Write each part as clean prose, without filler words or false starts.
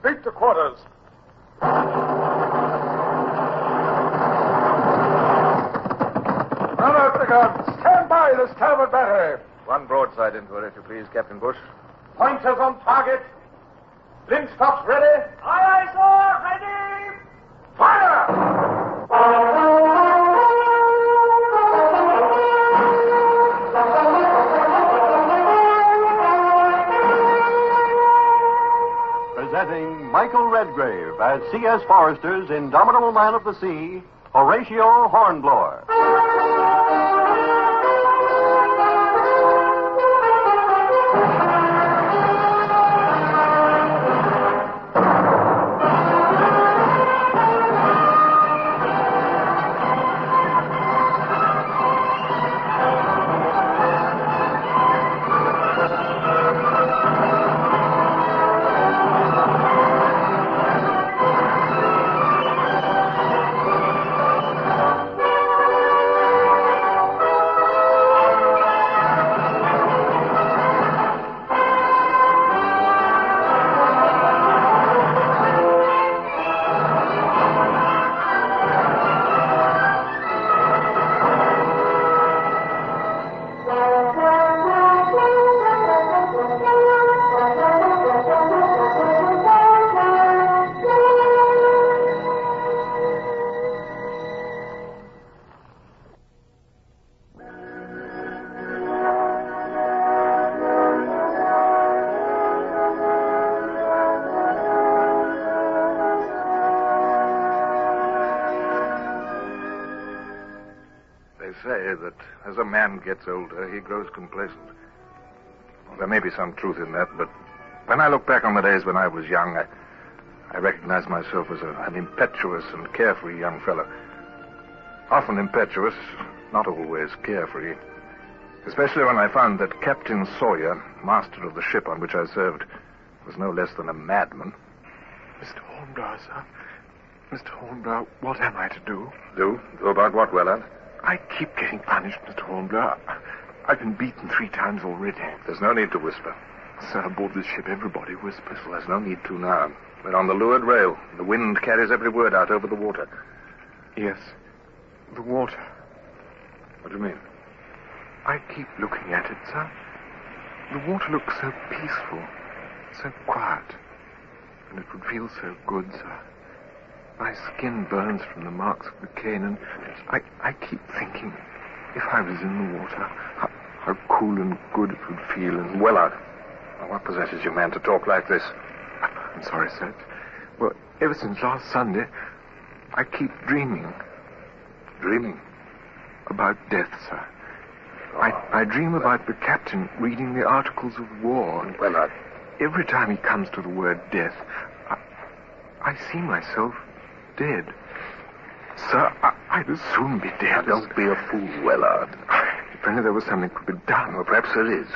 Beat to quarters. Run out the guns. Stand by the starboard battery. One broadside into her, if you please, Captain Bush. Pointers on target. Linstops ready. Aye, aye, sir. Ready. Fire! Presenting Michael Redgrave as C.S. Forrester's indomitable man of the sea, Horatio Hornblower. Say that as a man gets older, he grows complacent. Well, there may be some truth in that, but when I look back on the days when I was young, I recognize myself as an impetuous and carefree young fellow. Often impetuous, not always carefree. Especially when I found that Captain Sawyer, master of the ship on which I served, was no less than a madman. Mr. Hornblower, sir. Mr. Hornblower, what am I to do? Do? Do about what, Wellard? I keep getting punished, Mr. Hornblower. I've been beaten 3 times already. There's no need to whisper. Sir, aboard this ship, everybody whispers. Well, there's no need to now. We're on the leeward rail. The wind carries every word out over the water. Yes, the water. What do you mean? I keep looking at it, sir. The water looks so peaceful, so quiet. And it would feel so good, sir. My skin burns from the marks of the cane, and I keep thinking, if I was in the water, how cool and good it would feel. And Wellard, what possesses you, man, to talk like this? I'm sorry, sir. Well, ever since last Sunday, I keep dreaming. Dreaming? About death, sir. I dream about the captain reading the Articles of War. And Wellard. Every time he comes to the word death, I see myself dead. Sir, I'd as soon be dead. Now, don't be a fool, Wellard. If only there was something could be done. Well, perhaps there is.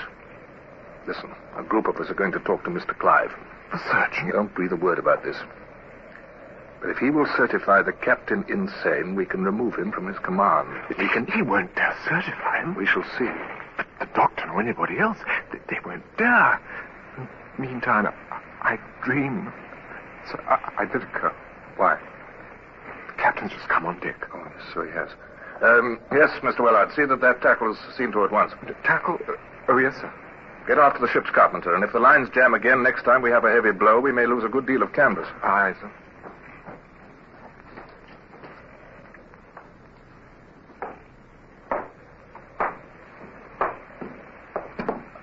Listen, a group of us are going to talk to Mr. Clive. The surgeon? Don't breathe a word about this. But if he will certify the captain insane, we can remove him from his command. If he won't dare certify him. We shall see. But the doctor or anybody else, they won't dare. Meantime, I dream. So I'd better go. Why? The captain's just come on deck. Oh, so he has. Yes, Mr. Wellard, see that tackle is seen to at once. Tackle? Oh, yes, sir. Get after the ship's carpenter, and if the lines jam again next time we have a heavy blow, we may lose a good deal of canvas. Aye, sir.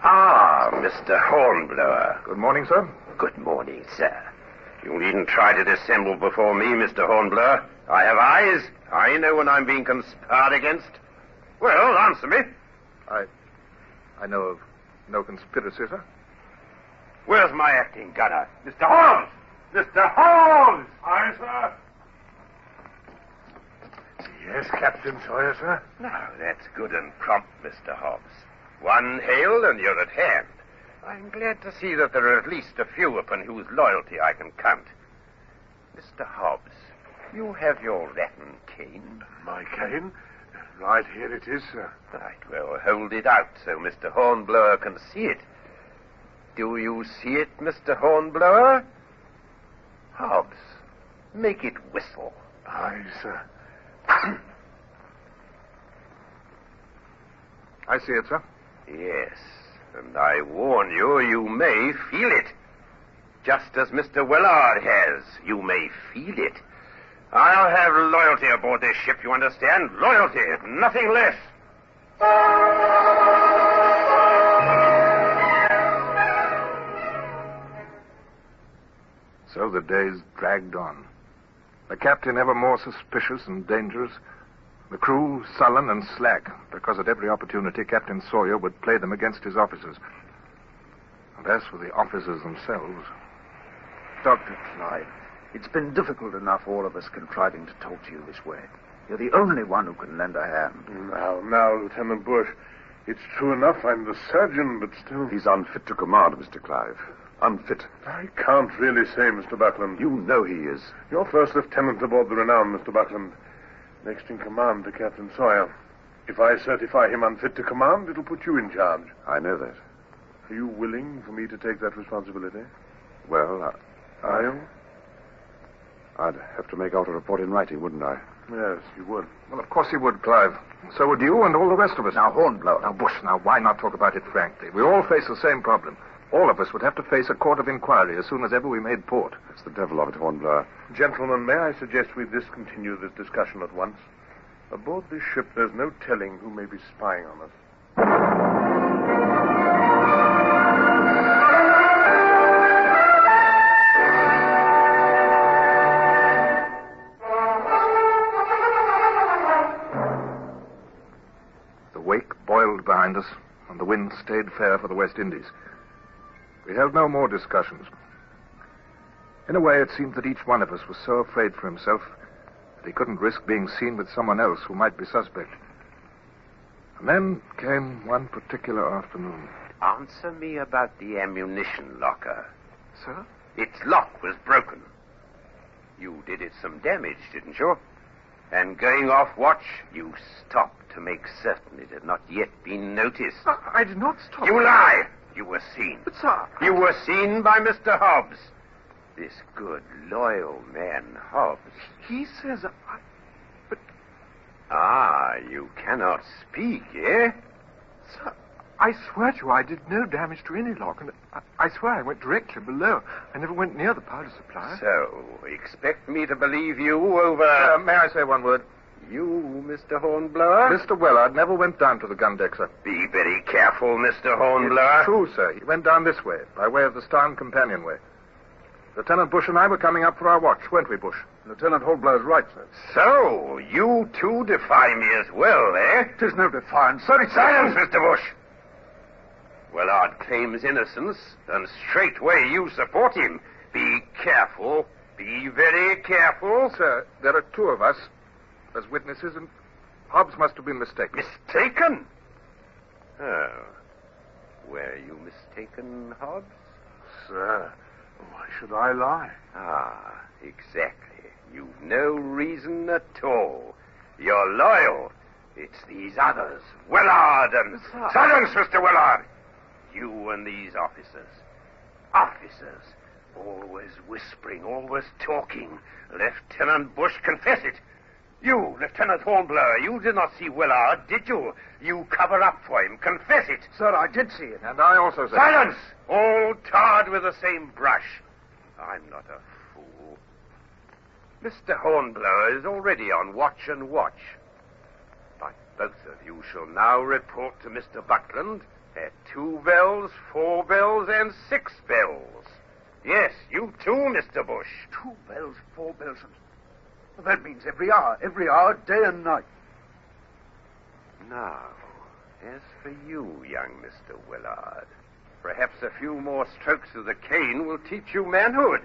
Ah, Mr. Hornblower. Good morning, sir. Good morning, sir. You needn't try to dissemble before me, Mr. Hornblower. I have eyes. I know when I'm being conspired against. Well, answer me. I know of no conspiracy, sir. Where's my acting gunner? Mr. Holmes! Mr. Holmes! Aye, sir. Yes, Captain Sawyer, sir. Now, that's good and prompt, Mr. Hobbs. One hail and you're at hand. I'm glad to see that there are at least a few upon whose loyalty I can count. Mr. Hobbs, you have your rattan cane. My cane? Right here it is, sir. Right, well, hold it out so Mr. Hornblower can see it. Do you see it, Mr. Hornblower? Hobbs, make it whistle. Aye, sir. I see it, sir. Yes, and I warn you, you may feel it. Just as Mr. Willard has, you may feel it. I'll have loyalty aboard this ship, you understand? Loyalty, nothing less. So the days dragged on. The captain ever more suspicious and dangerous. The crew sullen and slack, because at every opportunity Captain Sawyer would play them against his officers. And as for the officers themselves... Dr. Clive, it's been difficult enough, all of us contriving to talk to you this way. You're the only one who can lend a hand. Now, Lieutenant Bush, it's true enough I'm the surgeon, but still... He's unfit to command, Mr. Clive. Unfit. I can't really say, Mr. Buckland. You know he is. You're first lieutenant aboard the Renown, Mr. Buckland. Next in command to Captain Sawyer. If I certify him unfit to command, it'll put you in charge. I know that. Are you willing for me to take that responsibility? Well, Are you? I'd have to make out a report in writing, wouldn't I? Yes, you would. Well, of course he would, Clive. So would you and all the rest of us. Now, Hornblower. Now, Bush, why not talk about it frankly? We all face the same problem. All of us would have to face a court of inquiry as soon as ever we made port. It's the devil of it, Hornblower. Gentlemen, may I suggest we discontinue this discussion at once? Aboard this ship, there's no telling who may be spying on us. The wake boiled behind us, and the wind stayed fair for the West Indies. We held no more discussions. In a way, it seemed that each one of us was so afraid for himself that he couldn't risk being seen with someone else who might be suspect. And then came one particular afternoon. Answer me about the ammunition locker. Sir? Its lock was broken. You did it some damage, didn't you? And going off watch, you stopped to make certain it had not yet been noticed. I did not stop. You lie! You were seen. But, sir... You were seen by Mr. Hobbs. This good, loyal man, Hobbs. He says... But... Ah, you cannot speak, eh? Sir, I swear to you I did no damage to any lock, and I swear I went directly below. I never went near the powder supply. So, expect me to believe you over... May I say one word? You, Mr. Hornblower? Mr. Willard never went down to the gun deck, sir. Be very careful, Mr. Hornblower. It's true, sir. He went down this way, by way of the Starn companionway. Lieutenant Bush and I were coming up for our watch, weren't we, Bush? Lieutenant Hornblower's right, sir. So, you too defy me as well, eh? It is no defiance, sir. It's... Silence, Mr. Bush! Willard claims innocence, and straightway you support him. Be careful. Be very careful. Sir, there are two of us as witnesses, and Hobbs must have been mistaken. Mistaken? Oh. Were you mistaken, Hobbs? Sir, why should I lie? Ah, exactly. You've no reason at all. You're loyal. It's these others, Willard and... Silence, Mr. Willard! You and these officers. Officers. Always whispering, always talking. Lieutenant Bush, confess it. You, Lieutenant Hornblower, you did not see Willard, did you? You cover up for him. Confess it. Sir, I did see it. And I also said... Silence! All tarred with the same brush. I'm not a fool. Mr. Hornblower is already on watch and watch. But both of you shall now report to Mr. Buckland at 2 bells, 4 bells, and 6 bells. Yes, you too, Mr. Bush. 2 bells, 4 bells. That means every hour, day and night. Now, as for you, young Mr. Willard, perhaps a few more strokes of the cane will teach you manhood.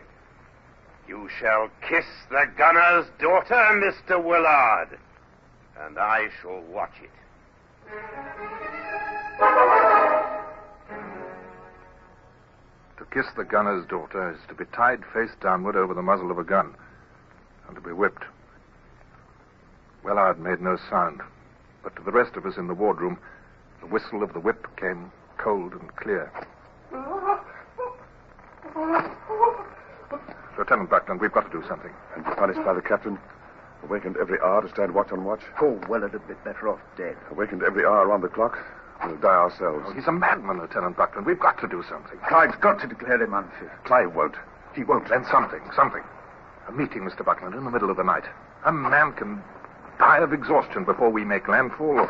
You shall kiss the gunner's daughter, Mr. Willard, and I shall watch it. To kiss the gunner's daughter is to be tied face downward over the muzzle of a gun and to be whipped. Willard made no sound, but to the rest of us in the wardroom, the whistle of the whip came cold and clear. Lieutenant Buckland, we've got to do something. And be punished by the captain. Awakened every hour to stand watch on watch. Oh, well, it'd be better off dead. Awakened every hour around the clock. We'll die ourselves. Oh, he's a madman, Lieutenant Buckland. We've got to do something. Clive's got to declare him unfit. Clive won't. He won't. Then something. A meeting, Mr. Buckland, in the middle of the night. A man can die of exhaustion before we make landfall,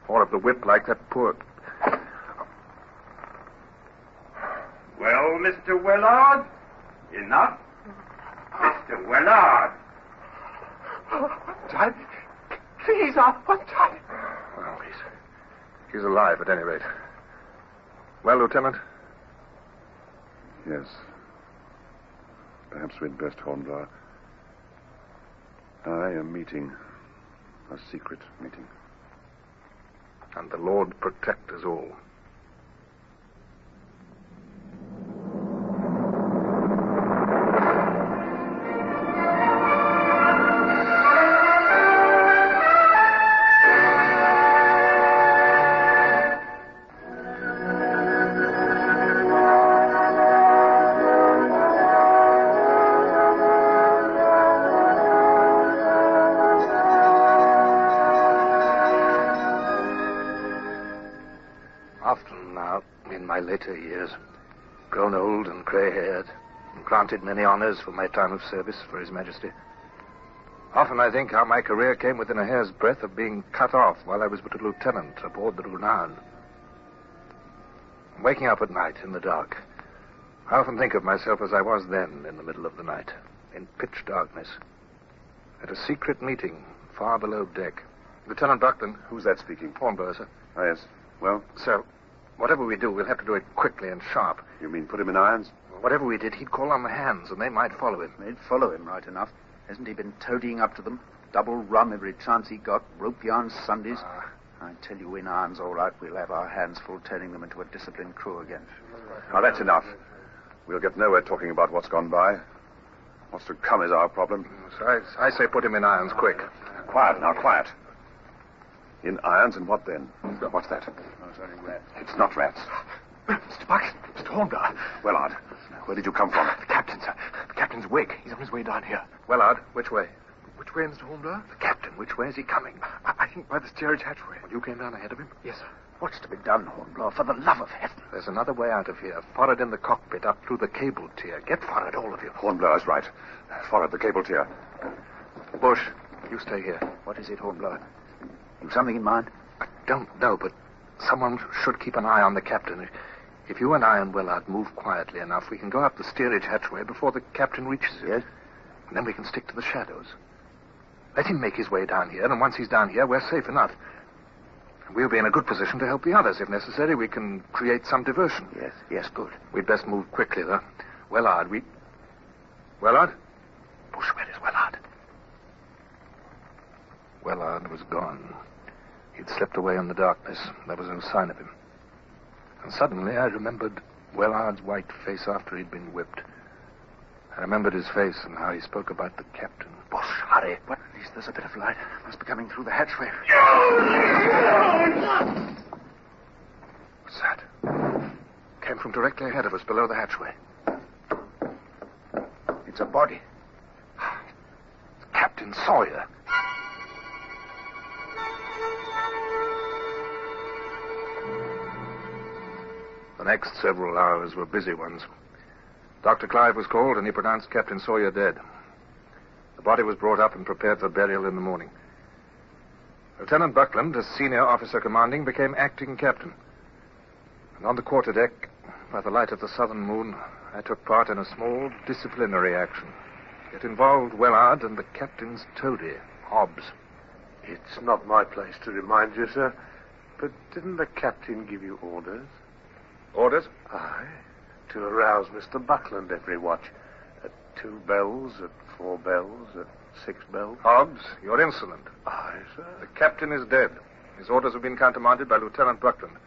or of the whip like that poor... Well, Mr. Willard? Enough? Mr. Willard! Dad, please, what time? Well, he's alive at any rate. Well, Lieutenant? Yes. Perhaps we'd best, Hornblower. I am meeting. A secret meeting. And the Lord protect us all. Often now, in my later years, grown old and grey-haired, and granted many honors for my time of service for His Majesty, often I think how my career came within a hair's breadth of being cut off while I was but a lieutenant aboard the Renown. Waking up at night in the dark, I often think of myself as I was then in the middle of the night, in pitch darkness, at a secret meeting far below deck. Lieutenant Buckland. Who's that speaking? Hornblower, sir. Ah, yes. Well, So, whatever we do, we'll have to do it quickly and sharp. you mean put him in irons? Whatever we did, he'd call on the hands, and they might follow him. They'd follow him right enough. Hasn't he been toadying up to them? Double rum every chance he got, rope yarns Sundays. I tell you, in irons, all right, we'll have our hands full turning them into a disciplined crew again. Now, that's enough. We'll get nowhere talking about what's gone by. What's to come is our problem. So I say put him in irons quick. Quiet now, quiet. In irons, and what then? What's that? It's not rats. Mr. Buckland, Mr. Hornblower. Willard, where did you come from? The captain, sir. The captain's awake. He's on his way down here. Willard, which way? Which way, Mr. Hornblower? The captain, which way is he coming? I think by the steerage hatchway. Well, you came down ahead of him? Yes, sir. What's to be done, Hornblower, for the love of heaven? There's another way out of here. Forward in the cockpit, up through the cable tier. Get forward, all of you. Hornblower's right. Forward the cable tier. Bush, you stay here. What is it, Hornblower? You've something in mind? I don't know, but someone should keep an eye on the captain. If you and I and Willard move quietly enough, we can go up the steerage hatchway before the captain reaches it. Yes? And then we can stick to the shadows. Let him make his way down here, and once he's down here, we're safe enough. We'll be in a good position to help the others. If necessary, we can create some diversion. Yes, good. We'd best move quickly, though. Willard, Willard? Bush, where is Willard? Willard was gone. He'd slipped away in the darkness. There was no sign of him. And suddenly I remembered Willard's white face after he'd been whipped. I remembered his face and how he spoke about the captain. Bush, hurry. What? At least there's a bit of light. Must be coming through the hatchway. What's that? Came from directly ahead of us, below the hatchway. It's a body. Captain Sawyer. The next several hours were busy ones. Dr. Clive was called, and he pronounced Captain Sawyer dead. The body was brought up and prepared for burial in the morning. Lieutenant Buckland, as senior officer commanding, became acting captain. And on the quarterdeck, by the light of the southern moon, I took part in a small disciplinary action. It involved Willard and the captain's toady, Hobbs. It's not my place to remind you, sir, but didn't the captain give you orders? Orders? Aye, to arouse Mr. Buckland every watch. At 2 bells, at 4 bells, at 6 bells. Hobbs, you're insolent. Aye, sir. The captain is dead. His orders have been countermanded by Lieutenant Buckland.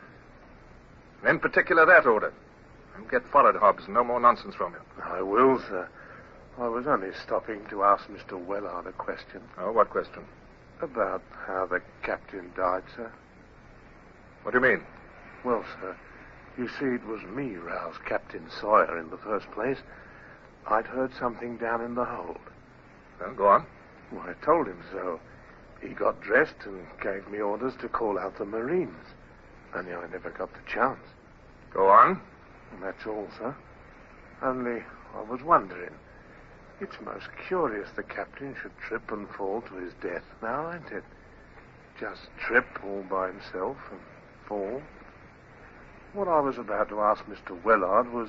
And in particular, that order. And get forward, Hobbs. No more nonsense from you. I will, sir. I was only stopping to ask Mr. Willard a question. Oh, what question? About how the captain died, sir. What do you mean? Well, sir, you see, it was me roused Captain Sawyer in the first place. I'd heard something down in the hold. Well, go on. Well, I told him so. He got dressed and gave me orders to call out the Marines. Only I never got the chance. Go on. And that's all, sir. Only I was wondering. It's most curious the captain should trip and fall to his death now, ain't it? Just trip all by himself and fall. What I was about to ask Mr. Wellard was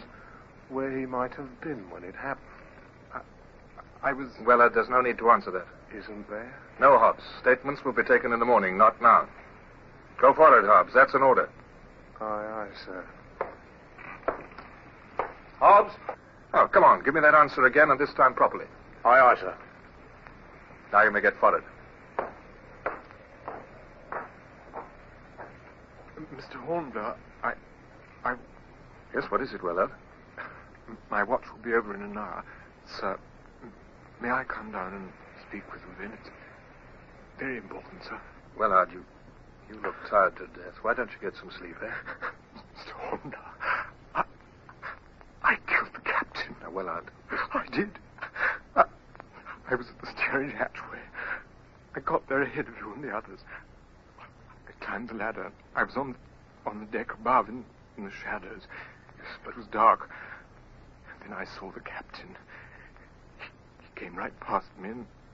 where he might have been when it happened. I was... Well, there's no need to answer that. Isn't there? No, Hobbs. Statements will be taken in the morning, not now. Go for it, Hobbs. That's an order. Aye, sir. Hobbs? Oh, come on. Give me that answer again, and this time properly. Aye, sir. Now you may get forward. Mr. Hornblower, I... Yes, what is it, Willard? My watch will be over in an hour. Sir, may I come down and speak with you then? It's very important, sir. Willard, you look tired to death. Why don't you get some sleep, eh? Mr. Hornblower, I killed the captain. Now, Willard. I did. I was at the steerage hatchway. I got there ahead of you and the others. I climbed the ladder. I was on the deck above in the shadows. But it was dark. And then I saw the captain. He came right past me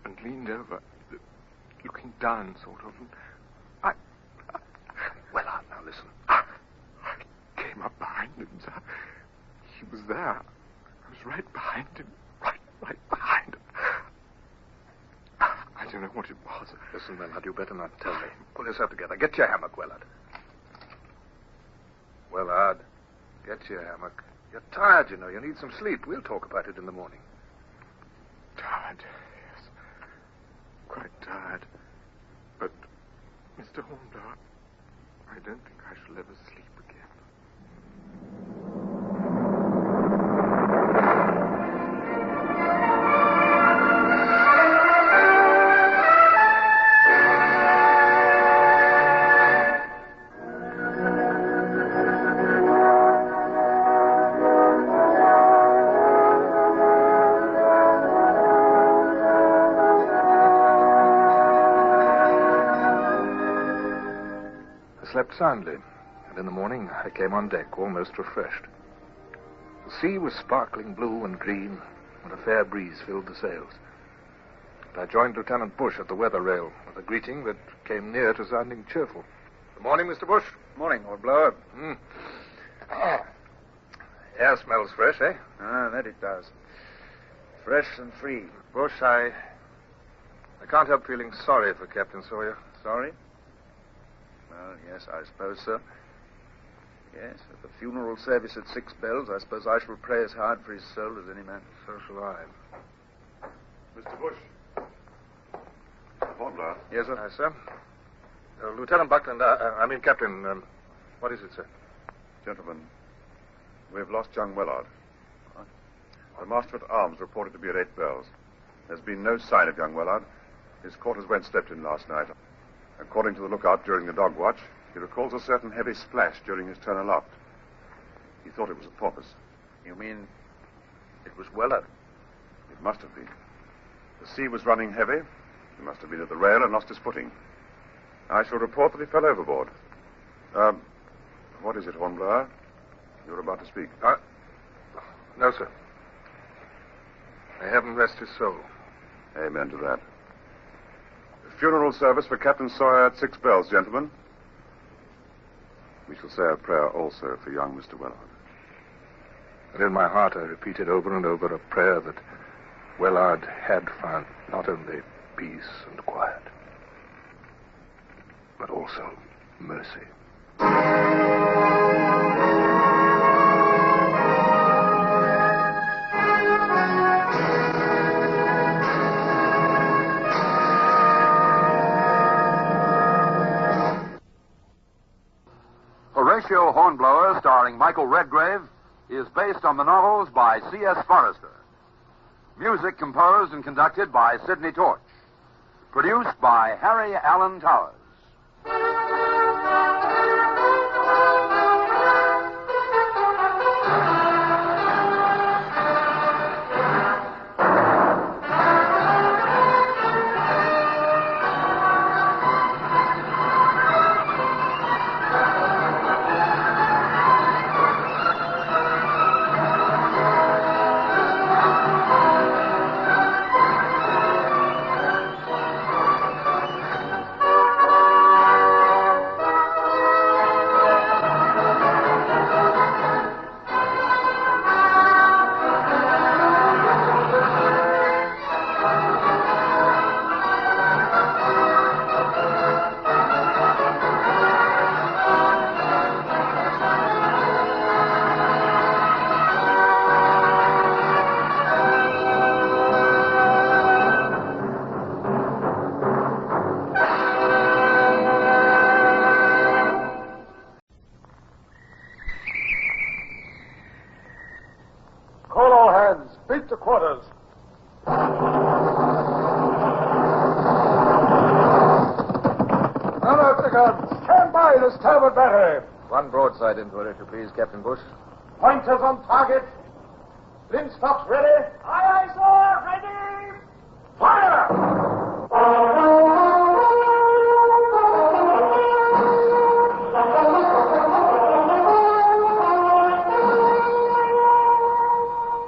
and leaned over, looking down, sort of. And Willard, now listen. I came up behind him, sir. He was there. I was right behind him. Right behind him. I don't know what it was. Listen, Willard, you better not tell me. Pull yourself together. Get your hammock, Willard. Willard, get your hammock. You're tired, you know. You need some sleep. We'll talk about it in the morning. Tired, yes. Quite tired. But, Mr. Hornblower, I don't think I shall ever sleep again. Slept soundly, and in the morning I came on deck almost refreshed. The sea was sparkling blue and green, and a fair breeze filled the sails. And I joined Lieutenant Bush at the weather rail with a greeting that came near to sounding cheerful. Good morning, Mr. Bush. Morning, Hornblower. Air smells fresh, eh? That it does. Fresh and free. Bush, I can't help feeling sorry for Captain Sawyer. Sorry? Well, yes, I suppose so. Yes, at the funeral service at 6 bells, I suppose I shall pray as hard for his soul as any man. So shall I. Mr. Bush. Mr. Hornblower. Yes, sir. Aye, sir. Lieutenant Buckland, Captain, what is it, sir? Gentlemen, we've lost young Wellard. The Master at Arms reported to be at 8 bells. There's been no sign of young Wellard. His quarters weren't slept in last night. According to the lookout during the dog watch, he recalls a certain heavy splash during his turn aloft. He thought it was a porpoise. You mean it was Wellard? It must have been. The sea was running heavy. He must have been at the rail and lost his footing. I shall report that he fell overboard. What is it, Hornblower? You're about to speak. No, sir. May heaven rest his soul. Amen to that. Funeral service for Captain Sawyer at 6 bells, gentlemen. We shall say a prayer also for young Mr. Wellard. And in my heart I repeated over and over a prayer that Wellard had found not only peace and quiet, but also mercy. Horatio Hornblower, starring Michael Redgrave, is based on the novels by C.S. Forrester. Music composed and conducted by Sidney Torch. Produced by Harry Allen Towers. Beat to quarters. Run out the guns. Stand by the starboard battery. One broadside into it, if you please, Captain Bush. Pointers on target. Linstocks ready. Aye, aye, sir. Ready. Fire!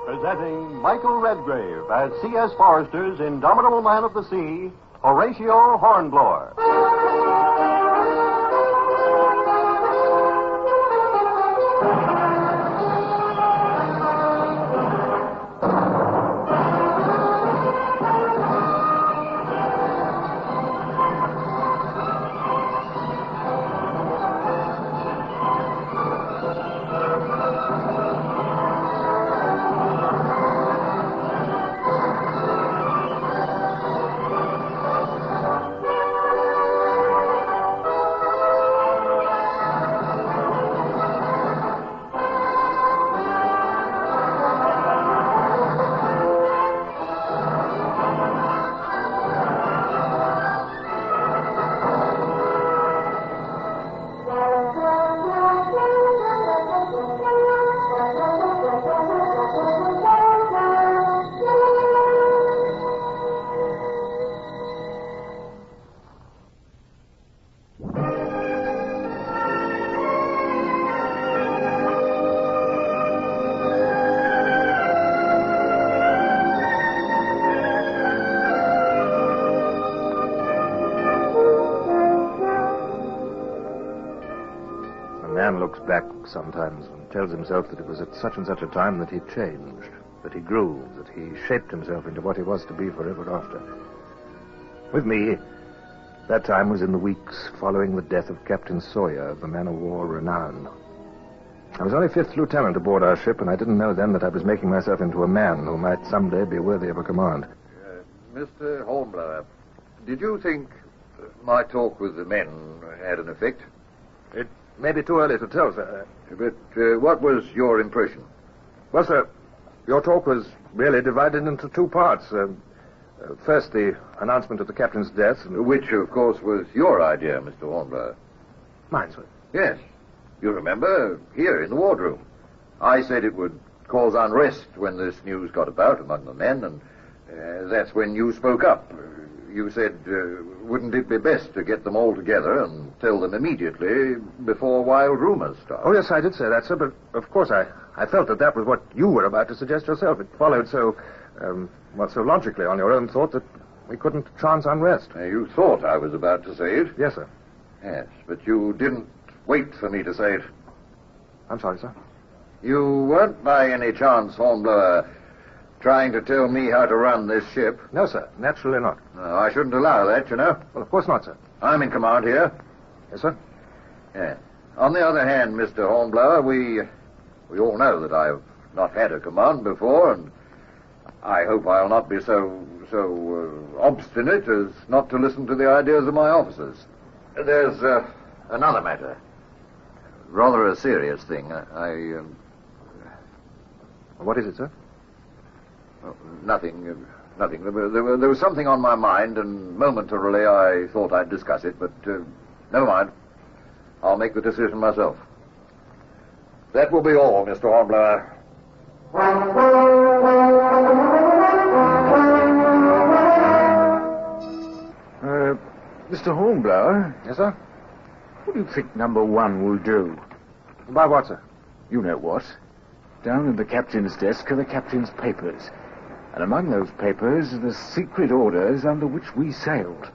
Presenting Michael Redgrave as C.S. Forrester's indomitable man of the sea, Horatio Hornblower. Man looks back sometimes and tells himself that it was at such and such a time that he changed, that he grew, that he shaped himself into what he was to be forever after. With me, that time was in the weeks following the death of Captain Sawyer of the man-of-war Renown. I was only 5th lieutenant aboard our ship, and I didn't know then that I was making myself into a man who might someday be worthy of a command. Mr. Hornblower, did you think my talk with the men had an effect? It may be too early to tell, sir. But what was your impression? Well, sir, your talk was really divided into 2 parts. First, the announcement of the captain's death. Which, of course, was your idea, Mr. Hornblower. Mine, sir. Yes. You remember, here in the wardroom. I said it would cause unrest when this news got about among the men, and that's when you spoke up. You said, wouldn't it be best to get them all together and tell them immediately before wild rumors start? Oh, yes, I did say that, sir, but of course I felt that was what you were about to suggest yourself. It followed so logically on your own thought that we couldn't chance unrest. You thought I was about to say it? Yes, sir. Yes, but you didn't wait for me to say it. I'm sorry, sir. You weren't by any chance, Hornblower, trying to tell me how to run this ship? No, sir. Naturally not. No, I shouldn't allow that, you know. Well, of course not, sir. I'm in command here. Yes, sir. Yeah. On the other hand, Mr. Hornblower, we all know that I've not had a command before, and I hope I'll not be so obstinate as not to listen to the ideas of my officers. There's another matter. Rather a serious thing. What is it, sir? Nothing. There was something on my mind, and momentarily I thought I'd discuss it, but never mind. I'll make the decision myself. That will be all, Mr. Hornblower. Mr. Hornblower? Yes, sir? What do you think number 1 will do? By what, sir? You know what. Down in the captain's desk are the captain's papers. And among those papers are the secret orders under which we sailed.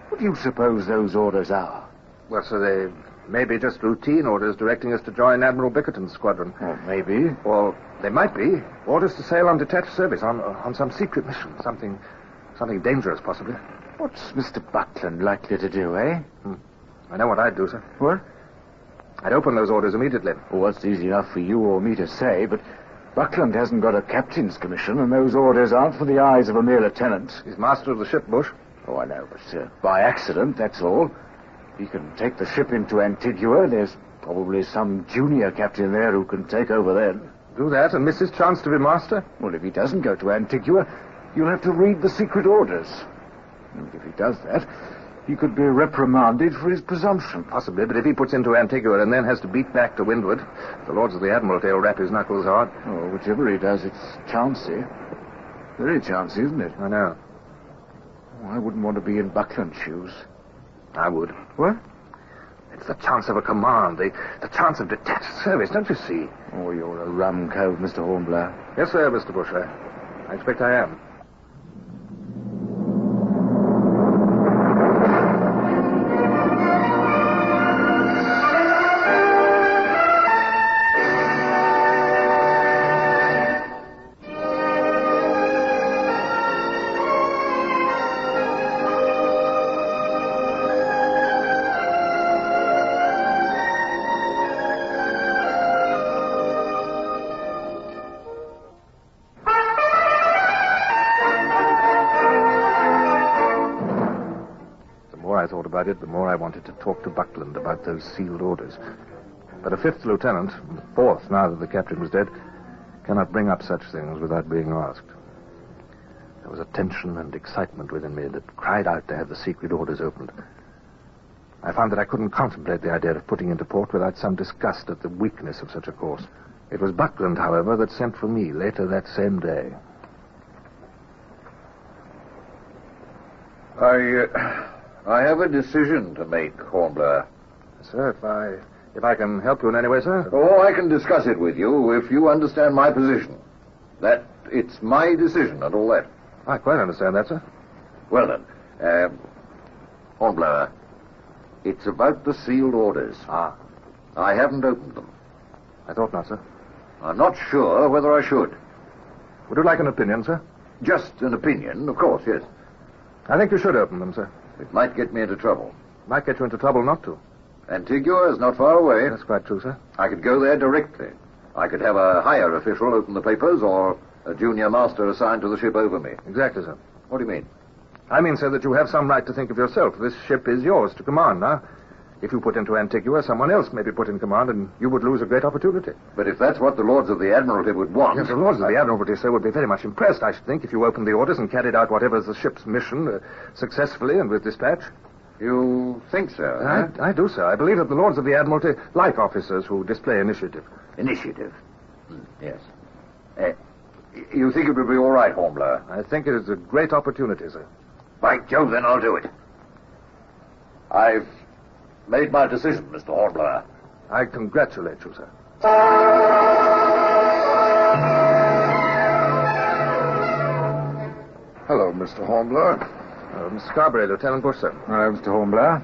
What do you suppose those orders are? Well, sir, they may be just routine orders directing us to join Admiral Bickerton's squadron. Oh, maybe. Or they might be orders to sail on detached service on some secret mission. Something dangerous, possibly. What's Mr. Buckland likely to do, eh? I know what I'd do, sir. What? I'd open those orders immediately. Well, that's easy enough for you or me to say, but Buckland hasn't got a captain's commission, and those orders aren't for the eyes of a mere lieutenant. He's master of the ship, Bush. Oh, I know, but by accident, that's all. He can take the ship into Antigua. There's probably some junior captain there who can take over then. Do that and miss his chance to be master? Well, if he doesn't go to Antigua, you'll have to read the secret orders. And if he does that, he could be reprimanded for his presumption. Possibly, but if he puts into Antigua and then has to beat back to windward, the Lords of the Admiralty will rap his knuckles hard. Oh, whichever he does, it's chancy. Very chancy, isn't it? I know. Oh, I wouldn't want to be in Buckland's shoes. I would. What? It's the chance of a command, the chance of detached service, don't you see? Oh, you're a rum cove, Mr. Hornblower. Yes, sir, Mr. Bush. I expect I am. The more I wanted to talk to Buckland about those sealed orders. But a 5th lieutenant, 4th now that the captain was dead, cannot bring up such things without being asked. There was a tension and excitement within me that cried out to have the secret orders opened. I found that I couldn't contemplate the idea of putting into port without some disgust at the weakness of such a course. It was Buckland, however, that sent for me later that same day. I have a decision to make, Hornblower. Sir, if I can help you in any way, sir? Oh, I can discuss it with you if you understand my position. That it's my decision and all that. I quite understand that, sir. Well, then, Hornblower, it's about the sealed orders. Ah. I haven't opened them. I thought not, sir. I'm not sure whether I should. Would you like an opinion, sir? Just an opinion, of course, yes. I think you should open them, sir. It might get me into trouble. Might get you into trouble not to. Antigua is not far away. That's quite true, sir. I could go there directly. I could have a higher official open the papers or a junior master assigned to the ship over me. Exactly, sir. What do you mean? I mean, sir, that you have some right to think of yourself. This ship is yours to command now. If you put into Antigua, someone else may be put in command, and you would lose a great opportunity. But if that's what the Lords of the Admiralty would want... Yes, the Lords of the Admiralty, sir, would be very much impressed, I should think, if you opened the orders and carried out whatever's the ship's mission successfully and with dispatch. You think so? I do, sir. I believe that the Lords of the Admiralty like officers who display initiative. Initiative? Yes. You think it would be all right, Hornblower? I think it is a great opportunity, sir. By Jove, then I'll do it. I've made my decision, Mr. Hornblower. I congratulate you, sir. Hello, Mr. Hornblower. Miss Scarborough, Lieutenant Bush, sir. Hello, Mr. Hornblower.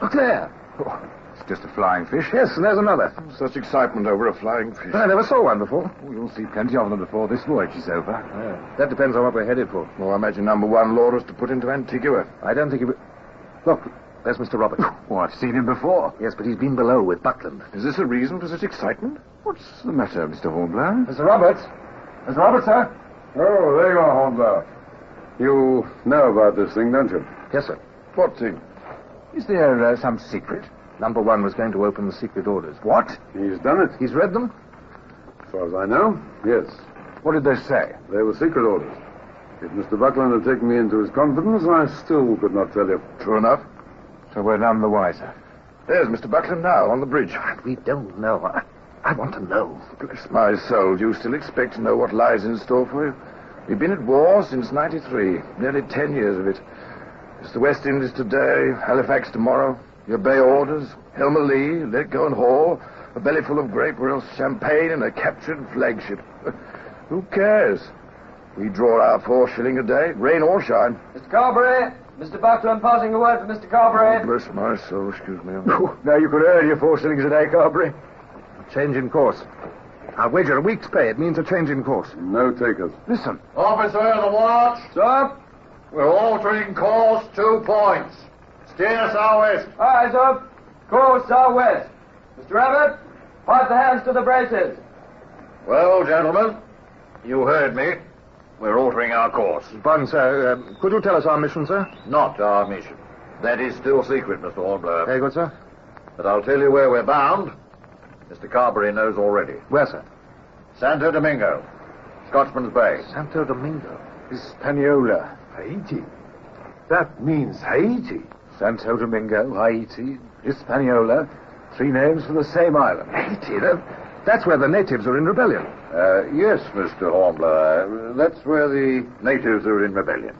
Look there. Oh, it's just a flying fish. Yes, and there's another. Such excitement over a flying fish. I never saw one before. Oh, you'll see plenty of them before this voyage is over. That depends on what we're headed for. Well, I imagine number one law is to put into Antigua. I don't think he would... Look, there's Mr. Roberts. Oh, I've seen him before. Yes, but he's been below with Buckland. Is this a reason for such excitement? What's the matter, Mr. Hornblower? Mr. Roberts. Mr. Roberts, sir. Oh, there you are, Hornblower. You know about this thing, don't you? Yes, sir. What thing? Is there some secret? Number one was going to open the secret orders. What? He's done it. He's read them? As far as I know, yes. What did they say? They were secret orders. If Mr. Buckland had taken me into his confidence, I still could not tell you. True enough. So we're none the wiser. There's Mr. Buckland now, on the bridge. We don't know. I want to know. Bless my soul, do you still expect to know what lies in store for you? We've been at war since '93, nearly 10 years of it. It's the West Indies today, Halifax tomorrow. You obey orders, Helmer Lee, let go and haul, a belly full of grape or else champagne and a captured flagship. Who cares? We draw our 4 shilling a day, rain or shine. Mr. Carberry! Mr. Buckland passing a word for Mr. Carberry. Oh, bless my soul, excuse me. Now you could earn your 4 shillings a day, Carberry. A change in course. I'll wager a week's pay. It means a change in course. No takers. Listen. Officer of the watch. Sir? We're altering course 2 points. Steer southwest. Aye, sir. Course southwest. Mr. Abbott, pipe the hands to the braces. Well, gentlemen, you heard me. We're altering our course. Pardon, sir. Could you tell us our mission, sir? Not our mission. That is still secret, Mr. Hornblower. Very good, sir. But I'll tell you where we're bound. Mr. Carberry knows already. Where, sir? Santo Domingo. Scotsman's Bay. Santo Domingo. Hispaniola. Haiti. That means Haiti. Santo Domingo, Haiti, Hispaniola. 3 names for the same island. Haiti? That's where the natives are in rebellion. Yes, Mr. Hornblower. That's where the natives are in rebellion.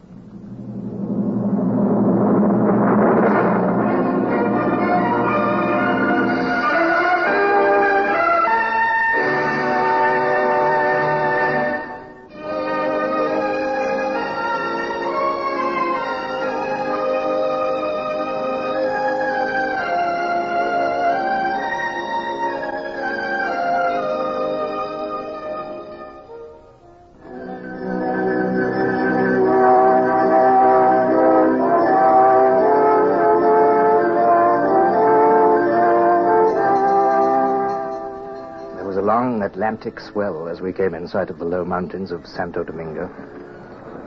Atlantic swell as we came in sight of the low mountains of Santo Domingo.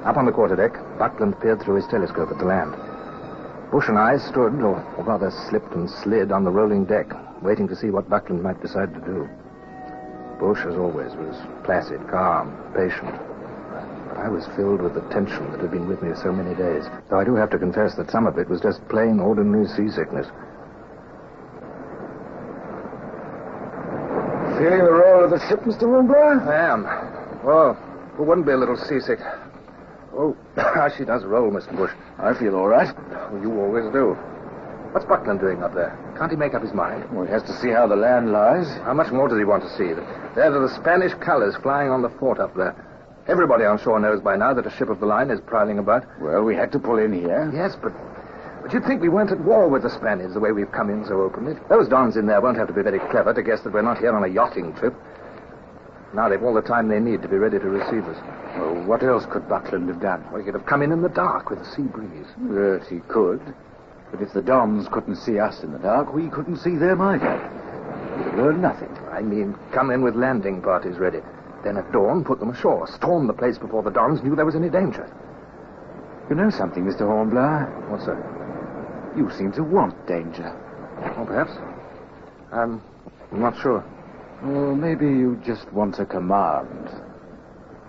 Up on the quarterdeck, Buckland peered through his telescope at the land. Bush and I stood, or rather slipped and slid, on the rolling deck, waiting to see what Buckland might decide to do. Bush, as always, was placid, calm, patient. I was filled with the tension that had been with me so many days, though I do have to confess that some of it was just plain, ordinary seasickness. Feeling the roll of the ship, Mr. Hornblower? I am. Oh, who wouldn't be a little seasick? Oh, she does roll, Mr. Bush. I feel all right. Well, you always do. What's Buckland doing up there? Can't he make up his mind? Well, he has to see how the land lies. How much more does he want to see? There are the Spanish colors flying on the fort up there. Everybody on shore knows by now that a ship of the line is prowling about. Well, we had to pull in here. Yes, but you'd think we weren't at war with the Spaniards the way we've come in so openly. Those dons in there won't have to be very clever to guess that we're not here on a yachting trip. Now they've all the time they need to be ready to receive us. Well, what else could Buckland have done? Well, he could have come in the dark with a sea breeze. Yes, he could. But if the Dons couldn't see us in the dark, we couldn't see them either. We'd have learned nothing. I mean, come in with landing parties ready. Then at dawn, put them ashore. Storm the place before the Dons knew there was any danger. You know something, Mr. Hornblower? What's that? You seem to want danger. Oh, perhaps. I'm not sure. Or maybe you just want a command.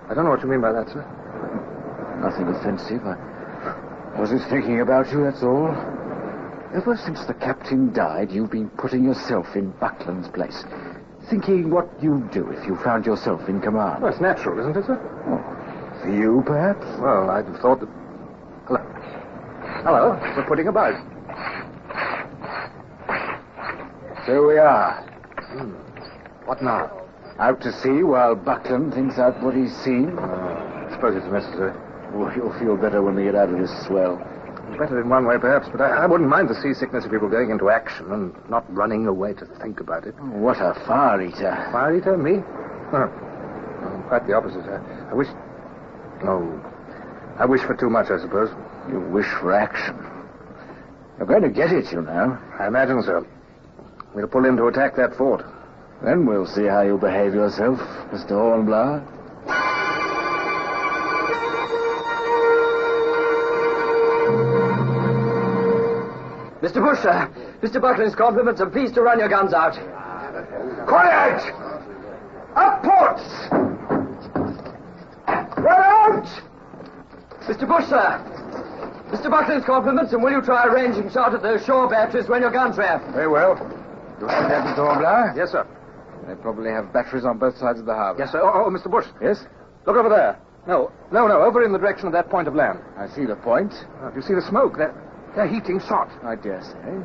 I don't know what you mean by that, sir. Nothing offensive. I was just thinking about you, that's all. Ever since the captain died, you've been putting yourself in Buckland's place. Thinking what you'd do if you found yourself in command. Well, it's natural, isn't it, sir? Oh, for you, perhaps? Well, I'd have thought that... Hello, we're putting about. So we are. What now? Out to sea while Buckland thinks out what he's seen. I suppose it's necessary. Well, you'll feel better when we get out of this swell. Better in one way, perhaps, but I wouldn't mind the seasickness if we were going into action and not running away to think about it. Oh, what a fire-eater. Fire-eater? Me? Oh, quite the opposite. I wish... Oh, I wish for too much, I suppose. You wish for action. You're going to get it, you know. I imagine so. We'll pull in to attack that fort. Then we'll see how you behave yourself, Mr. Hornblower. Mr. Bush, Mr. Buckland's compliments and please to run your guns out. Quiet! Up ports! Run out! Mr. Bush, sir. Mr. Buckland's compliments, and will you try arranging shot at those shore batteries when your guns rev? Very well. You heard that, Mr. Hornblower? Yes, sir. They probably have batteries on both sides of the harbor. Yes, sir. Oh, Mr. Bush. Yes? Look over there. No, over in the direction of that point of land. I see the point. Do you see the smoke? They're heating shot. I dare say.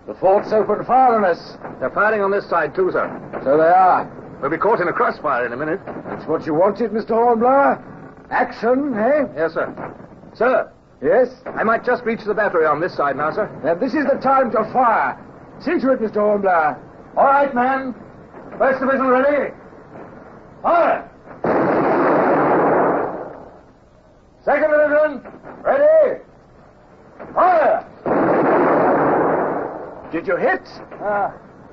The fort's opened fire on us. They're firing on this side, too, sir. So they are. We'll be caught in a crossfire in a minute. That's what you wanted, Mr. Hornblower? Action, eh? Yes, sir. Sir. Yes? I might just reach the battery on this side now, sir. Now, this is the time to fire. See to it, Mr. Hornblower. All right, man. First division ready. Fire! Second division, ready. Fire! Did you hit?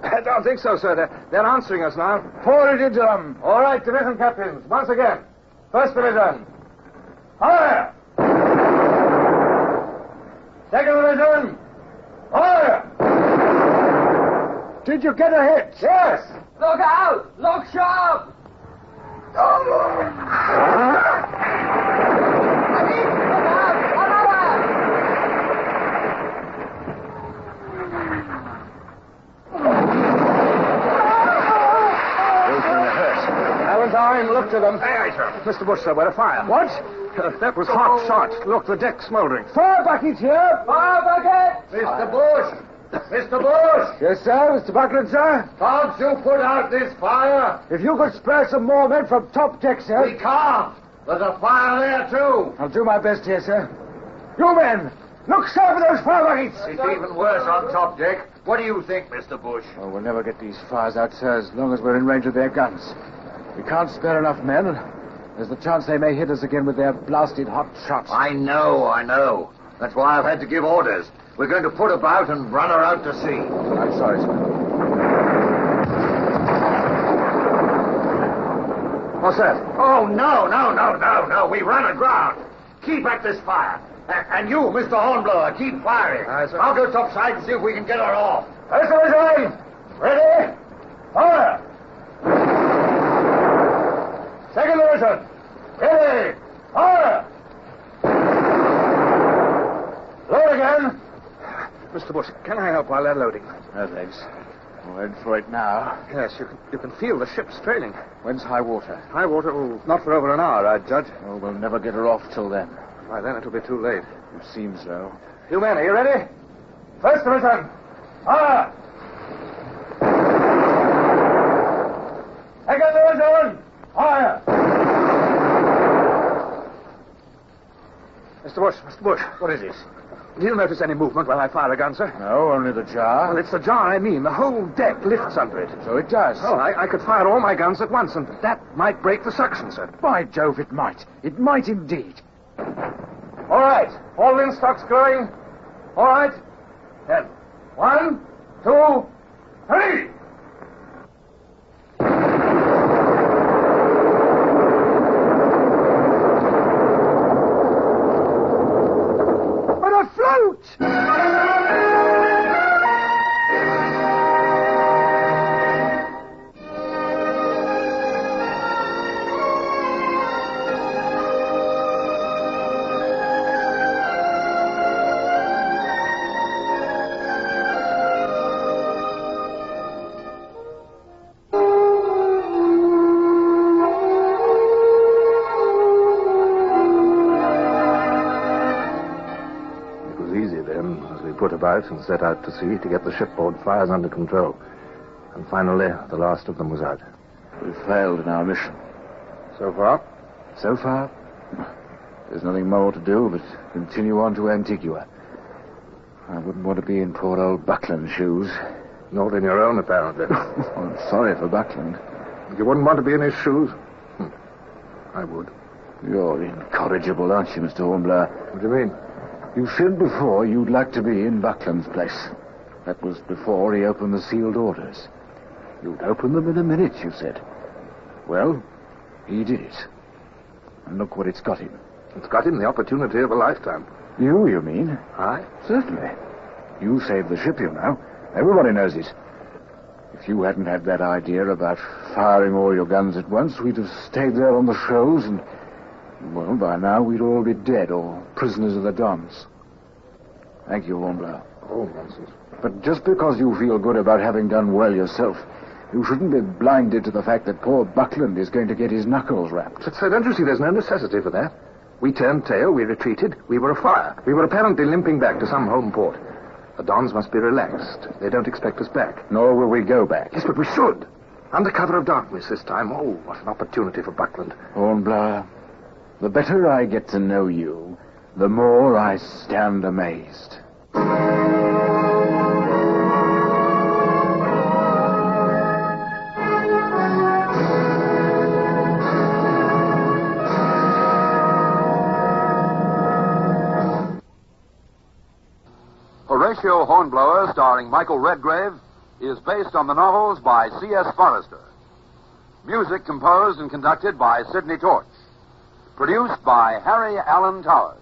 I don't think so, sir. They're answering us now. Pour it into them. All right, division captains. Once again. First division. Fire! Second division. Fire! Did you get a hit? Yes. Look out! Look sharp! Look to them. Aye, aye, sir. Mr. Bush, sir, where a fire. What? That was hot shot. Look, the deck's smoldering. Fire buckets here! Fire bucket! Mr. Bush! Mr. Bush! Yes, sir, Mr. Buckland, sir. Can't you put out this fire? If you could spare some more men from top deck, sir. We can't. There's a fire there, too. I'll do my best here, sir. You men, look sharp at those fire buckets. It's even worse on top deck. What do you think, Mr. Bush? Oh, we'll never get these fires out, sir, as long as we're in range of their guns. We can't spare enough men, and there's the chance they may hit us again with their blasted hot shots. I know. That's why I've had to give orders. We're going to put about and run her out to sea. I'm sorry, sir. What's that? Oh, no. We run aground. Keep at this fire. And you, Mr. Hornblower, keep firing. Aye, sir. I'll go topside and see if we can get her off. First division, ready? Fire! Second division, ready? Fire! Load again. Mr. Bush, can I help while they're loading? No, thanks. We'll head for it now. Yes, you can feel the ship's trailing. When's high water? High water, not for over an hour, I'd judge. Oh, we'll never get her off till then. By then it'll be too late. It seems so. You men, are you ready? First division, fire! Second division, fire! Mr. Bush, what is this? Do you notice any movement while I fire a gun, sir? No, only the jar. Well, it's the jar I mean. The whole deck lifts under it. So it does. Oh, I could fire all my guns at once, and that might break the suction, sir. By Jove, it might. It might indeed. All right. All linstocks going. All right. Then. 1, 2, 3. But afloat! Put about and set out to sea to get the shipboard fires under control. And finally, the last of them was out. We failed in our mission. So far? So far, there's nothing more to do but continue on to Antigua. I wouldn't want to be in poor old Buckland's shoes. Not in your own, apparently. I'm sorry for Buckland. You wouldn't want to be in his shoes? I would. You're incorrigible, aren't you, Mr. Hornblower? What do you mean? You said before you'd like to be in Buckland's place. That was before he opened the sealed orders. You'd open them in a minute, you said. Well, he did it. And look what it's got him. It's got him the opportunity of a lifetime. You mean? Aye? Certainly. You saved the ship, you know. Everybody knows it. If you hadn't had that idea about firing all your guns at once, we'd have stayed there on the shoals and... well, by now we'd all be dead or prisoners of the Dons. Thank you, Hornblower. Oh, nonsense. But just because you feel good about having done well yourself, you shouldn't be blinded to the fact that poor Buckland is going to get his knuckles rapped. But, sir, don't you see there's no necessity for that? We turned tail, we retreated, we were afire. We were apparently limping back to some home port. The Dons must be relaxed. They don't expect us back. Nor will we go back. Yes, but we should. Under cover of darkness this time. Oh, what an opportunity for Buckland. Hornblower, the better I get to know you, the more I stand amazed. Horatio Hornblower, starring Michael Redgrave, is based on the novels by C.S. Forrester. Music composed and conducted by Sidney Torch. Produced by Harry Allen Towers.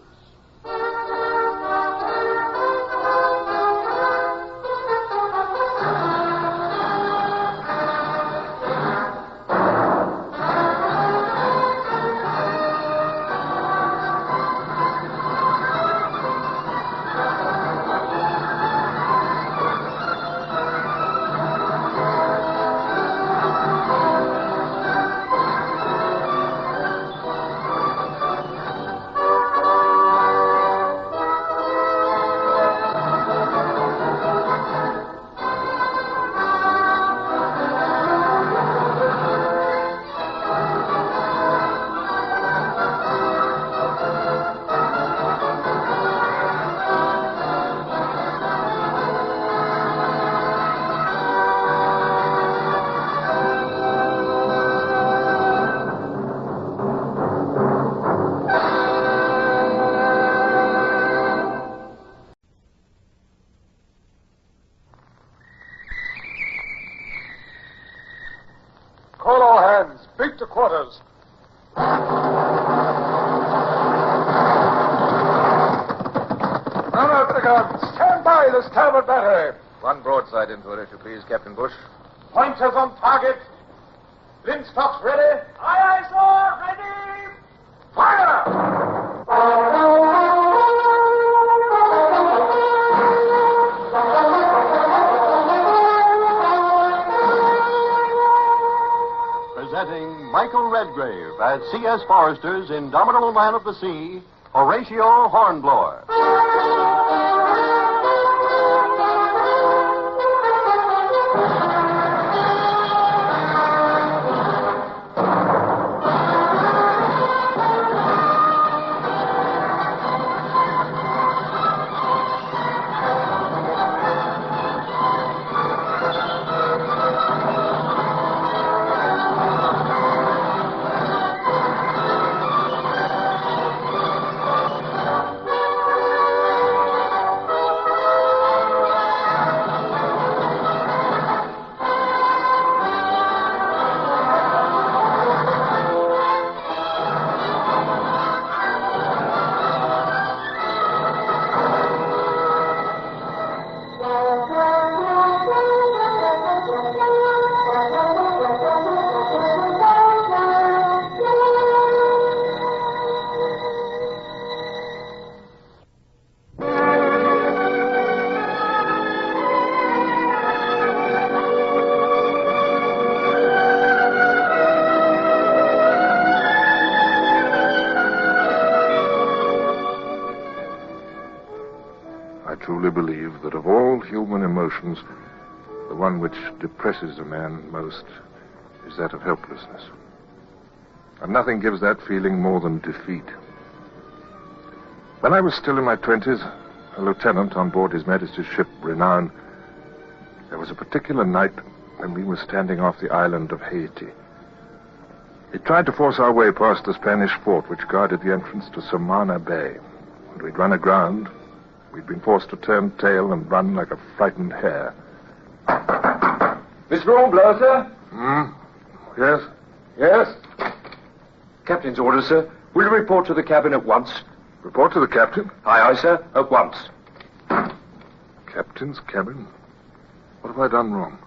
Call all hands. Beat to quarters. Run out the guns. Stand by the starboard battery. One broadside into it, if you please, Captain Bush. Pointers on target. Linstocks ready. Aye, sir. Ready. Fire! Presenting Michael Redgrave as C.S. Forrester's indomitable man of the sea, Horatio Hornblower. I truly believe that of all human emotions, the one which depresses a man most is that of helplessness. And nothing gives that feeling more than defeat. When I was still in my 20s, a lieutenant on board His Majesty's ship Renown, there was a particular night when we were standing off the island of Haiti. We tried to force our way past the Spanish fort which guarded the entrance to Samana Bay. And we'd run aground. We'd been forced to turn tail and run like a frightened hare. Mr. Hornblower, sir? Yes? Yes? Captain's orders, sir. Will you report to the cabin at once? Report to the captain? Aye, aye, sir. At once. Captain's cabin? What have I done wrong?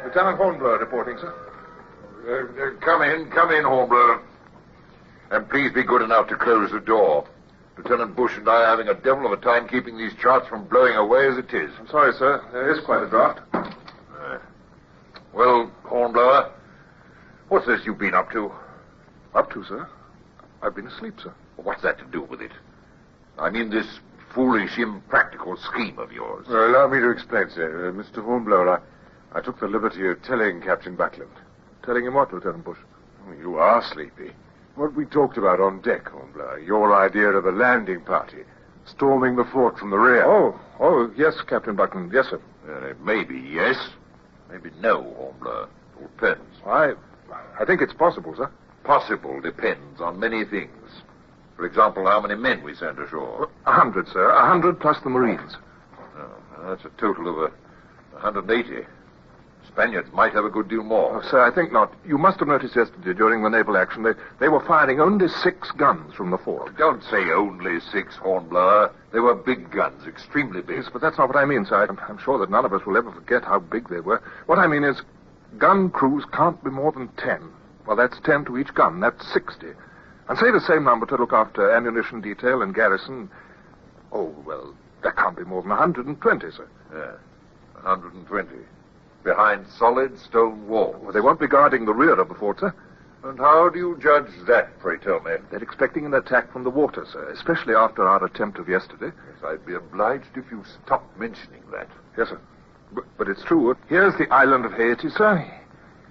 Lieutenant Hornblower reporting, sir. Come in, Hornblower. And please be good enough to close the door. Lieutenant Bush and I are having a devil of a time keeping these charts from blowing away as it is. I'm sorry, sir. There is quite a draft. Well, Hornblower, what's this you've been up to? Up to, sir? I've been asleep, sir. What's that to do with it? I mean this foolish, impractical scheme of yours. Well, allow me to explain, sir. Mr. Hornblower, I took the liberty of telling Captain Buckland. Telling him what, Lieutenant Bush? Oh, you are sleepy. What we talked about on deck, Hornblower, your idea of a landing party, storming the fort from the rear. Oh, yes, Captain Buckland. Yes, sir. Maybe yes, maybe no, Hornblower. It all depends. I think it's possible, sir. Possible depends on many things. For example, how many men we send ashore. 100, sir. 100 plus the Marines. Oh, that's a total of 180. Spaniards might have a good deal more. Oh, sir, I think not. You must have noticed yesterday during the naval action they were firing only 6 guns from the fort. Don't say only 6, Hornblower. They were big guns, extremely big. Yes, but that's not what I mean, sir. I'm sure that none of us will ever forget how big they were. What I mean is, gun crews can't be more than 10. Well, that's 10 to each gun. That's 60. And say the same number to look after ammunition detail and garrison. Oh, well, that can't be more than 120, sir. Yeah, 120. Behind solid stone walls. Well, they won't be guarding the rear of the fort, sir. And how do you judge that, pray tell me? They're expecting an attack from the water, sir, especially after our attempt of yesterday. Yes, I'd be obliged if you stopped mentioning that. Yes, sir. But it's true. Here's the island of Haiti, sir.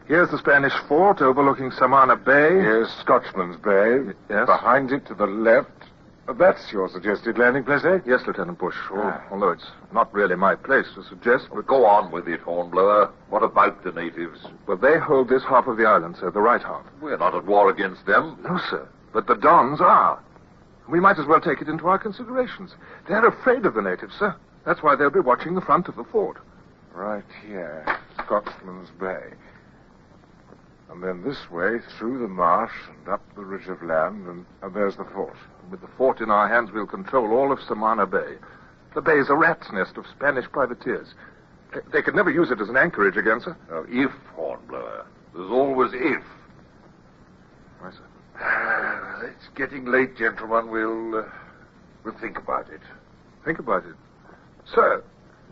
Here's the Spanish fort overlooking Samana Bay. Here's Scotchman's Bay. Yes. Behind it to the left. That's your suggested landing place, eh? Yes, Lieutenant Bush. Although it's not really my place to suggest. But go on with it, Hornblower. What about the natives? Well, they hold this half of the island, sir, the right half. We're not at war against them. No, sir. But the Dons are. We might as well take it into our considerations. They're afraid of the natives, sir. That's why they'll be watching the front of the fort. Right here, Scotsman's Bay. And then this way, through the marsh and up the ridge of land, and there's the fort. With the fort in our hands, we'll control all of Samana Bay. The bay is a rat's nest of Spanish privateers. They could never use it as an anchorage against us. Now, if, Hornblower. There's always if. Why, sir? It's getting late, gentlemen. We'll think about it. Think about it. Sir.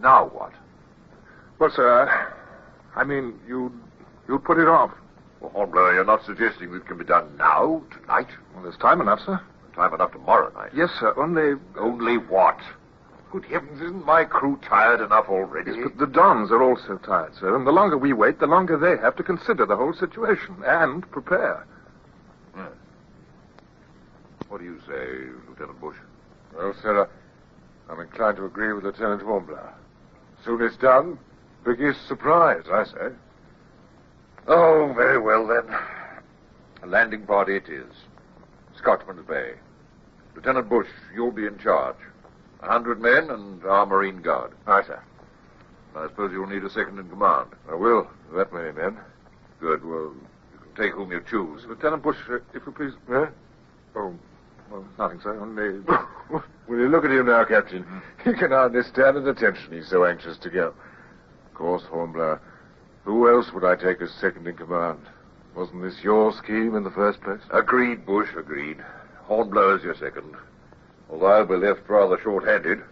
Now what? Well, sir, I mean, you'd put it off. Well, Hornblower, you're not suggesting that it can be done now, tonight? Well, there's time enough, sir. Time enough tomorrow night. Yes, sir, only... Only what? Good heavens, isn't my crew tired enough already? Yes, but the Dons are also tired, sir, and the longer we wait, the longer they have to consider the whole situation and prepare. Yeah. What do you say, Lieutenant Bush? Well, sir, I'm inclined to agree with Lieutenant Hornblower. Soon it's done, biggest surprise, I say. Oh, very well, then. A landing party it is. Scotchman's Bay. Lieutenant Bush, you'll be in charge. 100 men and our Marine Guard. Aye, sir. I suppose you'll need a second in command. I will, that many men. Good. Well, you can take whom you choose. Lieutenant Bush, if you please... Eh? Oh, well, nothing, sir, only... Will you look at him now, Captain? He can hardly stand at attention. He's so anxious to go. Of course, Hornblower. Who else would I take as second in command? Wasn't this your scheme in the first place? Agreed, Bush, agreed. Hornblower's your second. Although I'll be left rather short-handed.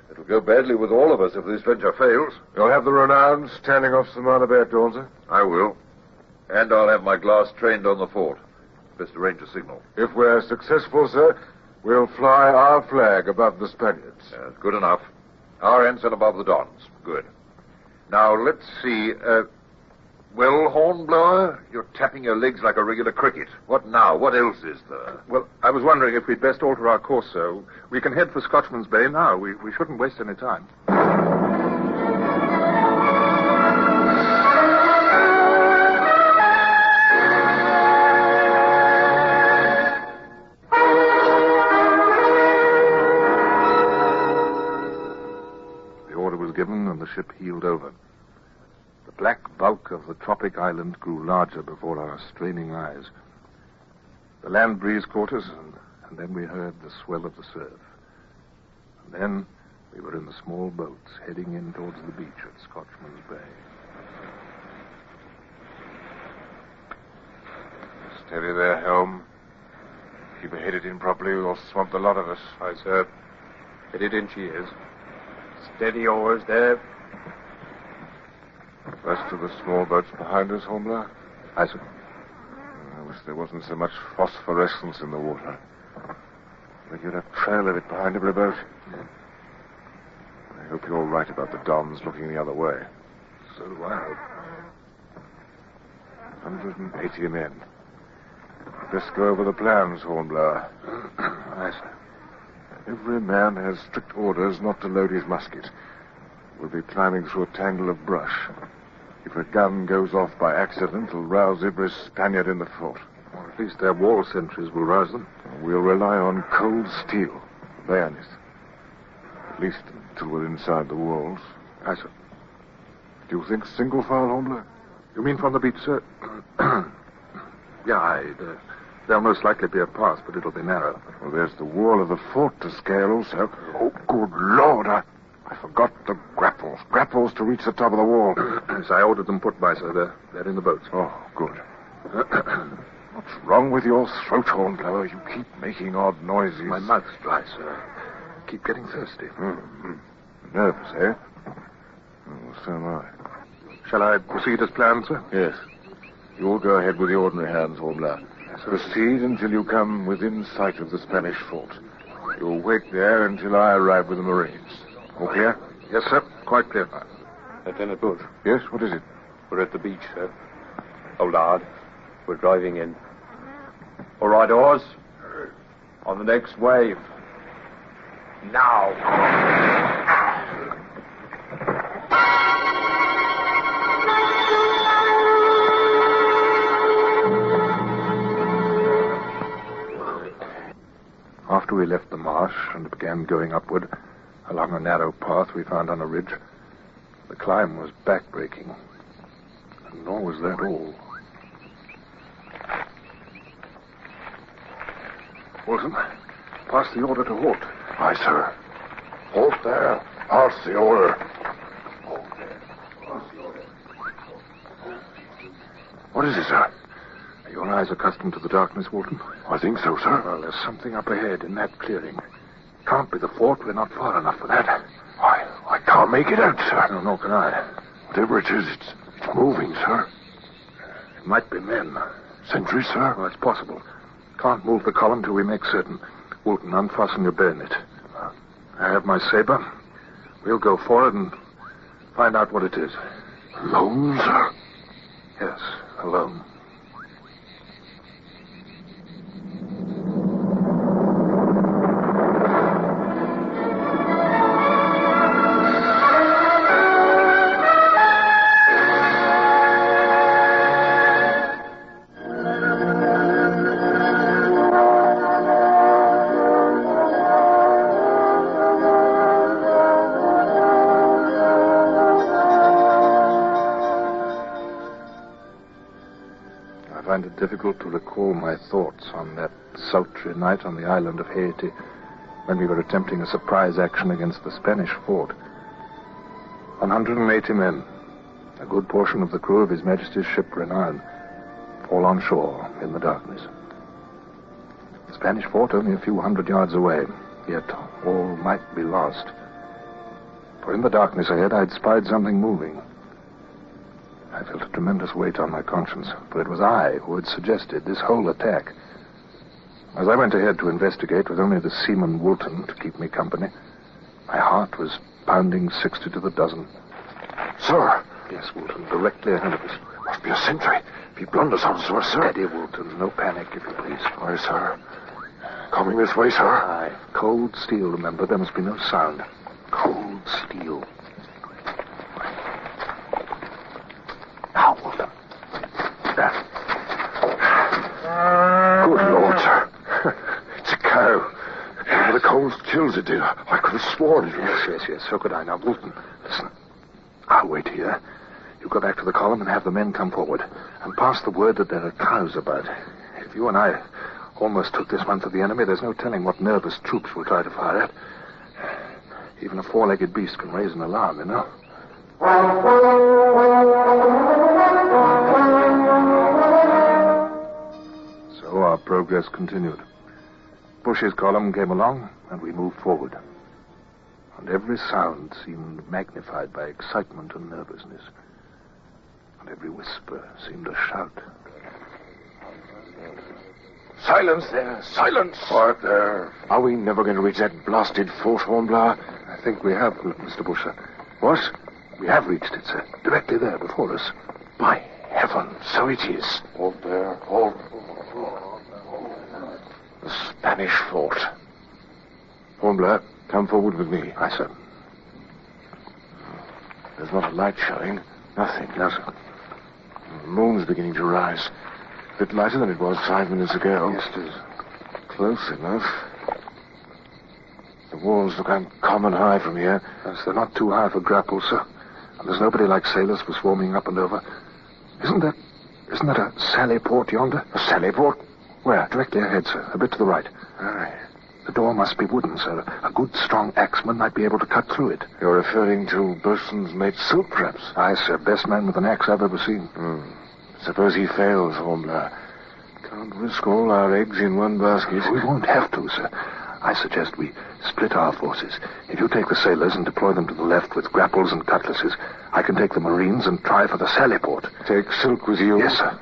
It'll go badly with all of us if this venture fails. You'll have the Renowned standing off Samana Bay at dawn, sir? I will. And I'll have my glass trained on the fort. Best arrange a signal. If we're successful, sir, we'll fly our flag above the Spaniards. Yes, good enough. Our ensign above the Dons. Good. Now, let's see. Well, Hornblower, you're tapping your legs like a regular cricket. What now? What else is there? Well, I was wondering if we'd best alter our course, sir. We can head for Scotchman's Bay now. We shouldn't waste any time. The order was given and the ship heeled over. The black bulk of the tropic island grew larger before our straining eyes. The land breeze caught us, and then we heard the swell of the surf. And then we were in the small boats heading in towards the beach at Scotchman's Bay. Steady there, helm. Keep her headed in properly, or we'll swamp the lot of us. Aye, sir. Headed in she is. Steady oars there. Rest of the small boats behind us, Hornblower? Aye, sir. I wish there wasn't so much phosphorescence in the water. Like you'd have trail of it behind every boat. I hope you're right about the Dons looking the other way. So do I. 180 men. Best go over the plans, Hornblower. Aye, sir. Every man has strict orders not to load his musket. We'll be climbing through a tangle of brush. If a gun goes off by accident, it'll rouse every Spaniard in the fort. Or at least their wall sentries will rouse them. We'll rely on cold steel, bayonets. At least until we're inside the walls. Aye, sir. Do you think single file, Hornblower? You mean from the beach, sir? Yeah, there'll most likely be a pass, but it'll be narrow. Well, there's the wall of the fort to scale also. Oh, good Lord, I forgot the grapples. Grapples to reach the top of the wall. Yes, I ordered them put by, sir. They're in the boats. Oh, good. What's wrong with your throat, Hornblower? You keep making odd noises. My mouth's dry, sir. Keep getting thirsty. Mm-hmm. Nervous, eh? Oh, so am I. Shall I proceed as planned, sir? Yes. You'll go ahead with the ordinary hands, Hornblower. Proceed until you come within sight of the Spanish fort. You'll wait there until I arrive with the Marines. All clear? Yes, sir. Quite clear. Lieutenant Bush. Yes, what is it? We're at the beach, sir. Oh, lad. We're driving in. All right, oars. On the next wave. Now. After we left the marsh and began going upward along a narrow path we found on a ridge, the climb was backbreaking. And nor was that all. Wilson, pass the order to halt. Aye, sir. Halt there. Pass the order. What is it, sir? Are your eyes accustomed to the darkness, Walton? I think so, sir. Well, there's something up ahead in that clearing. Can't be the fort. We're not far enough for that. I can't make it out, sir. No, nor can I. Whatever it is, it's moving, sir. It might be men. Sentries, sir? Well, it's possible. Can't move the column till we make certain. Walton, unfasten your bayonet. I have my saber. We'll go forward and find out what it is. Alone, sir? Yes, alone. I find it difficult to recall my thoughts on that sultry night on the island of Haiti when we were attempting a surprise action against the Spanish fort. 180 men, a good portion of the crew of His Majesty's ship Renown, all on shore in the darkness. The Spanish fort only a few hundred yards away, yet all might be lost. For in the darkness ahead I'd spied something moving. I felt a tremendous weight on my conscience, for it was I who had suggested this whole attack. As I went ahead to investigate with only the seaman Woolton to keep me company, my heart was pounding 60 to the dozen. Sir! Yes, Woolton, directly ahead of us. Must be a sentry. If he blunders on us, sir. Steady, Woolton. No panic, if you please. Aye, sir. Coming this way, sir. Aye. Cold steel, remember. There must be no sound. Cold steel. Now, Woolton. There. Good Lord, sir. It's a cow. The cold chills it did. I could have sworn it was. Yes. So could I. Now, Woolton, listen. I'll wait here. You go back to the column and have the men come forward. And pass the word that there are cows about. If you and I almost took this one for the enemy, there's no telling what nervous troops will try to fire at. Even a four-legged beast can raise an alarm, you know. So our progress continued. Bush's column came along, and we moved forward. And every sound seemed magnified by excitement and nervousness. And every whisper seemed a shout. Silence there! Silence! Quiet there. Are we never going to reach that blasted fort, Hornblower? I think we have, Mr. Busher. What? We have reached it, sir. Directly there, before us. By heaven, so it is. Halt there. Halt. The Spanish fort. Hornblower, come forward with me. Aye, sir. There's not a light showing. Nothing. No, sir. The moon's beginning to rise. A bit lighter than it was 5 minutes ago. Yes, it is. Close enough. The walls look uncommon high from here. Yes, they're not too high for grapple, sir. And there's nobody like sailors for swarming up and over. Isn't that a sally port yonder? A sally port? Where? Directly ahead, sir. A bit to the right. Aye. The door must be wooden, sir. A good, strong axeman might be able to cut through it. You're referring to Bosun's mate Silk, perhaps? Aye, sir. Best man with an axe I've ever seen. Suppose he fails, Hornblower. Can't risk all our eggs in one basket. We won't have to, sir. I suggest we split our forces. If you take the sailors and deploy them to the left with grapples and cutlasses, I can take the Marines and try for the sally port. Take Silk with you? Yes, sir.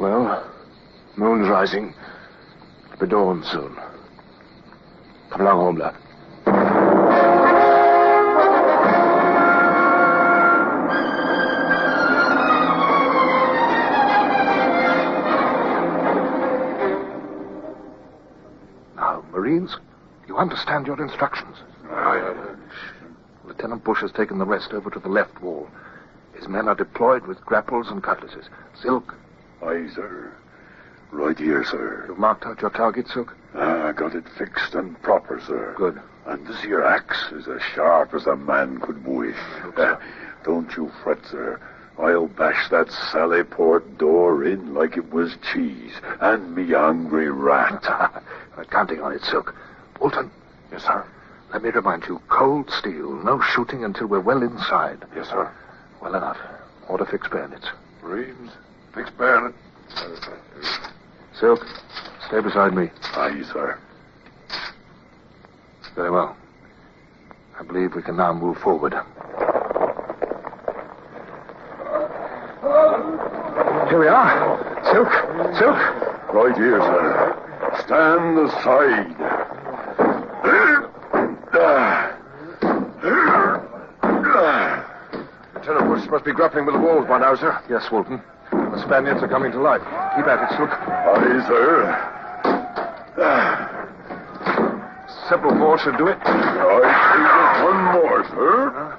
Well, moon's rising. It'll be dawn soon. Come along, Hornblower. Now, Marines, you understand your instructions. Aye. Lieutenant Bush has taken the rest over to the left wall. His men are deployed with grapples and cutlasses. Silk. Aye, sir. Right here, sir. You've marked out your target, Silk? I got it fixed and proper, sir. Good. And this here axe is as sharp as a man could wish. Don't you fret, sir. I'll bash that Sallyport door in like it was cheese, and me hungry rat. I'm counting on it, Silk. Walton. Yes, sir. Let me remind you, cold steel, no shooting until we're well inside. Yes, sir. Well enough. Order fixed bayonets. Reams, fixed bayonet. Silk, stay beside me. Aye, sir. Very well. I believe we can now move forward. Here we are. Silk. Right here, sir. Stand aside. Lieutenant Bush must be grappling with the walls by now, sir. Yes, Walton. The Spaniards are coming to life. Keep at it, Silk. Aye, sir. Several more should do it. I see just one more, sir.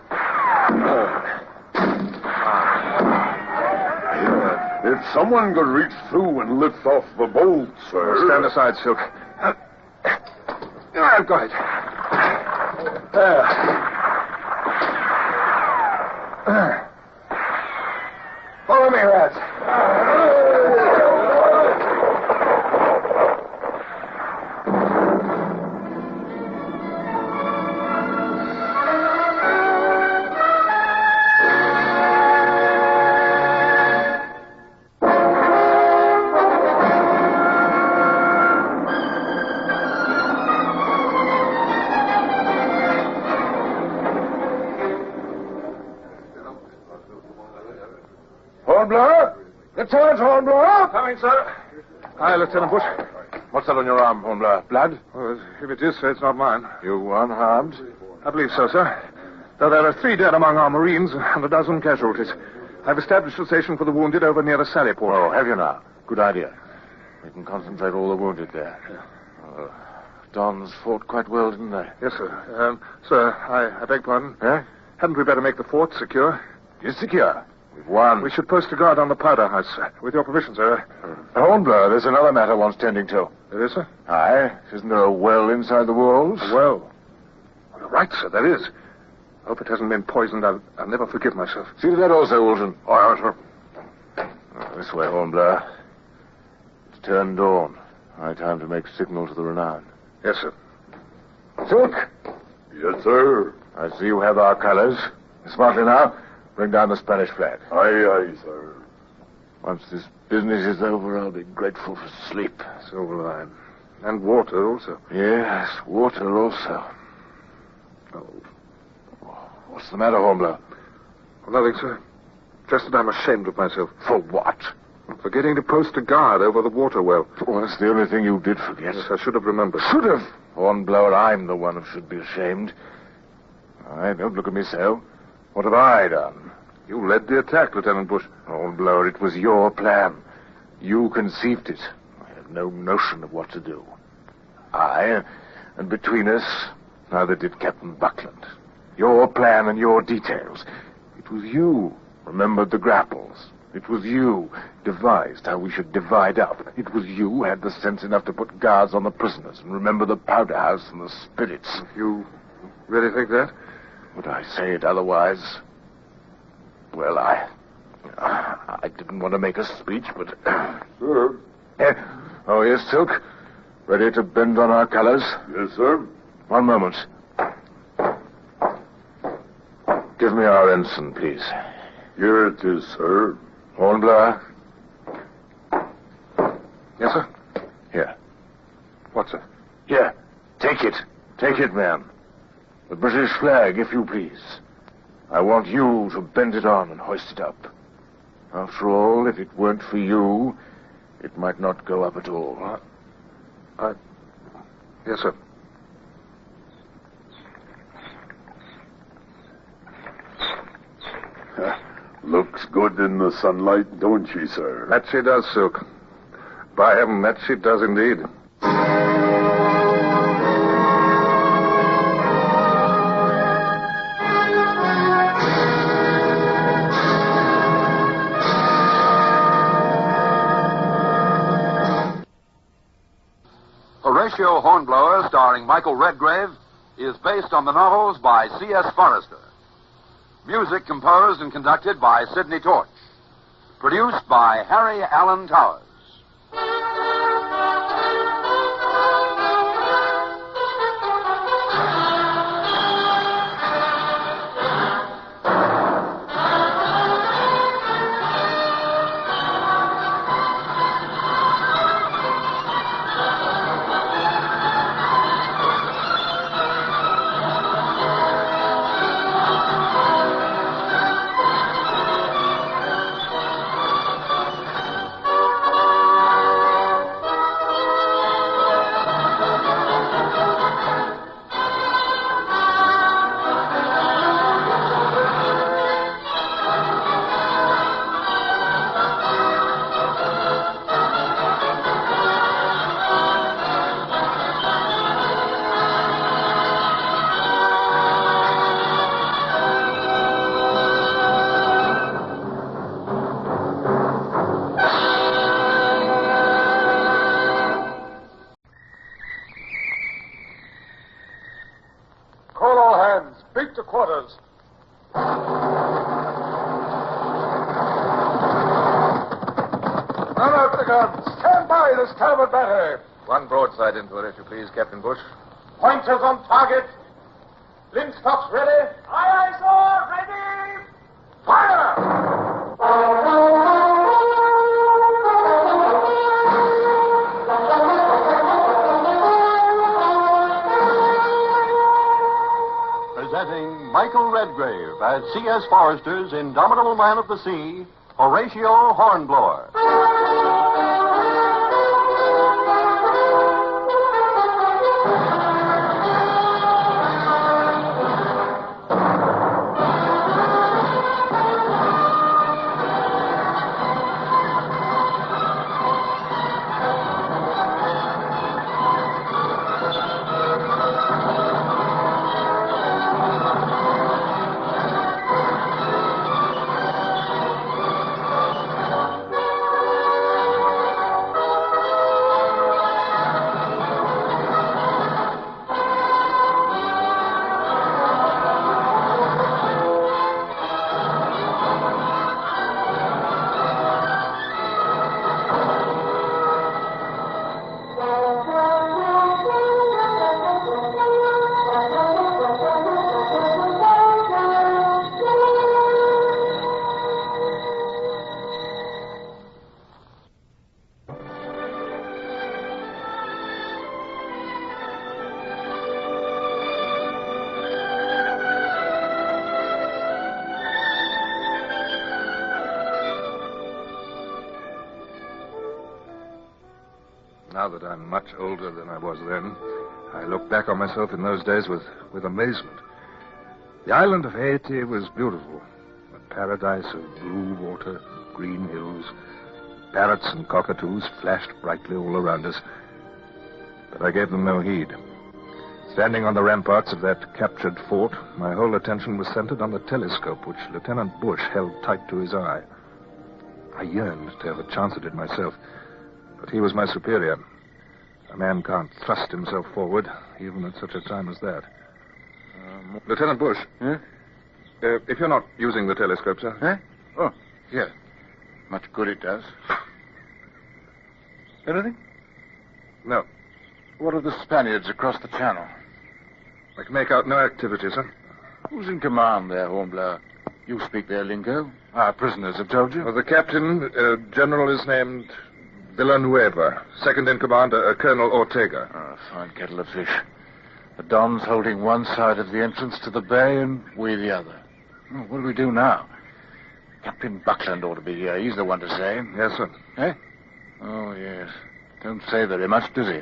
If someone could reach through and lift off the bolt, sir. Stand aside, Silk. I've got it. There. Follow me, rats. Hornblower? Lieutenant Hornblower? Coming, sir. Hi, Lieutenant Bush. What's that on your arm, Hornblower? Blood? Well, if it is, sir, it's not mine. You unharmed? I believe so, sir. Though there are 3 dead among our Marines and a dozen casualties. I've established a station for the wounded over near the Sallyport. Oh, have you now? Good idea. We can concentrate all the wounded there. Dons fought quite well, didn't they? Yes, sir. Sir, I beg pardon. Eh? Hadn't we better make the fort secure? You're secure. We've won. We should post a guard on the powder house, sir. With your permission, sir. Hornblower, there's another matter wants tending to. There is, sir? Aye. Isn't there a well inside the walls? A well? You're right, sir, there is. I hope it hasn't been poisoned. I'll never forgive myself. See to that also, Wilson. Aye, sir. This way, Hornblower. It's turned dawn. High time to make signal to the Renown. Yes, sir. Silk. Yes, sir. I see you have our colors. Smartly now, bring down the Spanish flag. Aye, aye, sir. Once this business is over, I'll be grateful for sleep. So will I. And water also. Yes, water also. Oh. What's the matter, Hornblower? Well, nothing, sir. Just that I'm ashamed of myself. For what? Forgetting to post a guard over the water well. Well, that's the only thing you did forget. Yes, I should have remembered. Should have? Hornblower, I'm the one who should be ashamed. Aye, don't look at me so. What have I done? You led the attack, Lieutenant Bush. Hornblower, it was your plan. You conceived it. I had no notion of what to do. Aye, and between us, neither did Captain Buckland. Your plan and your details. It was you remembered the grapples. It was you devised how we should divide up. It was you who had the sense enough to put guards on the prisoners and remember the powder house and the spirits. You really think that? Would I say it otherwise? Well, I didn't want to make a speech, but... Sir? Oh, yes, Silk? Ready to bend on our colors? Yes, sir. One moment. Give me our ensign, please. Here it is, sir. Hornblower? Yes, sir? Here. What, sir? Here. Take it. Take it, man. The British flag, if you please. I want you to bend it on and hoist it up. After all, if it weren't for you, it might not go up at all. Yes, sir. Looks good in the sunlight, don't she, sir? That she does, Silk. By heaven, that she does indeed. Horatio Hornblower, starring Michael Redgrave, is based on the novels by C.S. Forrester. Music composed and conducted by Sidney Torch. Produced by Harry Allen Towers. Beat to quarters. Man out the guns. Stand by the starboard battery. One broadside into it, if you please, Captain Bush. Pointers on target. Linstocks ready. Aye, aye, sir. Ready. Fire! Presenting Michael Redgrave as C.S. Forrester's indomitable man of the sea, Horatio Hornblower. Now that I'm much older than I was then, I look back on myself in those days with amazement. The island of Haiti was beautiful. A paradise of blue water, green hills. Parrots and cockatoos flashed brightly all around us. But I gave them no heed. Standing on the ramparts of that captured fort, my whole attention was centered on the telescope which Lieutenant Bush held tight to his eye. I yearned to have a chance at it myself. But he was my superior. A man can't thrust himself forward, even at such a time as that. Lieutenant Bush. If you're not using the telescope, sir. Huh? Oh, yeah. Much good it does. Anything? No. What of the Spaniards across the channel? I can make out no activity, sir. Who's in command there, Hornblower? You speak their lingo. Our prisoners have told you. Well, the captain, general, is named Villanueva. Second in command, Colonel Ortega. Oh, a fine kettle of fish. The Don's holding one side of the entrance to the bay and we the other. Oh, what do we do now? Captain Buckland ought to be here. He's the one to say. Yes, sir. Eh? Oh, yes. Don't say very much, does he?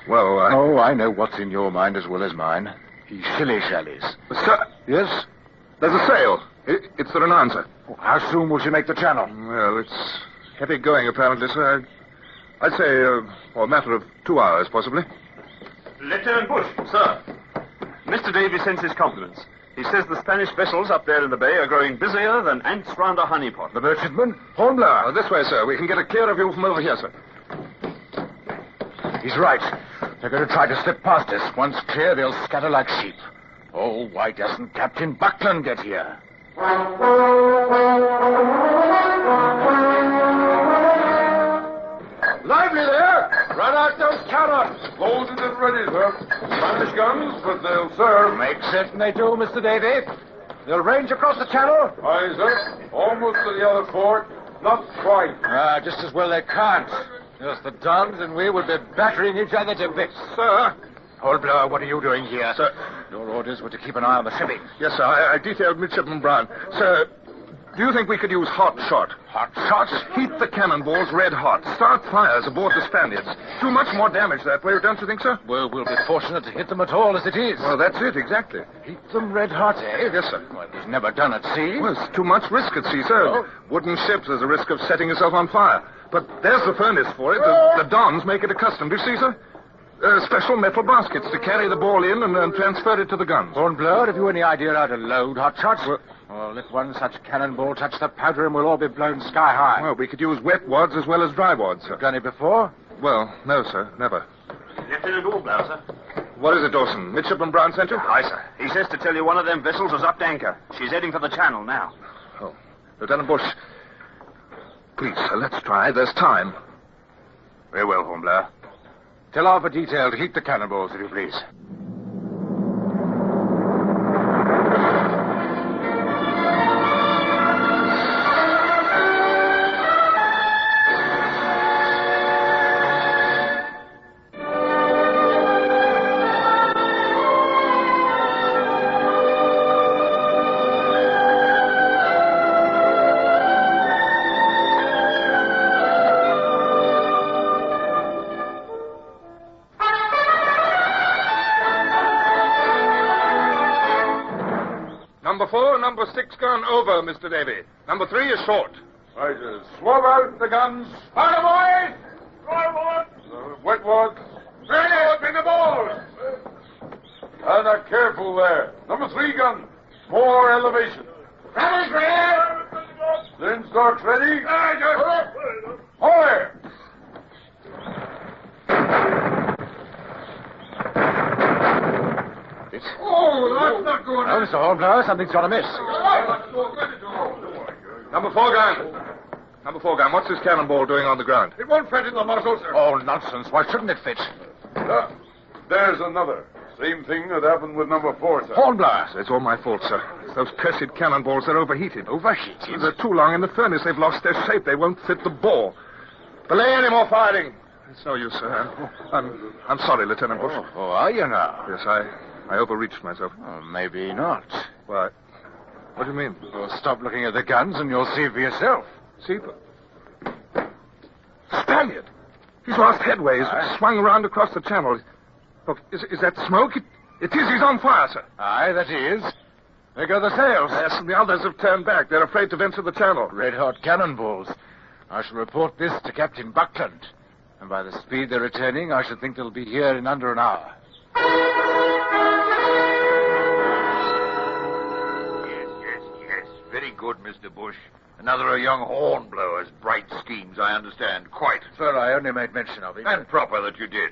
Well, Oh, I know what's in your mind as well as mine. He shilly-shallies. Sir? Yes? There's a sail. It's the Renanza. Oh, how soon will she make the channel? Well, it's heavy going, apparently, sir. I'd say a matter of 2 hours, possibly. Lieutenant Bush, sir. Mr. Davy sends his compliments. He says the Spanish vessels up there in the bay are growing busier than ants round a honeypot. The merchantman? Hornblower. This way, sir. We can get a clearer view from over here, sir. He's right. They're going to try to slip past us. Once clear, they'll scatter like sheep. Oh, why doesn't Captain Buckland get here? Lively there! Run out those cannons! Loaded and ready, sir. Spanish guns, but they'll serve. Make certain they do, Mr. Davy. They'll range across the channel. Aye, sir. Almost to the other fort. Not quite. Just as well they can't. Just the Dons and we will be battering each other to bits. Sir. Hornblower, what are you doing here? Sir. Your orders were to keep an eye on the shipping. Yes, sir. I detailed Midshipman Brown. Sir, do you think we could use hot shot? Hot shots? Heat the cannonballs red hot. Start fires aboard the Spaniards. Do much more damage that way, don't you think, sir? Well, we'll be fortunate to hit them at all as it is. Well, that's it, exactly. Heat them red hot, eh? Yes, sir. Well, it was never done at sea. Well, it's too much risk at sea, sir. Oh. Wooden ships, there's a risk of setting yourself on fire. But there's the furnace for it. The Dons make it accustomed. Do you see, sir? Special metal baskets to carry the ball in and transfer it to the guns. Hornblower, have you any idea how to load hot shots? Well, let one such cannonball touch the powder and we'll all be blown sky high. Well, we could use wet wads as well as dry wads, sir. Done it before? Well, no, sir. Never. Lieutenant Hornblower, sir. What is it, Dawson? Midshipman Brown sent you? Aye, sir. He says to tell you one of them vessels is up to anchor. She's heading for the channel now. Oh. Lieutenant Bush. Please, sir, let's try. There's time. Very well, Hornblower. Tell off a detail to heat the cannonballs, if you please. Number 4, number 6 gun over, Mr. Davy. Number 3 is short. Right, swab out the guns. Fire, boys! Dry wads. Wet wads. Ready, spin the balls. And careful there. Number 3 gun. More elevation. Ready, Graham. Then starts ready. Fire! Oh, that's not good. Oh, Mr. Hornblower, something's gone amiss. Number 4 gun. Number 4 gun, what's this cannonball doing on the ground? It won't fit in the muzzle, sir. Oh, nonsense. Why shouldn't it fit? There's another. Same thing that happened with number 4, sir. Hornblower. It's all my fault, sir. Those cursed cannonballs, they're overheated. Overheated? They're too long in the furnace. They've lost their shape. They won't fit the bore. Belay any more firing. It's no use, sir. I'm sorry, Lieutenant Bush. Oh, are you now? Yes, I overreached myself. Oh, maybe not. Why? What do you mean? Well, stop looking at the guns and you'll see for yourself. See? Spaniard! He's lost headway. He's swung around across the channel. Look, is that smoke? It is. He's on fire, sir. Aye, that is. There go the sails. Yes, and the others have turned back. They're afraid to venture the channel. Red-hot cannonballs. I shall report this to Captain Buckland. And by the speed they're returning, I should think they'll be here in under an hour. Yes. Very good, Mr. Bush. Another of young Hornblower's bright schemes, I understand. Quite. Sir, I only made mention of it. And proper that you did.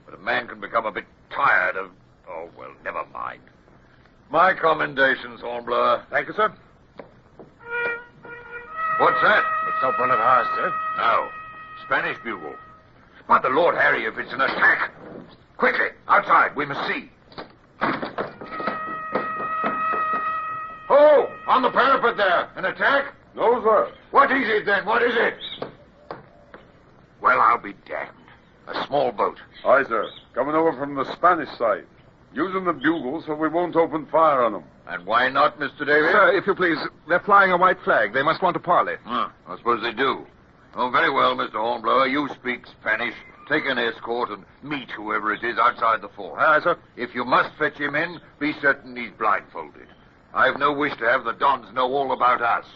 But a man can become a bit tired of... Oh, well, never mind. My commendations, Hornblower. Thank you, sir. What's that? It's not one of ours, sir. No. Spanish bugle. But the Lord Harry, if it's an attack. Quickly, outside. We must see. Oh, on the parapet there. An attack? No, sir. What is it, then? What is it? Well, I'll be damned. A small boat. Aye, sir. Coming over from the Spanish side. Using the bugles so we won't open fire on them. And why not, Mr. Davis? Sir, if you please, they're flying a white flag. They must want to parley. I suppose they do. Oh, very well, Mr. Hornblower. You speak Spanish. Take an escort and meet whoever it is outside the fort. Aye, sir. If you must fetch him in, be certain he's blindfolded. I've no wish to have the Dons know all about us.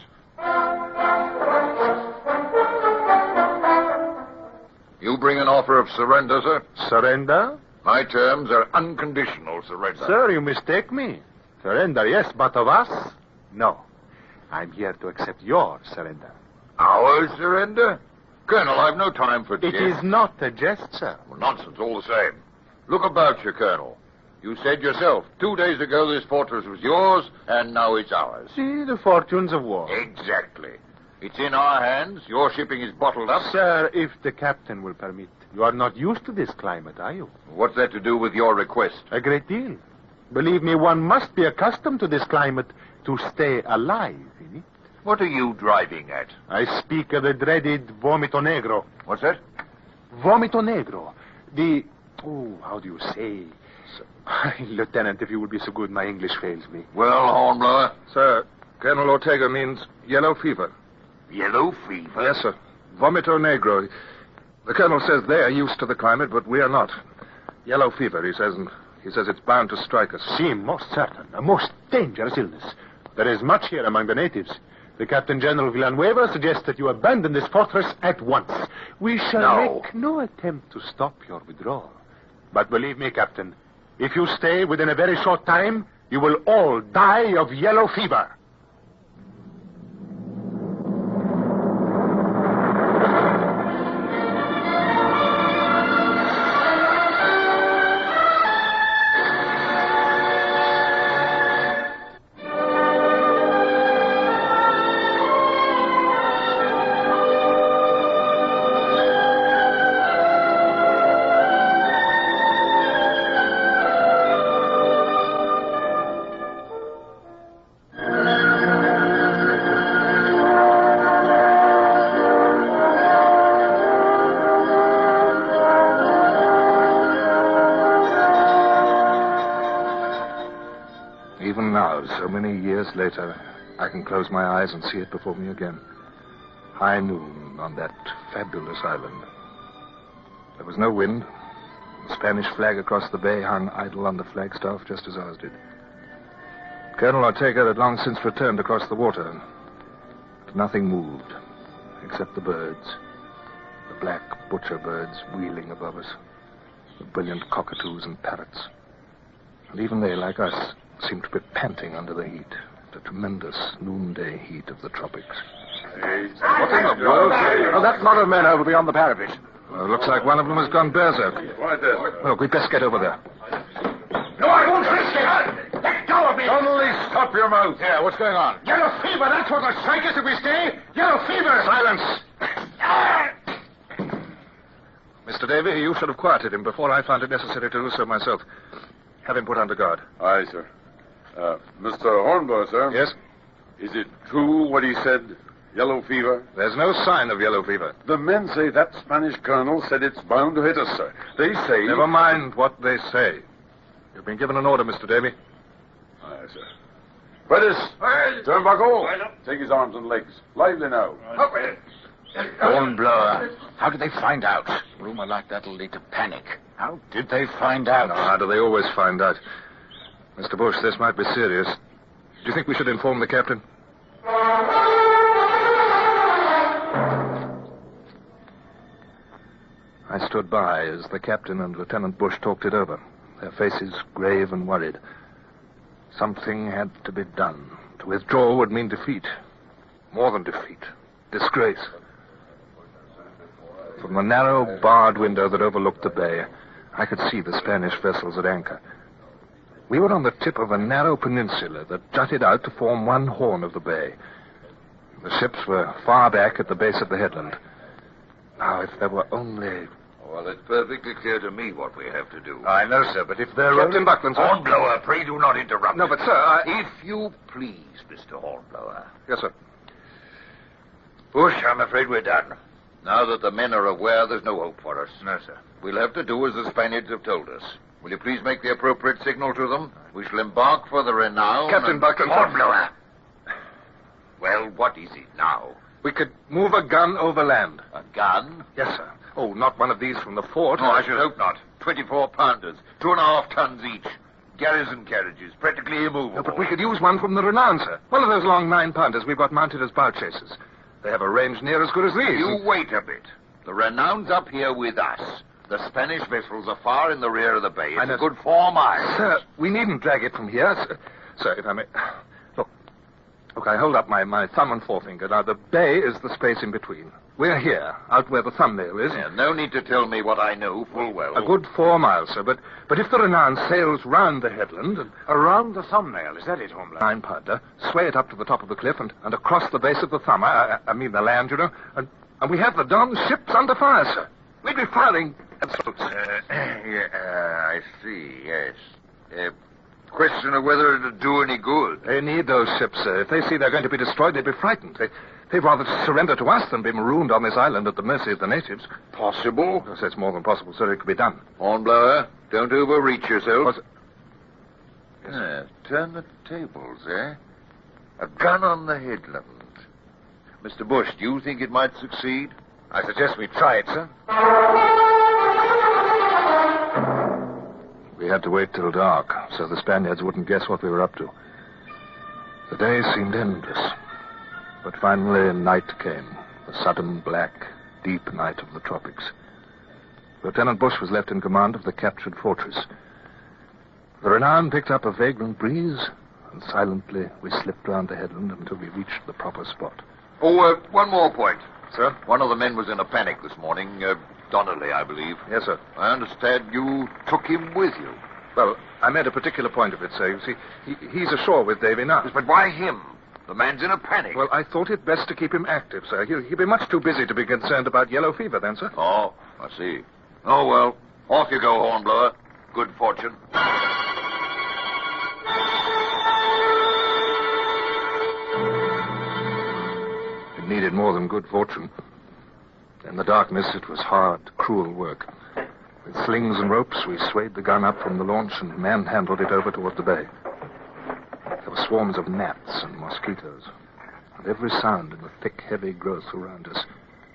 You bring an offer of surrender, sir? Surrender? My terms are unconditional surrender. Sir, you mistake me. Surrender, yes, but of us? No. I'm here to accept your surrender. Our surrender? Colonel, I've no time for jest. It is not a jest, sir. Well, nonsense, all the same. Look about you, Colonel. You said yourself, 2 days ago this fortress was yours, and now it's ours. See the fortunes of war. Exactly. It's in our hands. Your shipping is bottled up. Sir, if the captain will permit. You are not used to this climate, are you? What's that to do with your request? A great deal. Believe me, one must be accustomed to this climate to stay alive in it. What are you driving at? I speak of the dreaded vomito negro. What's that? Vomito negro. How do you say? Lieutenant, if you would be so good, my English fails me. Well, Hornblower? Sir, Colonel Ortega means yellow fever. Yellow fever? Yes, sir. Vomito negro. The colonel says they're used to the climate, but we are not. Yellow fever, he says, and he says it's bound to strike us. See, most certain. A most dangerous illness. There is much here among the natives. The Captain General Villanueva suggests that you abandon this fortress at once. We shall make no attempt to stop your withdrawal. But believe me, Captain, if you stay within a very short time, you will all die of yellow fever. Even now, so many years later, I can close my eyes and see it before me again. High noon on that fabulous island. There was no wind. The Spanish flag across the bay hung idle on the flagstaff, just as ours did. Colonel Ortega had long since returned across the water. But nothing moved, except the birds. The black butcher birds wheeling above us. The brilliant cockatoos and parrots. And even they, like us, seemed to be panting under the heat. The tremendous noonday heat of the tropics. What in the world? Oh, that lot of men over beyond the parapet. Well, looks like one of them has gone berserk. Right there. Look, we'd best get over there. No, I won't risk it. Let go of me. Suddenly stop your mouth. Yeah, what's going on? Yellow fever, that's what will strike us if we stay. Yellow fever. Silence. Mr. Davy, you should have quieted him before I found it necessary to do so myself. Have him put under guard. Aye, sir. Mr. Hornblower, sir. Yes? Is it true what he said? Yellow fever? There's no sign of yellow fever. The men say that Spanish colonel said it's bound to hit us, sir. They say... Never mind what they say. You've been given an order, Mr. Davy. Aye, sir. Prentice, turn back all. Take his arms and legs. Lively now. Up with it. Hornblower, how did they find out? A rumor like that'll lead to panic. How did they find out? No, how do they always find out? Mr. Bush, this might be serious. Do you think we should inform the captain? I stood by as the captain and Lieutenant Bush talked it over, their faces grave and worried. Something had to be done. To withdraw would mean defeat. More than defeat. Disgrace. From the narrow, barred window that overlooked the bay, I could see the Spanish vessels at anchor. We were on the tip of a narrow peninsula that jutted out to form one horn of the bay. The ships were far back at the base of the headland. Now, if there were only... Well, it's perfectly clear to me what we have to do. I know, sir, but if they're... Captain Buckland, sir. Hornblower, pray do not interrupt No, me. but, sir, If you please, Mr. Hornblower. Yes, sir. Bush, I'm afraid we're done. Now that the men are aware, there's no hope for us. No, sir. We'll have to do as the Spaniards have told us. Will you please make the appropriate signal to them? We shall embark for the Renown... Captain Buckland, sir. Hornblower. Well, what is it now? We could move a gun overland. A gun? Yes, sir. Oh, not one of these from the fort. No, I should hope not. 24-pounders, 2.5 tons each. Garrison carriages, practically immovable. No, but we could use one from the Renown, sir. One of those long 9-pounders we've got mounted as bow chasers. They have a range near as good as these. You wait a bit. The Renown's up here with us. The Spanish vessels are far in the rear of the bay. It's a good 4 miles. Sir, we needn't drag it from here. Sir, if I may... Look, I hold up my thumb and forefinger. Now, the bay is the space in between. We're here, out where the thumbnail is. Yeah, no need to tell me what I know full well. A good 4 miles, sir. But if the Renan sails round the headland... And around the thumbnail, is that it, Hornblower? 9 pounder, sway it up to the top of the cliff and across the base of the thumb. I mean the land, you know. And we have the Don's ships under fire, sir. We'd be firing... I see, yes. Question of whether it'd do any good. They need those ships, sir. If they see they're going to be destroyed, they'd be frightened. They'd rather surrender to us than be marooned on this island at the mercy of the natives. Possible? Yes, it's more than possible, sir. It could be done. Hornblower, don't overreach yourself. Yes, turn the tables, eh? A gun on the headland. Mr. Bush, do you think it might succeed? I suggest we try it, sir. We had to wait till dark, so the Spaniards wouldn't guess what we were up to. The day seemed endless. But finally night came, the sudden black, deep night of the tropics. Lieutenant Bush was left in command of the captured fortress. The Renan picked up a vagrant breeze, and silently we slipped round the headland until we reached the proper spot. Oh, one more point. Sir? One of the men was in a panic this morning. Donnelly, I believe. Yes, sir. I understand you took him with you. Well, I made a particular point of it, sir. You see, he's ashore with Davy now. Yes, but why him? The man's in a panic. Well, I thought it best to keep him active, sir. He'll be much too busy to be concerned about yellow fever then, sir. Oh, I see. Oh, well, off you go, Hornblower. Good fortune. It needed more than good fortune. In the darkness, it was hard, cruel work. With slings and ropes, we swayed the gun up from the launch and manhandled it over toward the bay. There were swarms of gnats and mosquitoes, and every sound in the thick, heavy growth around us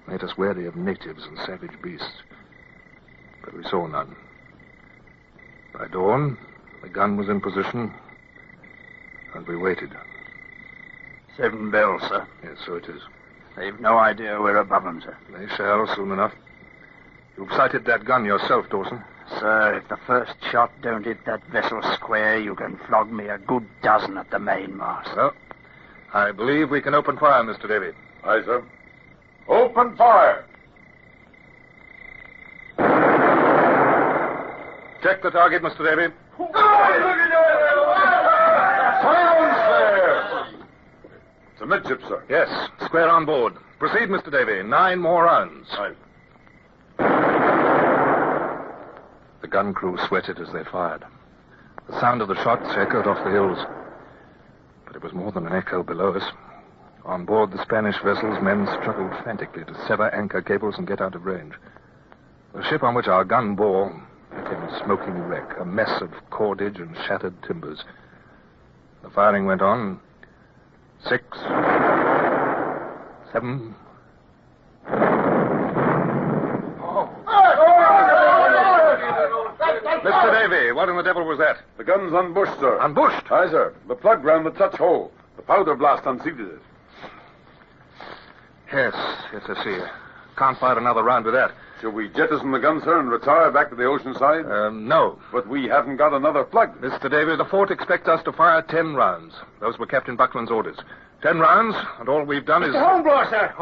made us wary of natives and savage beasts. But we saw none. By dawn, the gun was in position, and we waited. 7 bells, sir. Yes, so it is. They've no idea we're above them, sir. They shall soon enough. You've sighted that gun yourself, Dawson. Sir, if the first shot don't hit that vessel square, you can flog me a good dozen at the mainmast. Well, I believe we can open fire, Mr. Davy. Aye, sir. Open fire! Check the target, Mr. Davy. Silence there! It's a midship, sir. Yes, square on board. Proceed, Mr. Davy. 9 more rounds. Aye. The gun crew sweated as they fired. The sound of the shots echoed off the hills. But it was more than an echo below us. On board the Spanish vessels, men struggled frantically to sever anchor cables and get out of range. The ship on which our gun bore became a smoking wreck, a mess of cordage and shattered timbers. The firing went on. 6, 7... Mr. Davy, what in the devil was that? The gun's unbushed, sir. Unbushed? Aye, sir. The plug round the touch hole. The powder blast unseated it. Yes, I see. Can't fire another round with that. Shall we jettison the gun, sir, and retire back to the ocean side? No. But we haven't got another plug. Mr. Davy, the fort expects us to fire 10 rounds. Those were Captain Buckland's orders. 10 rounds, and all we've done is... Mr. Hornblower, sir.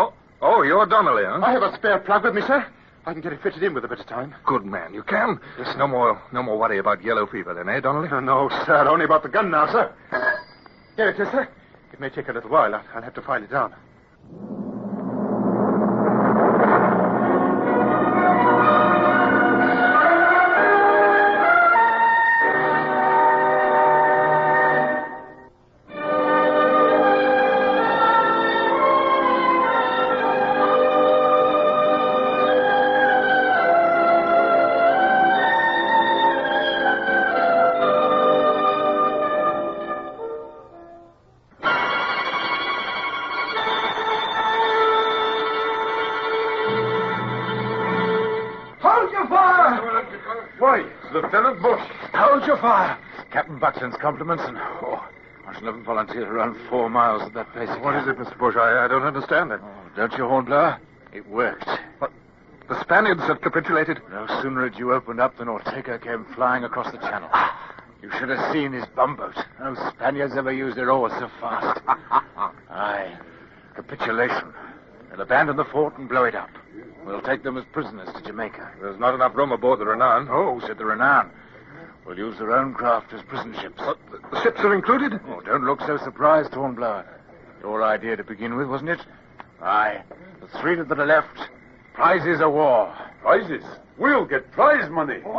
Oh, you're Donnelly, huh? I have a spare plug with me, sir. I can get it fitted in with a bit of time. Good man, you can? Yes. No more worry about yellow fever then, eh, Donnelly? No, sir, only about the gun now, sir. Here it is, sir. It may take a little while. I'll have to file it down. Lieutenant Bush. Hold your fire. Captain Buckland's compliments, and I shall never volunteer to run 4 miles at that pace again. What is it, Mr. Bush? I don't understand it. Oh, don't you, Hornblower? It worked. What? The Spaniards have capitulated? No sooner had you opened up than Ortega came flying across the channel. You should have seen his bumboat. No Spaniards ever used their oars so fast. Aye. Capitulation. They'll abandon the fort and blow it up. We'll take them as prisoners to Jamaica. There's not enough room aboard the Renan. Oh, said the Renan. We'll use their own craft as prison ships. The ships are included? Oh, don't look so surprised, Hornblower. Your idea to begin with, wasn't it? Aye. The three that are left. Prizes of war. Prizes? We'll get prize money. Mr.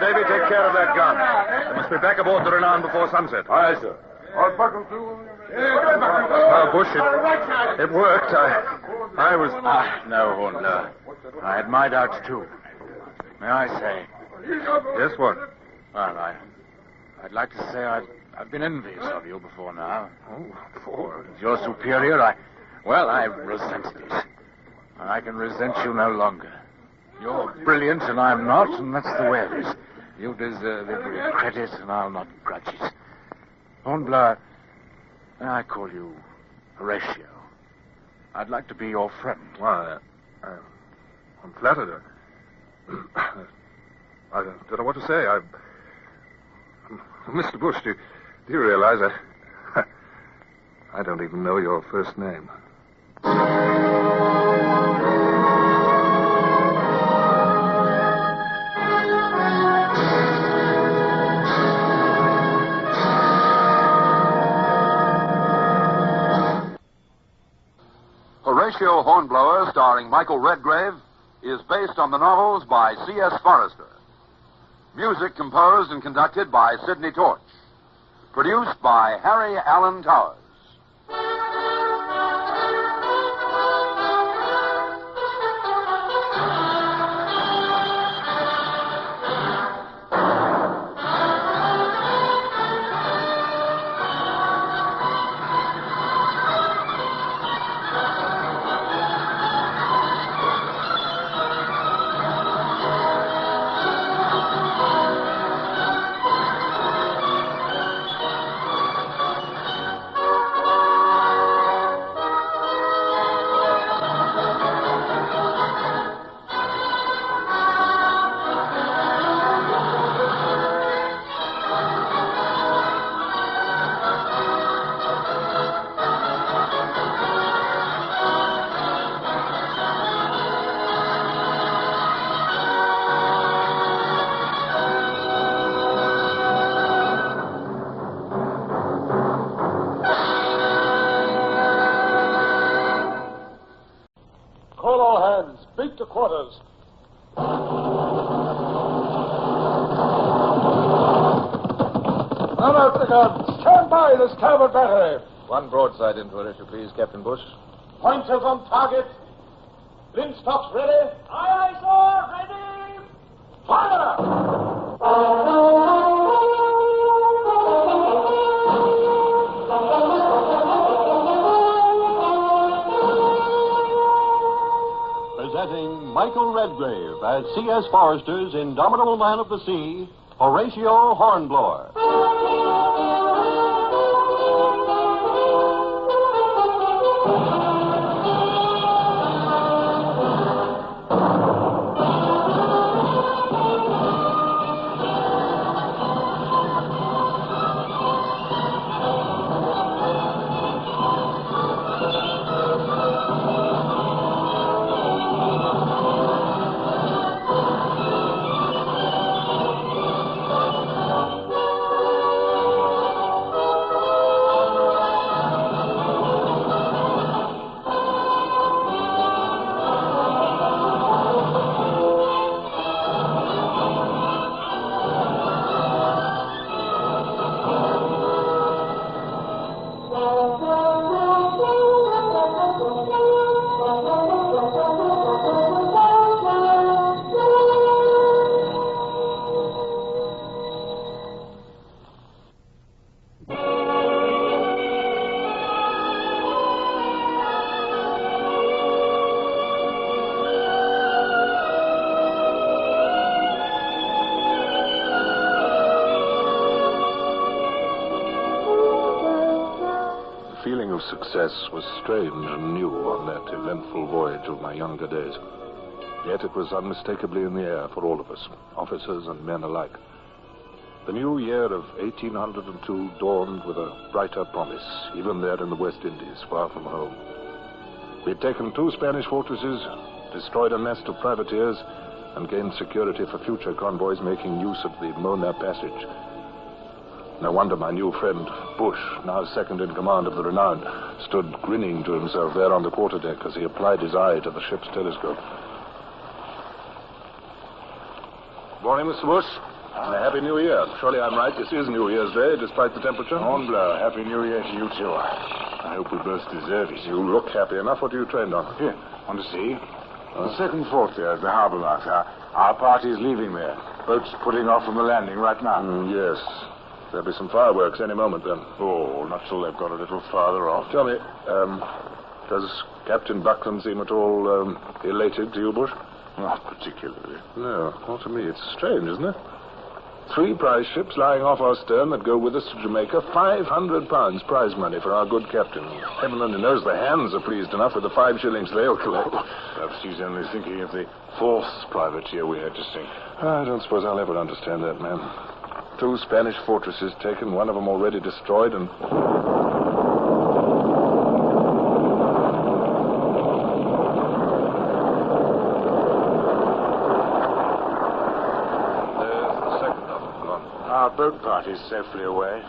Davy, take care of that gun. They must be back aboard the Renan before sunset. Aye, sir. I'll buckle to. Bush, it worked. I was... No, Hornblower. I had my doubts, too. May I say? Yes, what? Well, I'd like to say I've been envious of you before now. Oh, before? As your superior, I resented it. And I can resent you no longer. You're brilliant and I'm not, and that's the way it is. You deserve every credit and I'll not grudge it. Hornblower, may I call you Horatio? I'd like to be your friend. Why, I'm flattered. I don't know what to say. Mr. Bush, do you realize I don't even know your first name. Horatio Hornblower, starring Michael Redgrave, is based on the novels by C.S. Forrester. Music composed and conducted by Sidney Torch. Produced by Harry Allen Towers. Call all hands. Beat to quarters. Run out the guns. Stand by this starboard battery. One broadside into it, if you please, Captain Bush. Pointers on target. Linstops ready. Aye, sir. Ready. Fire! Presenting Michael Redgrave as C.S. Forrester's indomitable man of the sea, Horatio Hornblower. The feeling of success was strange and new on that eventful voyage of my younger days. Yet it was unmistakably in the air for all of us, officers and men alike. The new year of 1802 dawned with a brighter promise, even there in the West Indies, far from home. We had taken 2 Spanish fortresses, destroyed a nest of privateers, and gained security for future convoys making use of the Mona Passage. No wonder my new friend, Bush, now second in command of the Renown, stood grinning to himself there on the quarterdeck as he applied his eye to the ship's telescope. Morning, Mr. Bush. And a Happy New Year. Surely I'm right. This is New Year's Day, despite the temperature. Hornblower, Happy New Year to you, too. I hope we both deserve it. You look happy enough. What are you trained on? Here, want to see? The second fort there at the harbour mark. Our party's leaving there. Boats putting off from the landing right now. Yes. There'll be some fireworks any moment, then. Oh, not till they've got a little farther off. Tell me, does Captain Buckland seem at all elated to you, Bush? Not particularly. No, not to me. It's strange, isn't it? 3 prize ships lying off our stern that go with us to Jamaica. £500 prize money for our good captain. Heaven only knows the hands are pleased enough with the 5 shillings they'll collect. Perhaps he's only thinking of the 4th privateer we had to sink. I don't suppose I'll ever understand that, man. 2 Spanish fortresses taken, one of them already destroyed, and... Our boat party's safely away.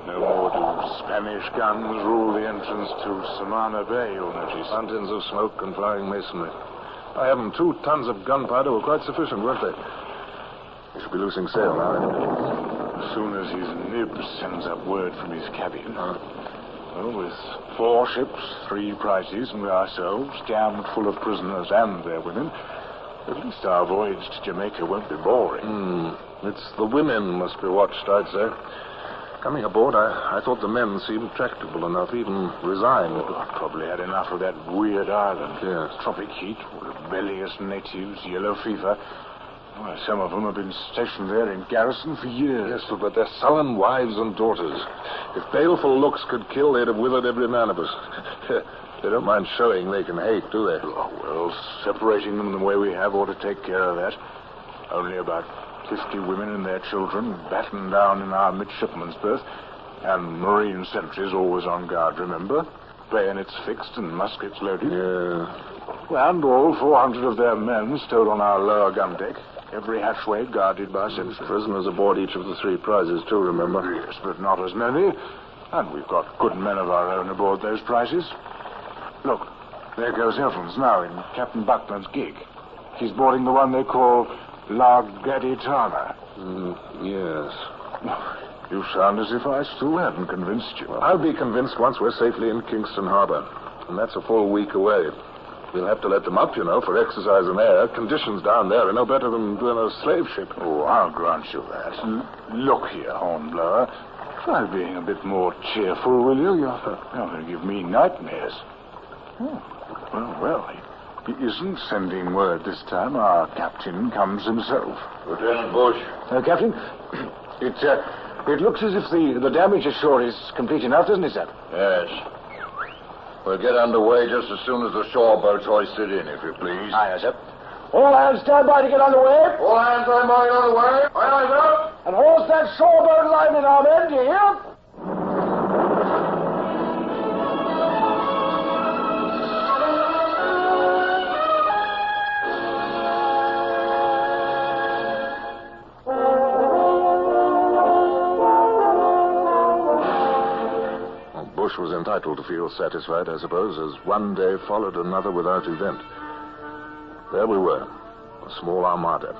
No more do Spanish guns rule the entrance to Samana Bay, you'll notice. Fountains of smoke and flying masonry. I have them 2 tons of gunpowder were quite sufficient, weren't they? We should be losing sail now. As soon as his nib sends up word from his cabin. Well, with 4 ships, 3 prizes, and ourselves jammed full of prisoners and their women, at least our voyage to Jamaica won't be boring. It's the women must be watched, I'd say. Coming aboard, I thought the men seemed tractable enough, even resigned. Probably had enough of that weird island. Yes. Tropic heat, rebellious natives, yellow fever. Well, some of them have been stationed there in garrison for years. Yes, but they're sullen wives and daughters. If baleful looks could kill, they'd have withered every man of us. They don't mind showing they can hate, do they? Oh, well, separating them the way we have ought to take care of that. Only about 50 women and their children battened down in our midshipman's berth. And marine sentries always on guard, remember? Bayonets fixed and muskets loaded. Yeah. And all 400 of their men stowed on our lower gun deck. Every hatchway guarded by sentries. Prisoners aboard each of the 3 prizes, too, remember? Yes, but not as many. And we've got good men of our own aboard those prizes. Look, there goes Evans now in Captain Buckland's gig. He's boarding the one they call La Gaditana. Yes. You sound as if I still haven't convinced you. Well, I'll be convinced once we're safely in Kingston Harbor. And that's a full week away. We'll have to let them up, for exercise and air. Conditions down there are no better than doing a slave ship. Oh, I'll grant you that. Look here, Hornblower. Try being a bit more cheerful, will you? You're going to give me nightmares. Well, he isn't sending word this time. Our captain comes himself. Lieutenant Bush. Captain, it looks as if the damage ashore is complete enough, doesn't it, sir? Yes. We'll get underway just as soon as the shore boat's hoisted in, if you please. Aye, sir. All hands stand by to get underway. All hands stand by to get underway. Aye, sir. And hoist that shore boat line in our men, do you hear? Bush was entitled to feel satisfied, I suppose, as one day followed another without event. There we were, a small armada.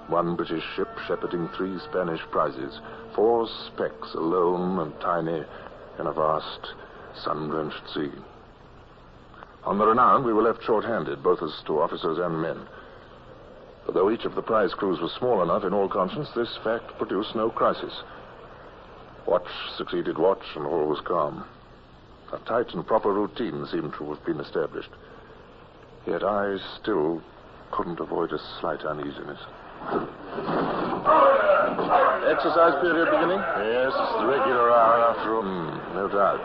1 British ship shepherding 3 Spanish prizes. 4 specks alone and tiny in a vast, sun-drenched sea. On the Renown, we were left short-handed, both as to officers and men. But though each of the prize crews was small enough, in all conscience, this fact produced no crisis. Watch succeeded watch, and all was calm. A tight and proper routine seemed to have been established. Yet I still couldn't avoid a slight uneasiness. Exercise period beginning? Yes, it's the regular hour after all. No doubt.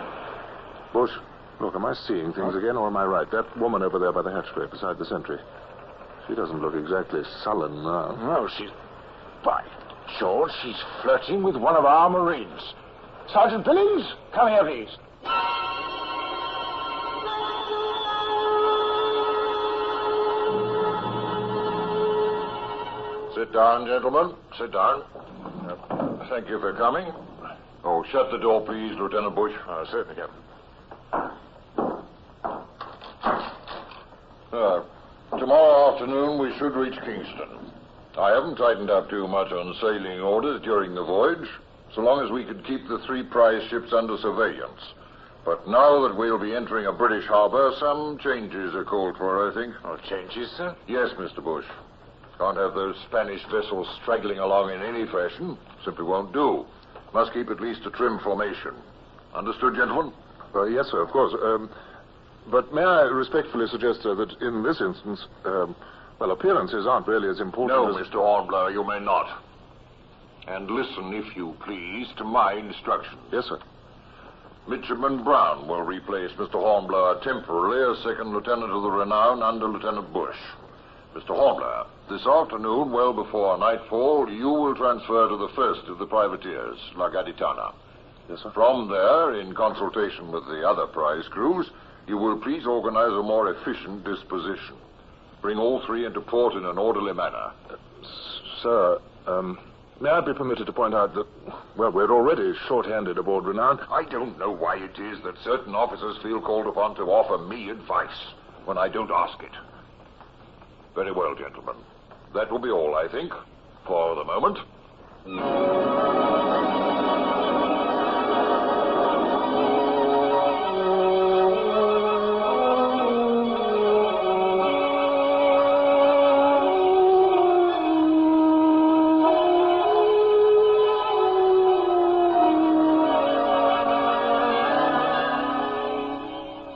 Bush, look, am I seeing things again, or am I right? That woman over there by the hatchway beside the sentry. She doesn't look exactly sullen now. No, by George, she's flirting with one of our Marines. Sergeant Billings, come here, please. Sit down, gentlemen. Sit down. Thank you for coming. Oh, shut the door, please, Lieutenant Bush. Certainly, Captain. Tomorrow afternoon we should reach Kingston. I haven't tightened up too much on sailing orders during the voyage, so long as we could keep the 3 prize ships under surveillance. But now that we'll be entering a British harbor, some changes are called for, I think. Oh, changes, sir? Yes, Mr. Bush. Can't have those Spanish vessels straggling along in any fashion. Simply won't do. Must keep at least a trim formation. Understood, gentlemen? Yes, sir, of course. But may I respectfully suggest, sir, that in this instance, appearances aren't really as important No, Mr. Hornblower, you may not. And listen, if you please, to my instructions. Yes, sir. Midshipman Brown will replace Mr. Hornblower temporarily as second lieutenant of the Renown under Lieutenant Bush. Mr. Hornblower, this afternoon, well before nightfall, you will transfer to the first of the privateers, La Gaditana. Yes, sir. From there, in consultation with the other prize crews, you will please organize a more efficient disposition. Bring all 3 into port in an orderly manner. Sir, may I be permitted to point out that, we're already short-handed aboard Renown? I don't know why it is that certain officers feel called upon to offer me advice when I don't ask it. Very well, gentlemen. That will be all, I think, for the moment.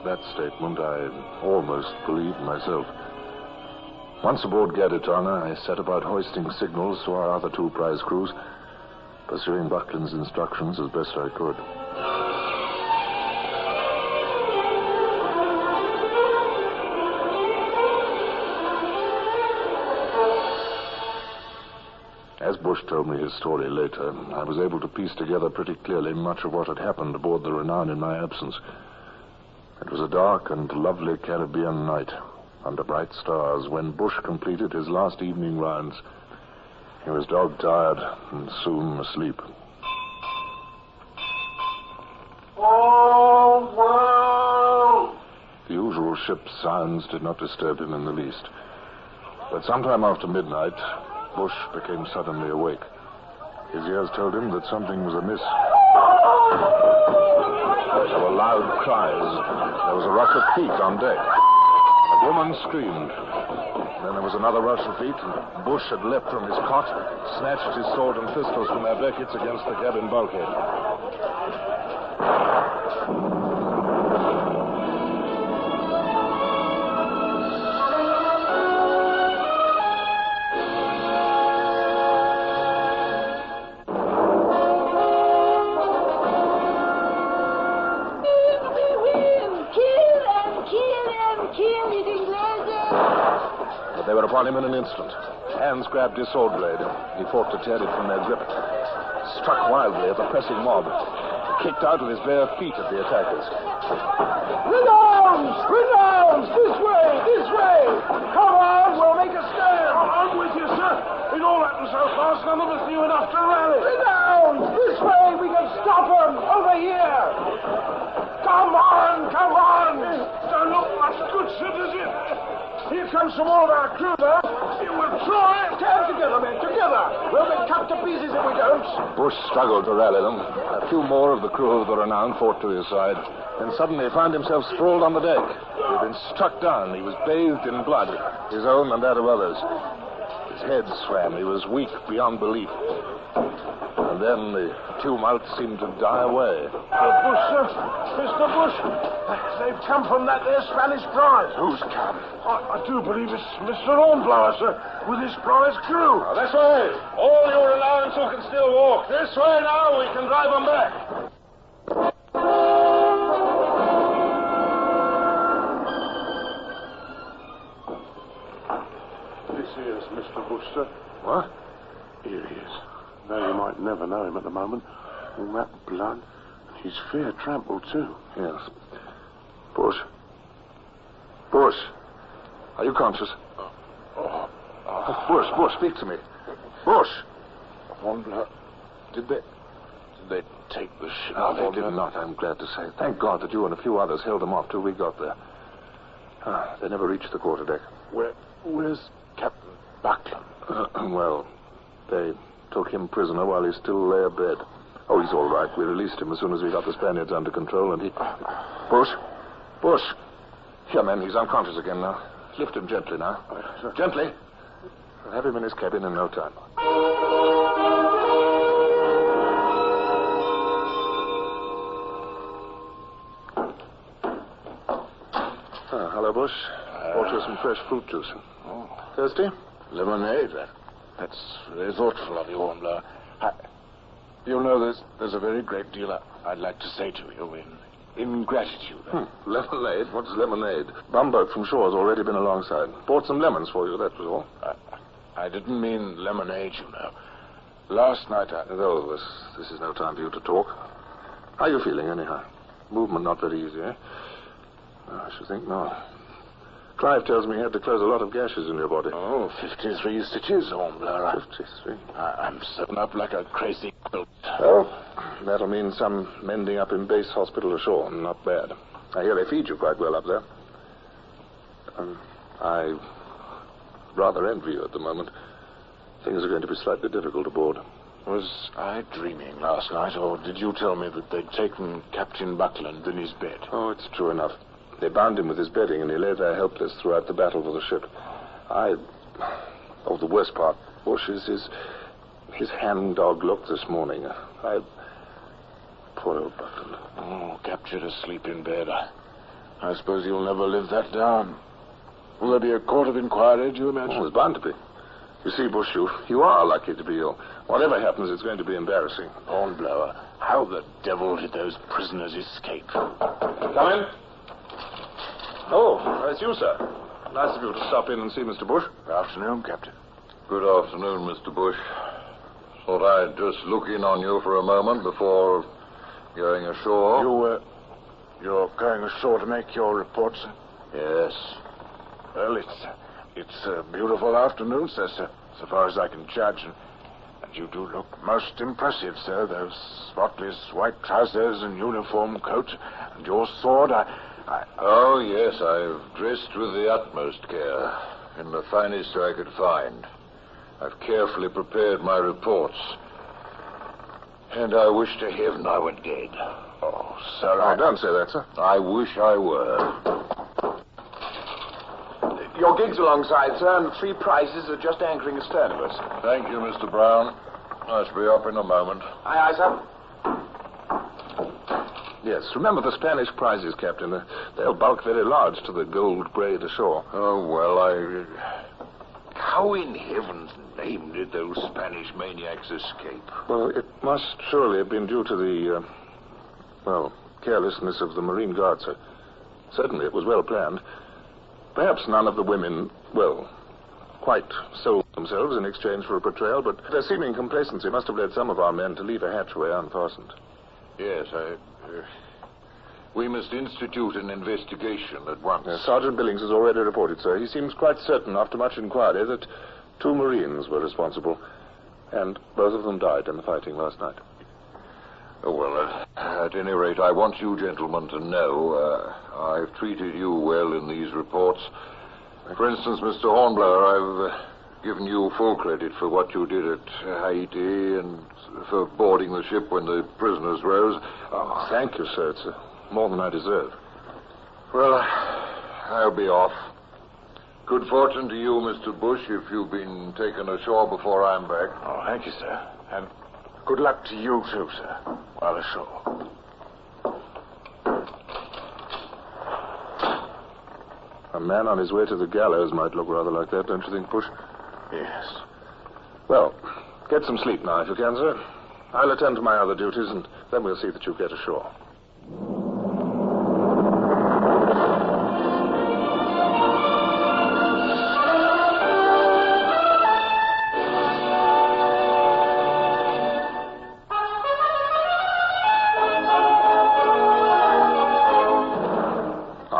That statement I almost believed myself. Once aboard Gaditana, I set about hoisting signals to our other 2 prize crews, pursuing Buckland's instructions as best I could. As Bush told me his story later, I was able to piece together pretty clearly much of what had happened aboard the Renown in my absence. It was a dark and lovely Caribbean night, under bright stars, when Bush completed his last evening rounds. He was dog-tired and soon asleep. Old world! The usual ship's sounds did not disturb him in the least. But sometime after midnight, Bush became suddenly awake. His ears told him that something was amiss. There were loud cries. There was a rush of feet on deck. A woman screamed. Then there was another rush of feet, and Bush had leapt from his cot, snatched his sword and pistols from their brackets against the cabin bulkhead. They were upon him in an instant. Hands grabbed his sword blade. He fought to tear it from their grip. Struck wildly at the pressing mob. Kicked out with his bare feet at the attackers. Renowns! Renowns! This way! This way! Come on, we'll make a stand! I'm with you, sir. It all happened so fast, none of us knew enough to rally. Renowns! This way! We can stop them! Over here! Come on! Come on! Don't look much good, sir, does it? Here comes some more of our crew, though. We'll try. Stand together, men, together. We'll be cut to pieces if we don't. Bush struggled to rally them. A few more of the crew of the Renown fought to his side. Then suddenly he found himself sprawled on the deck. He had been struck down. He was bathed in blood, his own and that of others. His head swam. He was weak beyond belief. And then the tumult seemed to die away. Bush, sir. Mr. Bush. They've come from that there Spanish prize. Who's come? I do believe it's Mr. Hornblower, sir, with his prize crew. Now, this way. All your allowance who can still walk. This way now. We can drive them back. This here's Mr. Bush, sir. What? Here he is. though you might never know him at the moment. All that blood, and he's fair trampled, too. Yes. Bush? Bush? Are you conscious? Bush, speak to me. Bush! Hornblower, did they take the ship? No, they did not, I'm glad to say. Thank God that you and a few others held them off till we got there. They never reached the quarterdeck. Where's Captain Buckland? Well, they took him prisoner while he still lay abed. Oh, he's all right. We released him as soon as we got the Spaniards under control, and he... Bush! Here, man, he's unconscious again now. Lift him gently now. Gently. We'll have him in his cabin in no time. Hello, Bush. Brought you some fresh fruit juice. Thirsty? Lemonade. That's very thoughtful of you, Hornblower. You know, there's a very great deal I'd like to say to you in gratitude. Lemonade? What's lemonade? Bumboat from shore has already been alongside. Bought some lemons for you, that was all. I didn't mean lemonade, you know. Last night Though this is no time for you to talk. How are you feeling, anyhow? Movement not very easy, eh? I should think not. Clive tells me he had to close a lot of gashes in your body. 53 stitches, Hornblower. 53? I'm sewn up like a crazy quilt. Well, that'll mean some mending up in base hospital ashore. Not bad. I hear they feed you quite well up there. I rather envy you at the moment. Things are going to be slightly difficult aboard. Was I dreaming last night, or did you tell me that they'd taken Captain Buckland in his bed? Oh, it's true enough. They bound him with his bedding, and he lay there helpless throughout the battle for the ship. The worst part, Bush, is his hangdog look this morning. Poor old Buckland. Oh, captured asleep in bed. I suppose you'll never live that down. Will there be a court of inquiry, do you imagine? Oh, there's bound to be. You see, Bush, you are lucky to be ill. Whatever happens, it's going to be embarrassing. Hornblower, how the devil did those prisoners escape? Come in. Oh, it's you, sir. Nice of you to stop in and see Mr. Bush. Good afternoon, Captain. Good afternoon, Mr. Bush. Thought I'd just look in on you for a moment before going ashore. You're going ashore to make your report, sir? Yes. Well, it's a beautiful afternoon, sir, so far as I can judge. And you do look most impressive, sir. Those spotless white trousers and uniform coat, and your sword, Oh, yes, I've dressed with the utmost care, in the finest I could find. I've carefully prepared my reports. And I wish to heaven I were dead. Oh, sir, don't say that, sir. I wish I were. Your gig's alongside, sir, and 3 prizes are just anchoring astern of us. Thank you, Mr. Brown. I shall be up in a moment. Aye, aye, sir. Yes, remember the Spanish prizes, Captain. They'll bulk very large to the gold braid ashore. Oh, well, How in heaven's name did those Spanish maniacs escape? Well, it must surely have been due to the, carelessness of the Marine Guard, sir. Certainly it was well planned. Perhaps none of the women, quite sold themselves in exchange for a portrayal, but their seeming complacency must have led some of our men to leave a hatchway unfastened. Yes, we must institute an investigation at once. Sergeant Billings has already reported, sir. He seems quite certain, after much inquiry, that 2 Marines were responsible, and both of them died in the fighting last night. Oh, well, at any rate, I want you gentlemen to know I've treated you well in these reports. For instance, Mr. Hornblower, I've given you full credit for what you did at Haiti and for boarding the ship when the prisoners rose. Oh, thank you, sir. It's more than I deserve. Well, I'll be off. Good fortune to you, Mr. Bush, if you've been taken ashore before I'm back. Oh, thank you, sir. And good luck to you, too, sir, while ashore. A man on his way to the gallows might look rather like that, don't you think, Bush? Yes. Well, get some sleep now, if you can, sir. I'll attend to my other duties, and then we'll see that you get ashore.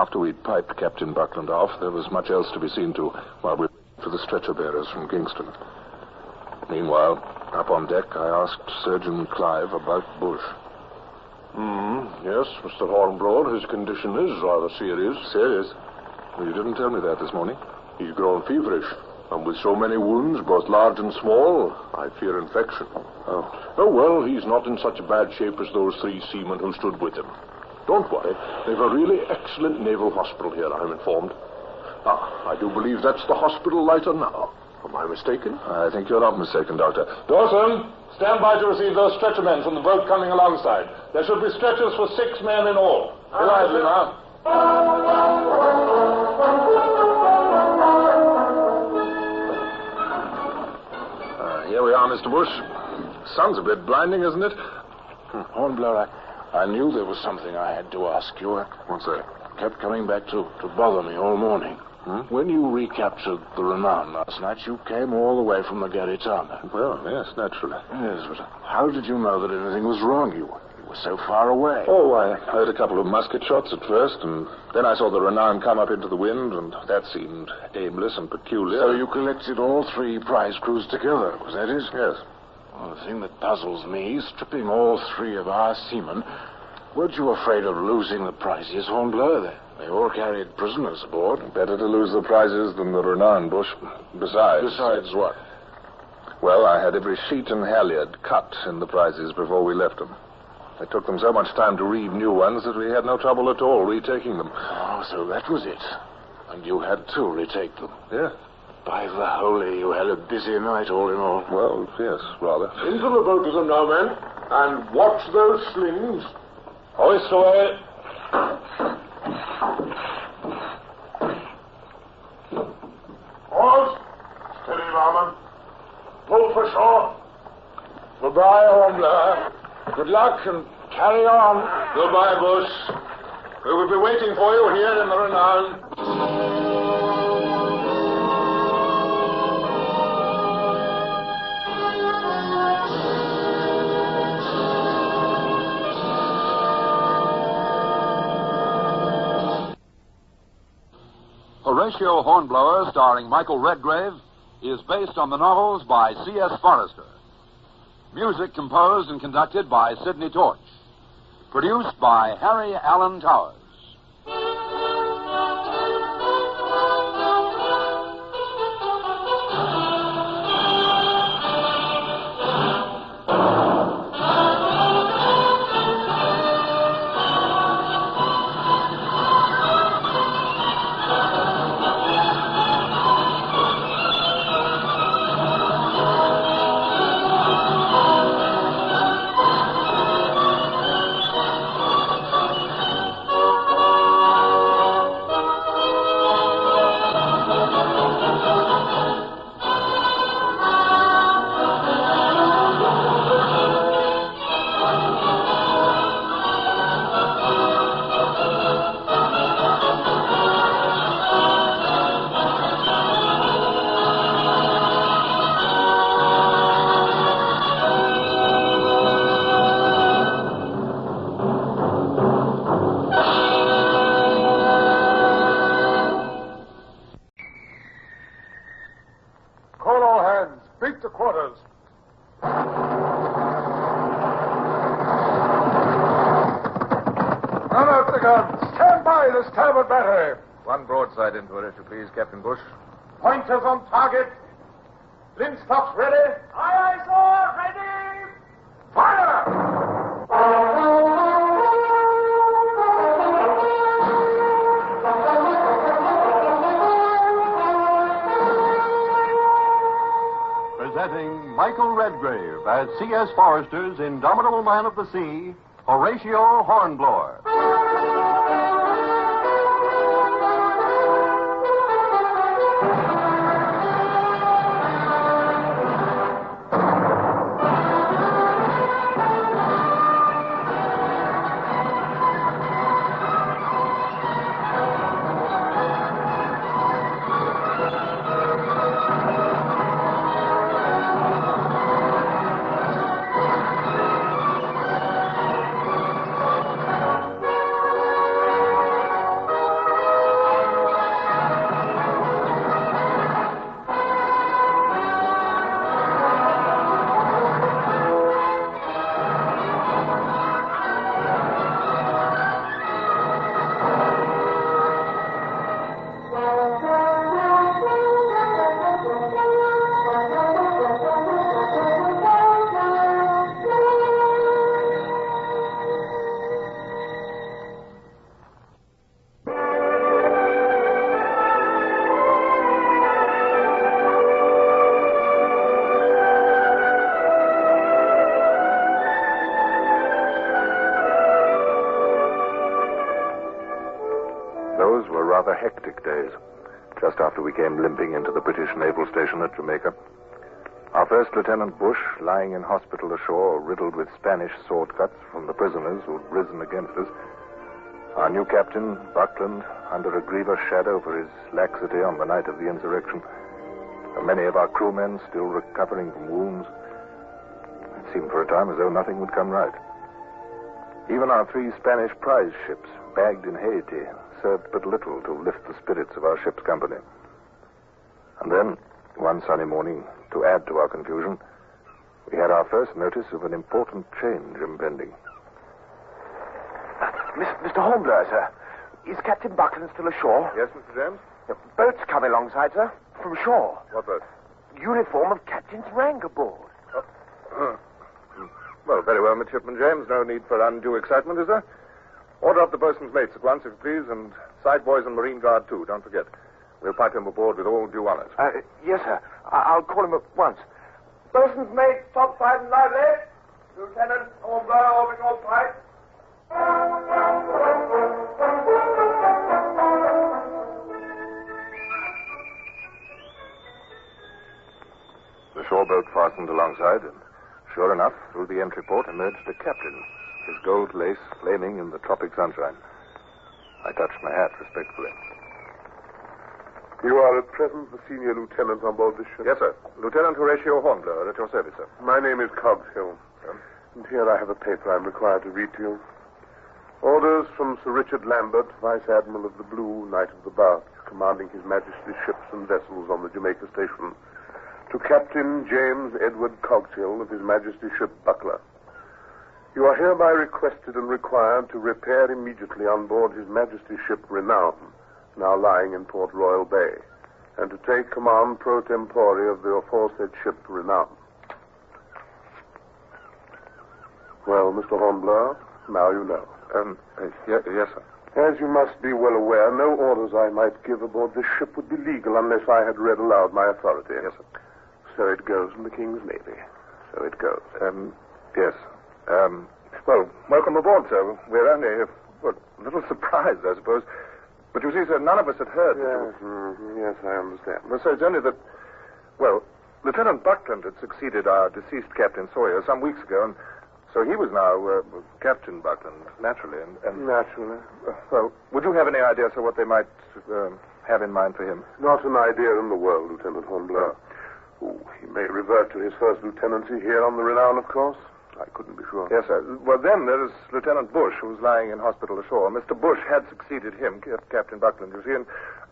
After we'd piped Captain Buckland off, there was much else to be seen to while we waited for the stretcher bearers from Kingston. Meanwhile, up on deck, I asked Surgeon Clive about Bush. Yes, Mr. Hornblower, his condition is rather serious. Serious? Well, you didn't tell me that this morning. He's grown feverish, and with so many wounds, both large and small, I fear infection. Oh, well, he's not in such bad shape as those 3 seamen who stood with him. Don't worry. They've a really excellent naval hospital here, I'm informed. I do believe that's the hospital lighter now. Am I mistaken? I think you're not mistaken, Doctor. Dawson, stand by to receive those stretcher men from the boat coming alongside. There should be stretchers for 6 men in all. Be lively now. Here we are, Mr. Bush. Sun's a bit blinding, isn't it? Hornblower, I knew there was something I had to ask you. What's that? Kept coming back to bother me all morning. When you recaptured the Renown last night, you came all the way from the Garitana. Well, yes, naturally. Yes, but how did you know that anything was wrong? You were so far away. Oh, I heard a couple of musket shots at first, and then I saw the Renown come up into the wind, and that seemed aimless and peculiar. So you collected all 3 prize crews together, was that it? Yes. Well, the thing that puzzles me, stripping all 3 of our seamen, weren't you afraid of losing the prizes, Hornblower? They all carried prisoners aboard. Better to lose the prizes than the Renown, Bush. Besides what? Well, I had every sheet and halyard cut in the prizes before we left them. It took them so much time to reeve new ones that we had no trouble at all retaking them. Oh, so that was it. And you had to retake them. Yeah. By the holy, you had a busy night all in all. Well, yes, rather. Into the boat with them now, men. And watch those slings. Hoist away. Pause. Steady, Barman. Pull for shore. Goodbye, Hornblower. Good luck and carry on. Goodbye, Bush. We will be waiting for you here in the Renown. Horatio Hornblower, starring Michael Redgrave, is based on the novels by C.S. Forrester. Music composed and conducted by Sidney Torch. Produced by Harry Allen Towers. Starboard battery. One broadside into it, if you please, Captain Bush. Pointers on target. Linstock's ready. Aye, aye, sir. Ready. Fire! Presenting Michael Redgrave as C.S. Forrester's indomitable man of the sea, Horatio Hornblower. hectic days, just after we came limping into the British naval station at Jamaica. Our first Lieutenant Bush, lying in hospital ashore, riddled with Spanish sword cuts from the prisoners who'd risen against us. Our new captain, Buckland, under a grievous shadow for his laxity on the night of the insurrection. And many of our crewmen still recovering from wounds. It seemed for a time as though nothing would come right. Even our 3 Spanish prize ships, bagged in Haiti, served but little to lift the spirits of our ship's company. And then, one sunny morning, to add to our confusion, we had our first notice of an important change impending. Mr. Hornblower, sir. Is Captain Buckland still ashore? Yes, Mr. James? The boat's coming alongside, sir, from shore. What boat? Uniform of captain's rank aboard. Well, very well, Midshipman James. No need for undue excitement, is there? Order up the boatswain's mates at once, if you please, and side boys and marine guard, too. Don't forget. We'll pipe him aboard with all due honors. Yes, sir. I'll call him at once. Boatswain's mate, topside and lively. Lieutenant Hornblower, open your pipe. The shore boat fastened alongside, and sure enough, through the entry port emerged the captain, his gold lace flaming in the tropic sunshine. I touched my hat respectfully. You are at present the senior lieutenant on board this ship? Yes, sir. Lieutenant Horatio Hornblower, at your service, sir. My name is Cogshill. And here I have a paper I'm required to read to you. Orders from Sir Richard Lambert, Vice Admiral of the Blue, Knight of the Bath, commanding His Majesty's ships and vessels on the Jamaica station, to Captain James Edward Cogshill of His Majesty's ship Buckler. You are hereby requested and required to repair immediately on board His Majesty's ship Renown, now lying in Port Royal Bay, and to take command pro tempore of the aforesaid ship Renown. Well, Mr. Hornblower, now you know. Yes, sir. As you must be well aware, no orders I might give aboard this ship would be legal unless I had read aloud my authority. Yes, sir. So it goes in the King's Navy. So it goes. Yes. Well, welcome aboard, sir. We're only a little surprised, I suppose. But you see, sir, none of us had heard. Yes, yes, I understand. Well, sir, it's only that, well, Lieutenant Buckland had succeeded our deceased Captain Sawyer some weeks ago, and so he was now Captain Buckland, naturally. And Naturally. Well, would you have any idea, sir, what they might have in mind for him? Not an idea in the world, Lieutenant Hornblower. He may revert to his first lieutenancy here on the Renown, of course. I couldn't be sure. Yes, sir. Well, then there's Lieutenant Bush, who's lying in hospital ashore. Mr. Bush had succeeded him, Captain Buckland, you see, and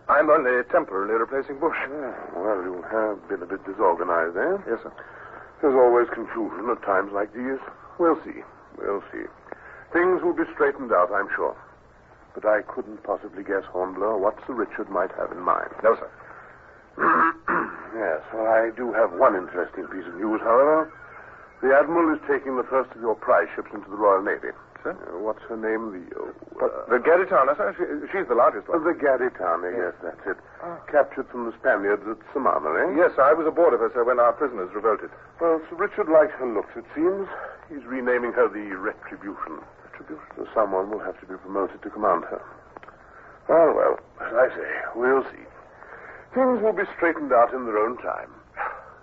I'm only temporarily replacing Bush. Yeah, well, you have been a bit disorganized, eh? Yes, sir. There's always confusion at times like these. We'll see. We'll see. Things will be straightened out, I'm sure. But I couldn't possibly guess, Hornblower, what Sir Richard might have in mind. No, sir. Yes, well, I do have one interesting piece of news, however. The Admiral is taking the first of your prize ships into the Royal Navy. Sir? What's her name? The Gaditana, sir? She's the largest one. The Gaditana, yes, that's it. Captured from the Spaniards at Samana, eh? Yes, sir. I was aboard of her, sir, when our prisoners revolted. Well, Sir Richard likes her looks, it seems. He's renaming her the Retribution. Retribution? So someone will have to be promoted to command her. Well, as I say, we'll see. Things will be straightened out in their own time.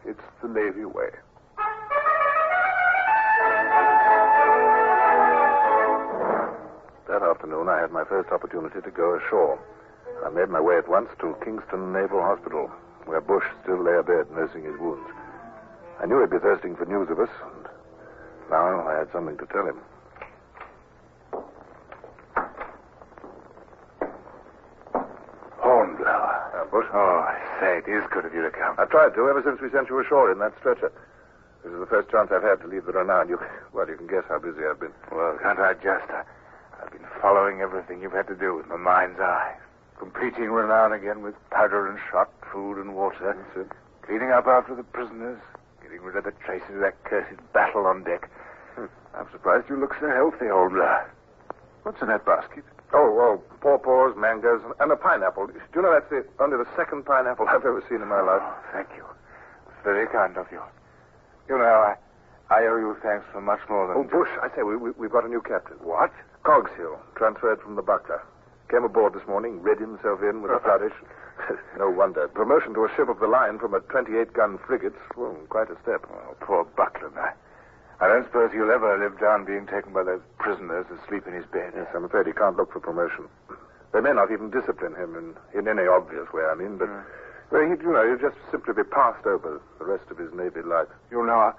It's the Navy way. That afternoon, I had my first opportunity to go ashore. I made my way at once to Kingston Naval Hospital, where Bush still lay abed nursing his wounds. I knew he'd be thirsting for news of us, and now I had something to tell him. Hornblower. Bush? Oh, I say, it is good of you to come. I've tried to ever since we sent you ashore in that stretcher. This is the first chance I've had to leave the Renown. You can guess how busy I've been. Well, can't I just? I've been following everything you've had to do with my mind's eye. Completing Renown again with powder and shot, food and water. That's it. Cleaning up after the prisoners. Getting rid of the traces of that cursed battle on deck. I'm surprised you look so healthy, Hornblower. What's in that basket? Oh, pawpaws, mangoes, and a pineapple. Do you know that's only the second pineapple I've ever seen in my life? Oh, thank you. It's very kind of you. You know, I owe you thanks for much more than... Oh, Bush, I say, we've got a new captain. What? Cogshill, transferred from the Buckler. Came aboard this morning, read himself in with a flourish. No wonder. Promotion to a ship of the line from a 28-gun frigate. Well, quite a step. Oh, poor Buckland. I don't suppose he'll ever live down being taken by those prisoners asleep in his bed. Yes, I'm afraid he can't look for promotion. They may not even discipline him in any obvious way, but well, he'll just simply be passed over the rest of his Navy life. You know,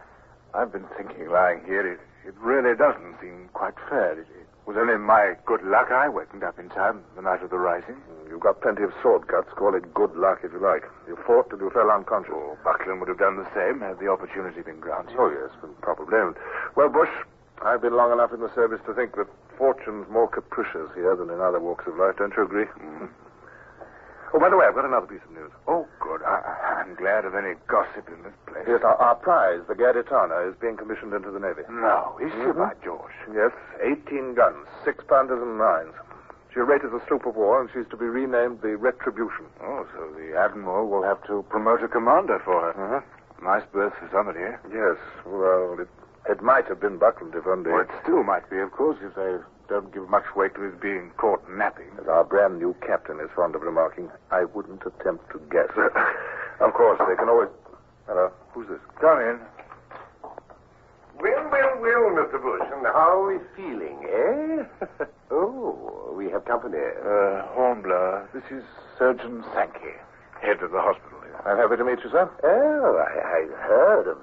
I've been thinking lying here, it really doesn't seem quite fair. It was only my good luck I wakened up in time the night of the rising. You've got plenty of sword cuts. Call it good luck if you like. You fought till you fell unconscious. Oh, Buckland would have done the same had the opportunity been granted. Oh, yes, probably. Well, Bush, I've been long enough in the service to think that fortune's more capricious here than in other walks of life. Don't you agree? Oh, by the way, I've got another piece of news. Oh, good. I'm glad of any gossip in this place. Yes, our prize, the Gaditana, is being commissioned into the Navy. No, is she, by George? Yes, 18 guns, 6-pounders and 9s. She's rated as a sloop of war, and she's to be renamed the Retribution. Oh, so the Admiral will have to promote a commander for her. Nice berth for somebody, eh? Yes, well, it might have been Buckland if only... Well, it still might be, of course, if they don't give much weight to his being caught napping. As our brand new captain is fond of remarking, I wouldn't attempt to guess. Of course, they can always... Hello, who's this? Come in. Well, Mr. Bush, and how are we feeling, eh? Oh, we have company. Hornblower, this is Surgeon Sankey, head of the hospital here. I'm happy to meet you, sir. Oh, I've heard of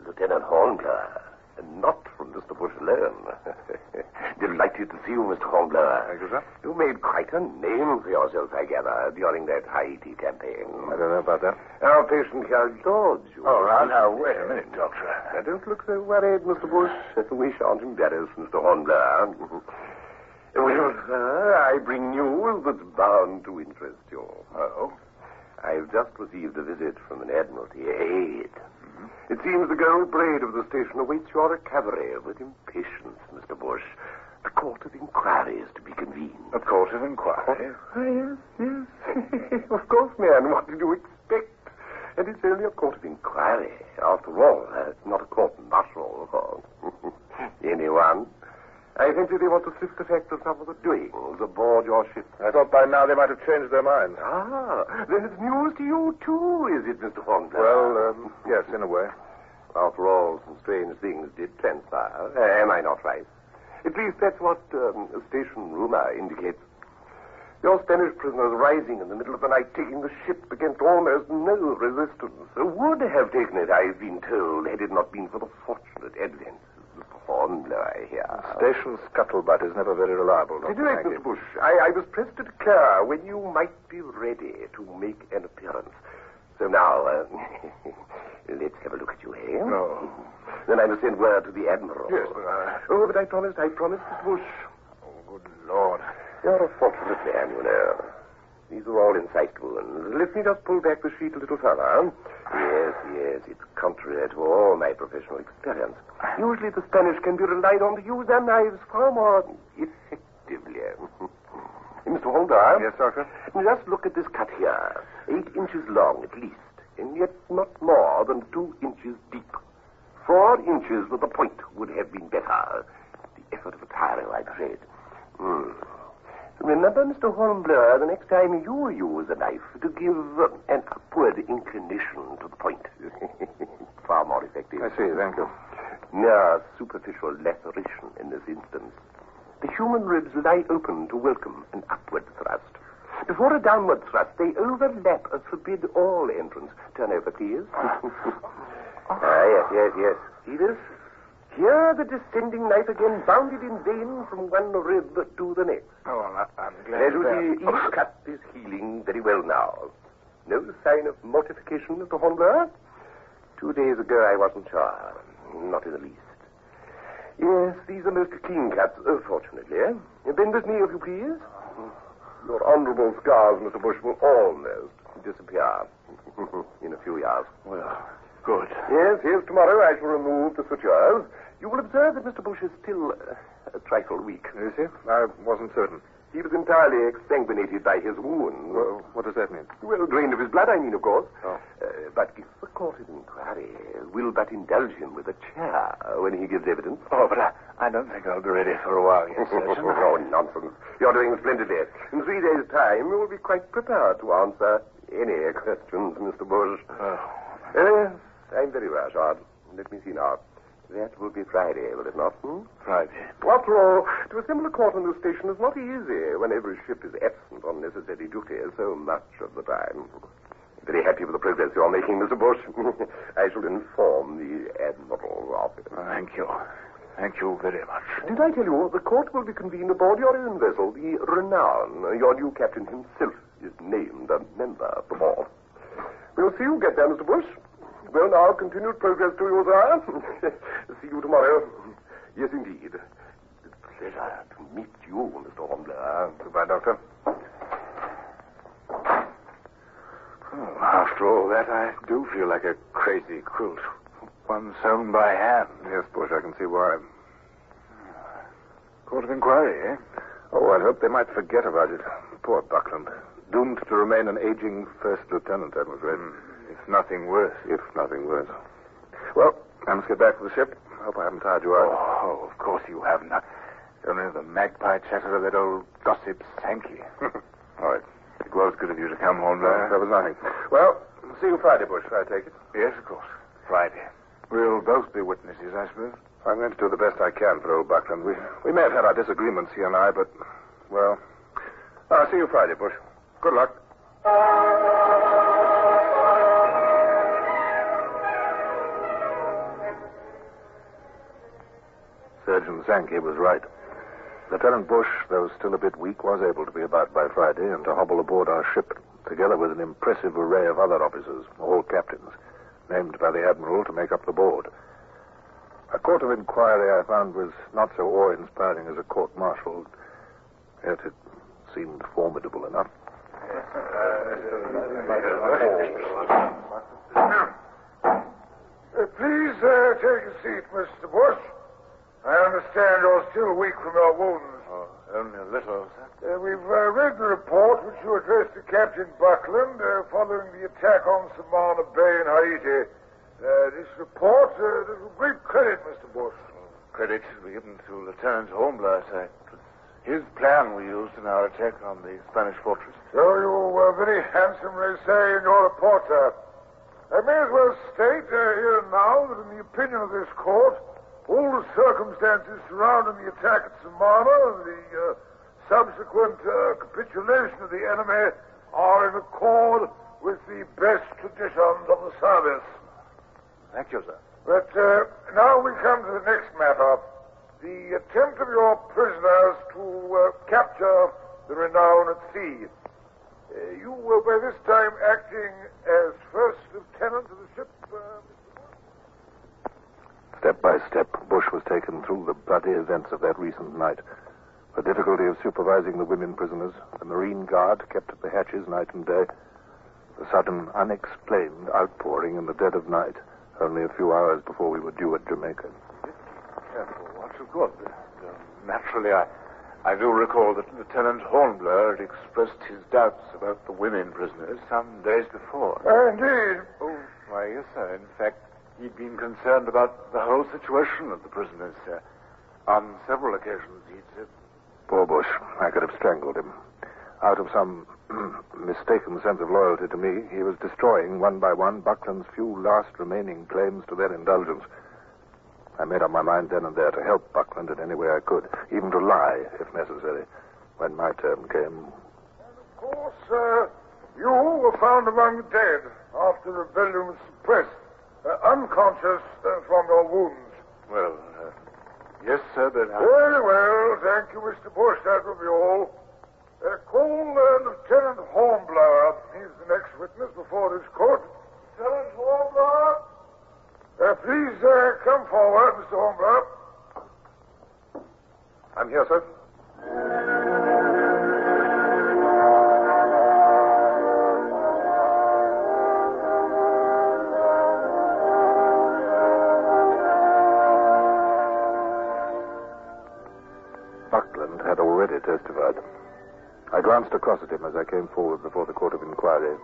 Lieutenant Hornblower. Not from Mr. Bush alone. Delighted to see you, Mr. Hornblower. Thank you, sir. You made quite a name for yourself, I gather, during that Haiti campaign. I don't know about that. Our patient here adored you. Oh, now, wait a minute, Doctor. Now, don't look so worried, Mr. Bush. We shan't embarrass Mr. Hornblower. Well, sir, I bring news that's bound to interest you. Oh? I've just received a visit from an Admiralty aide. It seems the gold braid of the station awaits your recovery with impatience, Mr. Bush. A court of inquiry is to be convened. A court of inquiry? Yes. Of course, man. What did you expect? And it's only a court of inquiry. After all, it's not a court martial. Anyone? I fancy they want to sift the facts of some of the doings aboard your ship. I thought by now they might have changed their minds. Then it's news to you, too, is it, Mr. Hornblower? Well, yes, in a way. After all, some strange things did transpire. Am I not right? At least that's what station rumor indicates. Your Spanish prisoners rising in the middle of the night, taking the ship against almost no resistance. Would have taken it, I've been told, had it not been for the fortunate advent of Mr. Hornblower here. Station scuttlebutt is never very reliable, Dr. Did you, Mr. Bush? I was pressed to declare when you might be ready to make an appearance. So now, let's have a look at you, eh? No. Then I must send word to the Admiral. Yes, but Oh, but I promised, Mr. Bush. Oh, good Lord. You're a fortunate man, you know. These are all incisive wounds. Let me just pull back the sheet a little further. Yes, it's contrary to all my professional experience. Usually the Spanish can be relied on to use their knives far more effectively. Mr. Hornblower? Yes, Doctor? Just look at this cut here. 8 inches long, at least, and yet not more than 2 inches deep. 4 inches with the point would have been better. The effort of a tyro, I'm afraid. Remember, Mr. Hornblower, the next time you use a knife, to give an upward inclination to the point. Far more effective. I see, thank you. No superficial laceration in this instance. The human ribs lie open to welcome an upward thrust. Before a downward thrust, they overlap and forbid all entrance. Turn over, please. Yes. See this? Here the descending knife again bounded in vain from one rib to the next. Oh, I'm glad As you see, each cut is healing very well now. No sign of mortification, Mr. Hornblower? 2 days ago I wasn't sure. Not in the least. Yes, these are most clean cuts, fortunately. Bend with me, if you please. Your honorable scars, Mr. Bush, will almost disappear in a few years. Well, good. Yes, tomorrow I shall remove the sutures. You will observe that Mr. Bush is still a trifle weak. Is he? I wasn't certain. He was entirely exsanguinated by his wound. Well, what does that mean? Well, drained of his blood, I mean, of course. Oh. But if the court of inquiry will but indulge him with a chair when he gives evidence. Oh, but I don't think I'll be ready for a while yet, Surgeon. Oh, nonsense. You're doing splendidly. In 3 days' time, you will be quite prepared to answer any questions, Mr. Bush. I'm very well, Shard. Let me see now. That will be Friday, will it not? Friday. After all, to assemble a court on the station is not easy when every ship is absent on necessary duty so much of the time. Very happy with the progress you're making, Mr. Bush. I shall inform the Admiral of it. Thank you. Thank you very much. Did I tell you the court will be convened aboard your own vessel, the Renown? Your new captain himself is named a member of the board. We'll see you get there, Mr. Bush. Well, now, continued progress to you, sir. See you tomorrow. Yes, indeed. Pleasure to meet you, Mr. Hornblower. Goodbye, Doctor. Oh, after all that, I do feel like a crazy quilt. One sewn by hand. Yes, Bush, I can see why. Court of inquiry, eh? Oh, I hope they might forget about it. Poor Buckland. Doomed to remain an aging first lieutenant, I'm afraid. If nothing worse. If nothing worse. Well, I must get back to the ship. I hope I haven't tired you out. Oh, of course you haven't. Only the magpie chatter of that old gossip Sankey. All right. It was good of you to come, Hornblower. That was nothing. Well, see you Friday, Bush, I take it. Yes, of course. Friday. We'll both be witnesses, I suppose. I'm going to do the best I can for old Buckland. We may have had our disagreements, he and I, but, well, I'll see you Friday, Bush. Good luck. Surgeon Sankey was right. Lieutenant Bush, though still a bit weak, was able to be about by Friday and to hobble aboard our ship, together with an impressive array of other officers, all captains, named by the Admiral to make up the board. A court of inquiry, I found, was not so awe-inspiring as a court-martial, yet it seemed formidable enough. Please take a seat, Mr. Bush. I understand you're still weak from your wounds. Oh, only a little, sir. We've read the report which you addressed to Captain Buckland following the attack on Samana Bay in Haiti. This report is of great credit, Mr. Bush. Credit should be given to Lieutenant Hornblower, sir. It was his plan we used in our attack on the Spanish fortress. So you very handsomely say in your report, sir. I may as well state here and now that in the opinion of this court, all the circumstances surrounding the attack at Samana and the subsequent capitulation of the enemy are in accord with the best traditions of the service. Thank you, sir. But now we come to the next matter. The attempt of your prisoners to capture the Renown at sea. You were by this time acting as first lieutenant of the ship, Step by step, Bush was taken through the bloody events of that recent night. The difficulty of supervising the women prisoners, the Marine Guard kept at the hatches night and day, the sudden, unexplained outpouring in the dead of night, only a few hours before we were due at Jamaica. Careful, what you could. Naturally, I do recall that Lieutenant Hornblower had expressed his doubts about the women prisoners some days before. Indeed. Oh, why, yes, sir. In fact, he'd been concerned about the whole situation of the prisoners, sir. On several occasions, he'd said... Poor Bush. I could have strangled him. Out of some mistaken sense of loyalty to me, he was destroying, one by one, Buckland's few last remaining claims to their indulgence. I made up my mind then and there to help Buckland in any way I could, even to lie, if necessary, when my turn came. And of course, you were found among the dead after the rebellion was suppressed, unconscious from your wounds. Well, yes, sir, but Very well. Thank you, Mr. Bush. That will be all. Call Lieutenant Hornblower. He's the next witness before this court. Lieutenant Hornblower? Please come forward, Mr. Hornblower. I'm here, sir. Buckland had already testified. I glanced across at him as I came forward before the court of inquiry.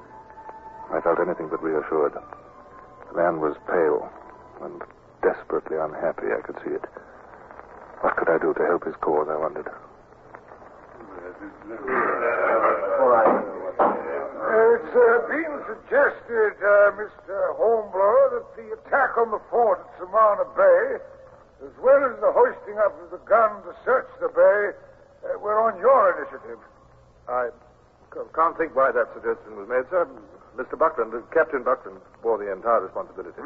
I felt anything but reassured. The man was pale, and desperately unhappy. I could see it. What could I do to help his cause, I wondered. All right. It's been suggested, Mr. Hornblower, that the attack on the fort at Samana Bay, as well as the hoisting up of the gun to search the bay, were on your initiative. I can't think why that suggestion was made, sir. Mr. Buckland, Captain Buckland, bore the entire responsibility.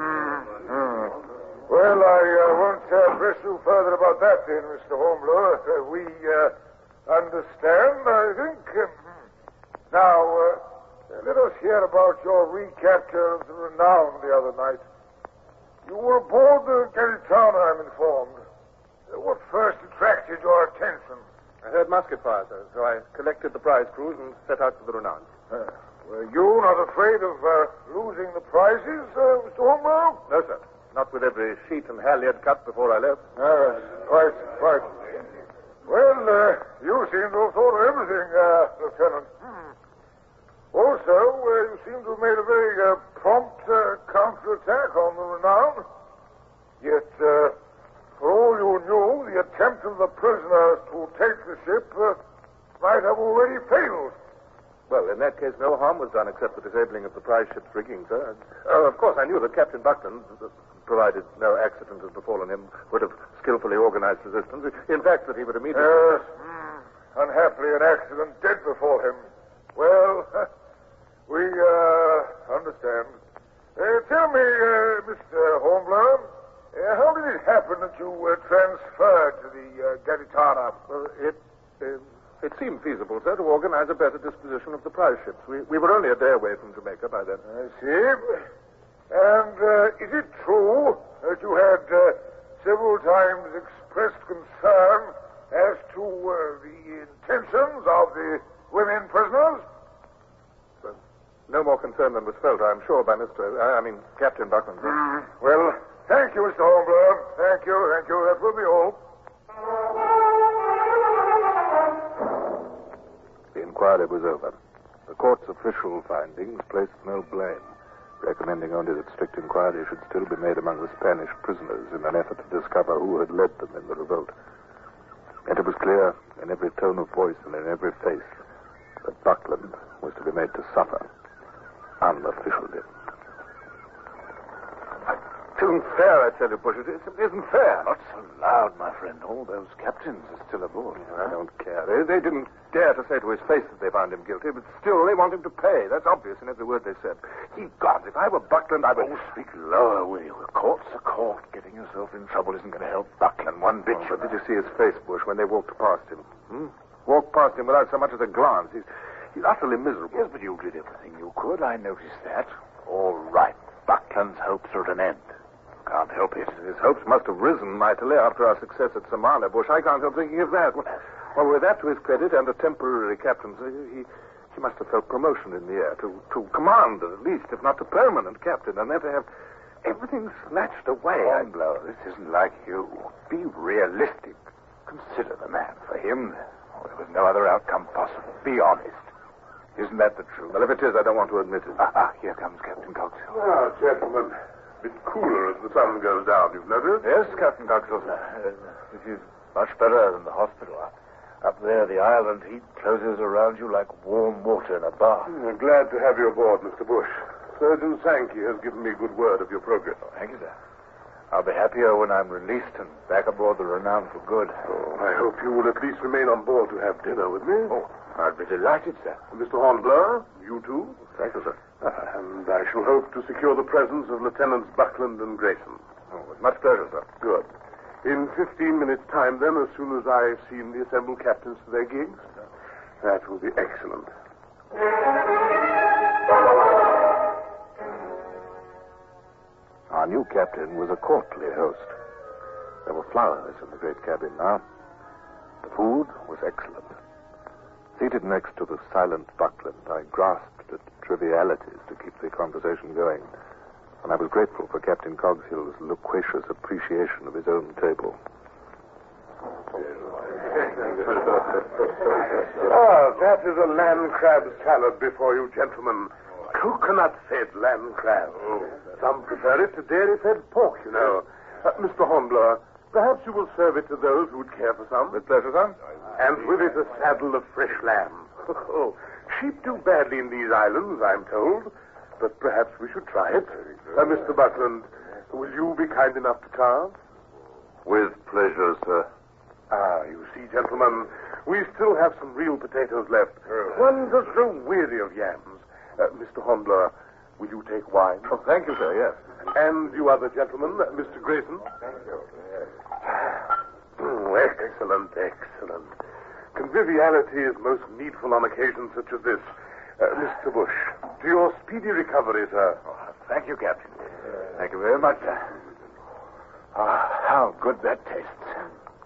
Well, I won't press you further about that then, Mr. Hornblower. We understand, I think. Now, let us hear about your recapture of the Renown the other night. You were aboard the Garitana, I'm informed. What first attracted your attention? I heard musket fire, sir, so I collected the prize crews and set out for the Renown. Were you not afraid of losing the prizes, Mr. Hornblower? No, sir. Not with every sheet and halyard cut before I left. Quite. Well, you seem to have thought of everything, Lieutenant. Also, you seem to have made a very prompt counterattack on the Renown. Yet, for all you knew, the attempt of the prisoners to take the ship might have already failed. Well, in that case, no harm was done except the disabling of the prize ship's rigging, sir. Of course, I knew that Captain Buckland, provided no accident had befallen him, would have skillfully organized resistance. In fact, that he would immediately... Yes. Unhappily, an accident did befall him. Well, we understand. Tell me, Mr. Hornblower, how did it happen that you transferred to the Garitana? It seemed feasible, sir, to organize a better disposition of the prize ships. We were only a day away from Jamaica by then. I see. And is it true that you had several times expressed concern as to the intentions of the women prisoners? No more concern than was felt, I'm sure, by Captain Buckland. Well, thank you, Mr. Hornblower. Thank you. That will be all. The inquiry was over. The court's official findings placed no blame, recommending only that strict inquiry should still be made among the Spanish prisoners in an effort to discover who had led them in the revolt. And it was clear in every tone of voice and in every face that Buckland was to be made to suffer unofficially. It isn't fair, I tell you, Bush. It isn't fair. Not so loud, my friend. All those captains are still aboard. I don't care. They didn't dare to say to his face that they found him guilty, but still they want him to pay. That's obvious in every word they said. God, if I were Buckland, I would... Oh, speak lower, will you? A court's a court. Getting yourself in trouble isn't going to help Buckland one bit. But did you see his face, Bush, when they walked past him? Walked past him without so much as a glance. He's utterly miserable. Yes, but you did everything you could. I noticed that. All right. Buckland's hopes are at an end. Can't help it. His hopes must have risen mightily after our success at Samana, Bush. I can't help thinking of that. Well, with that to his credit and a temporary captaincy, he must have felt promotion in the air to commander, at least, if not to permanent captain, and then to have everything snatched away. Hornblower, this isn't like you. Be realistic. Consider the man. For him, there was no other outcome possible. Be honest. Isn't that the truth? Well, if it is, I don't want to admit it. Here comes Captain Coxhill. Now, gentlemen, a bit cooler as the sun goes down, you've noticed? Yes, Captain Coxhill. This is much better than the hospital. Up there, the island heat closes around you like warm water in a bath. I'm glad to have you aboard, Mr. Bush. Surgeon Sankey has given me good word of your progress. Thank you, sir. I'll be happier when I'm released and back aboard the Renown for good. I hope you will at least remain on board to have dinner with me. I'd be delighted, sir. Mr. Hornblower, you too? Thank you, sir. And I shall hope to secure the presence of Lieutenants Buckland and Grayson. With much pleasure, sir. Good. In 15 minutes' time, then, as soon as I've seen the assembled captains to their gigs, that will be excellent. Our new captain was a courtly host. There were flowers in the great cabin now. The food was excellent. Seated next to the silent Buckland, I grasped at trivialities to keep the conversation going, and I was grateful for Captain Cogshill's loquacious appreciation of his own table. That is a lamb crab salad before you, gentlemen. coconut-fed lamb crab. Some prefer it to dairy-fed pork, you know. Mr. Hornblower, perhaps you will serve it to those who would care for some. With pleasure, sir. And with it a saddle of fresh lamb. Sheep do badly in these islands, I'm told. But perhaps we should try it. Mr. Buckland, will you be kind enough to carve? With pleasure, sir. You see, gentlemen, we still have some real potatoes left. One does grow weary of yams. Mr. Hornblower, will you take wine? Oh, thank you, sir, yes. And you other gentlemen, Mr. Grayson? Thank you. Excellent, excellent. Conviviality is most needful on occasions such as this. Mr. Bush, to your speedy recovery, sir. Thank you, Captain. Thank you very much, sir. How good that tastes.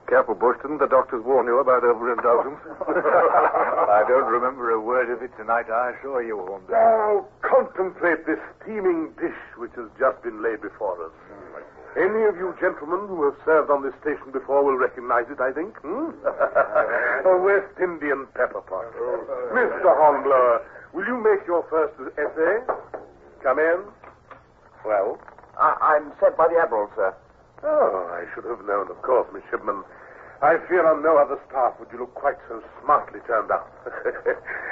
Careful, Bush. Didn't the doctors warn you about overindulgence? I don't remember a word of it tonight, I assure you, Hornblower. Now, contemplate this steaming dish which has just been laid before us. Any of you gentlemen who have served on this station before will recognize it, I think. A West Indian pepper pot. Mr. Hornblower, will you make your first essay? Come in. Well? I'm sent by the Admiral, sir. Oh, I should have known, of course, midshipman. I fear on no other staff would you look quite so smartly turned out.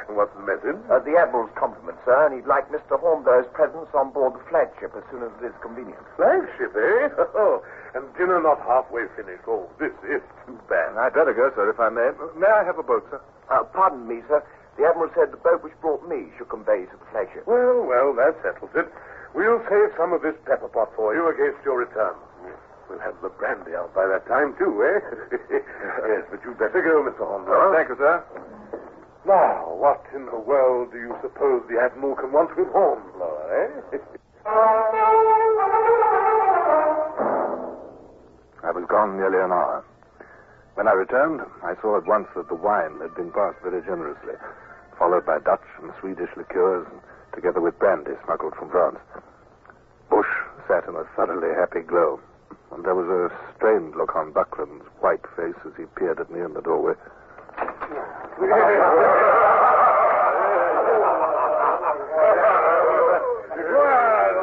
What's the message? The Admiral's compliment, sir, and he'd like Mr. Hornblower's presence on board the flagship as soon as it is convenient. Flagship, eh? Oh, and dinner not halfway finished. Oh, this is too bad. I'd better go, sir, if I may. May I have a boat, sir? Pardon me, sir. The Admiral said the boat which brought me should convey to the flagship. Well, that settles it. We'll save some of this pepper pot for you against your return. We'll have the brandy out by that time, too, eh? Yes, but you'd better go, Mr. Hornblower. Thank you, sir. Now, what in the world do you suppose the Admiral can want with Hornblower, eh? I was gone nearly an hour. When I returned, I saw at once that the wine had been passed very generously, followed by Dutch and Swedish liqueurs, together with brandy smuggled from France. Bush sat in a thoroughly happy glow, and there was a strained look on Buckland's white face as he peered at me in the doorway. Well,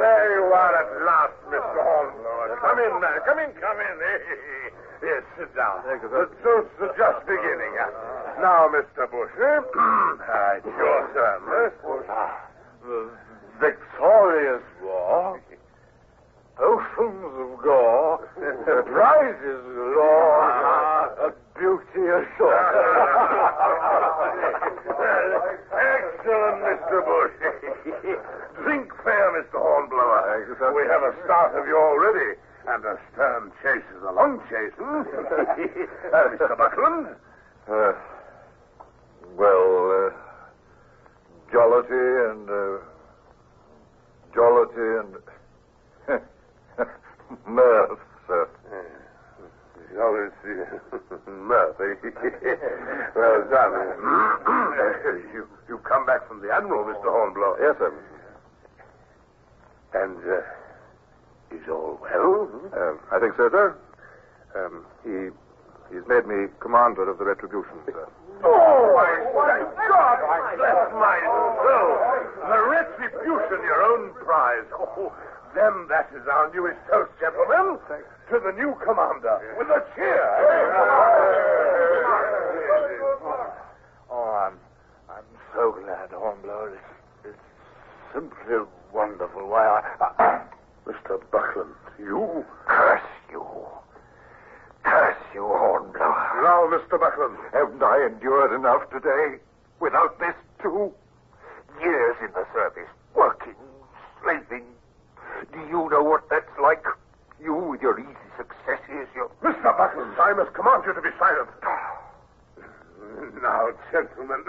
there you are at last, Mr. Hornblower. Come in, man. Come in. Yes, sit down. The toast is just beginning. Now, Mr. Bush, it's your turn, The victorious war, oceans of gore, prizes galore, a beauty ashore. Excellent, Mr. Bush. Drink fair, Mr. Hornblower. Thank you, sir. We have a start of you already, and a stern chase is a long chase, Mr. Buckland? jollity and mirth, sir. Jollity, mirth, Well done. You come back from the Admiral, Mr. Hornblower. Yes, sir. And, is all well? I think so, sir. He's made me commander of the Retribution, sir. Oh, my God! Bless my soul! The Retribution, your own prize. Oh, then that is our newest toast, gentlemen. To the new commander. With a cheer. Oh, I'm so glad, Hornblower. It's simply wonderful. Why, Mr. Buckland, you? Curse you. Curse you, Hornblower. Now, Mr. Buckland. Haven't I endured enough today? Without this, too? Years in the service, working, slaving. Do you know what that's like? You with your easy successes, Mr. Buckland, I must command you to be silent. Now, gentlemen,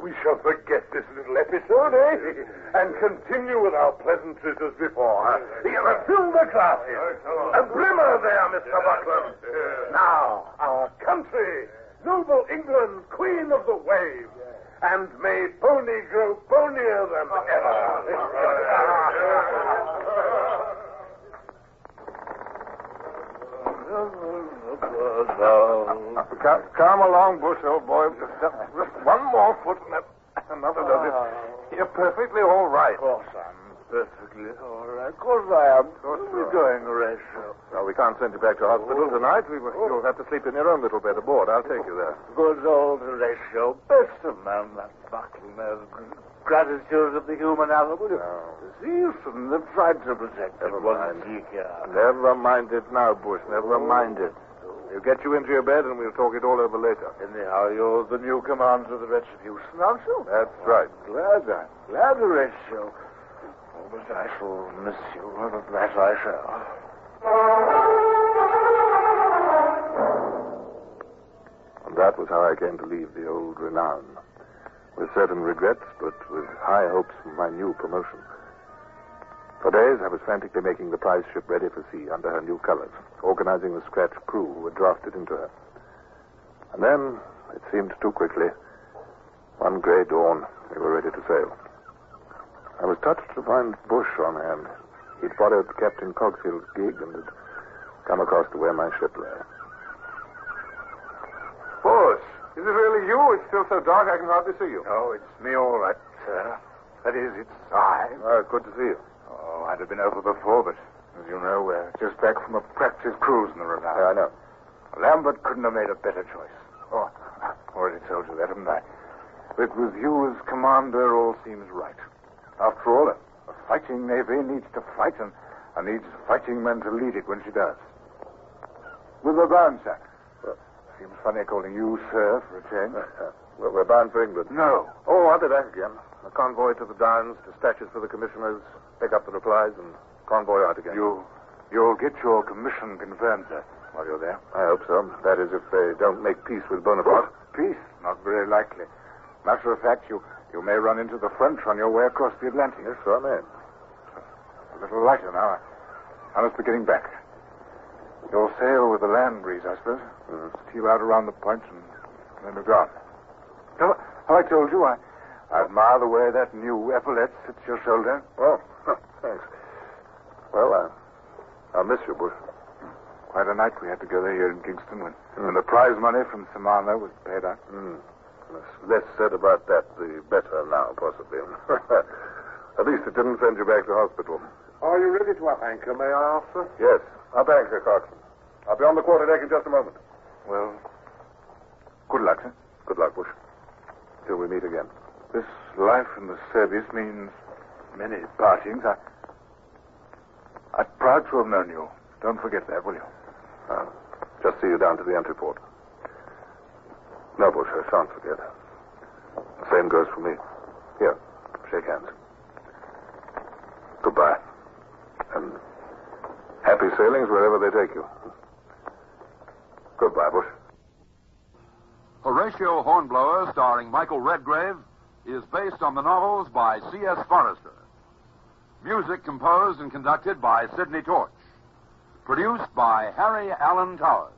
we shall forget this little episode, and continue with our pleasantries as before. Fill the glasses. A brimmer there, Mr. Buckland. Now, our country, noble England, queen of the waves, and may Boney grow bonier than Come along, Bush, old boy. Just one more foot and another does it. You're perfectly all right. Of course I'm perfectly all right. Of course I am. Where are we going, Horatio? Well, we can't send you back to hospital tonight. You'll have to sleep in your own little bed aboard. I'll take you there. Good old Horatio. Best of man, that buckler. Gratitude of the human animal. See, you shouldn't have tried to protect it. Never mind it now, Bush. Never mind it. We'll get you into your bed and we'll talk it all over later. Anyhow, you're the new commander of the Retribution, aren't you? That's right. I'm glad, Horatio. Oh, but I shall miss you. That I shall. And that was how I came to leave the old Renown. With certain regrets, but with high hopes for my new promotion. For days, I was frantically making the prize ship ready for sea under her new colors, organizing the scratch crew who were drafted into her. And then, it seemed too quickly, one gray dawn, we were ready to sail. I was touched to find Bush on hand. He'd followed Captain Cogsfield's gig and had come across to where my ship lay. Bush, is it really you? It's still so dark I can hardly see you. Oh, it's me all right, sir. That is, it's I. Oh, good to see you. Oh, I'd have been over before, but as you know, we're just back from a practice cruise in the Renown. Yeah, I know. Lambert couldn't have made a better choice. Oh, I've already told you that, haven't I? But with you as commander, all seems right. After all, a fighting navy needs to fight and needs fighting men to lead it when she does. With the bound, sir. Seems funny calling you sir for a change. Well, we're bound for England. No. Oh, I'll be back again. A convoy to the Downs, dispatches for the commissioners, pick up the replies, and convoy out again. You'll get your commission confirmed, sir, while you're there. I hope so. That is, if they don't make peace with Bonaparte. Peace? Not very likely. Matter of fact, you may run into the French on your way across the Atlantic. Yes, so I may. A little lighter now. I must be getting back. You'll sail with the land breeze, I suppose. Steal out around the point and then we're gone. Have I told you I admire the way that new epaulette sits your shoulder? Oh, thanks. Well, I'll miss you, Bush. Quite a night we had together here in Kingston when the prize money from Samana was paid out. Less said about that, the better now, possibly. At least it didn't send you back to hospital. Are you ready to up anchor, may I ask, sir? Yes, up anchor, Coxswain. I'll be on the quarterdeck in just a moment. Well, good luck, sir. Good luck, Bush. Till we meet again. This life in the service means many partings. I'm proud to have known you. Don't forget that, will you? I'll just see you down to the entry port. No, Bush, I shan't forget. The same goes for me. Here, shake hands. Goodbye. And happy sailings wherever they take you. Goodbye, Bush. Horatio Hornblower, starring Michael Redgrave, is based on the novels by C.S. Forrester. Music composed and conducted by Sidney Torch. Produced by Harry Allen Towers.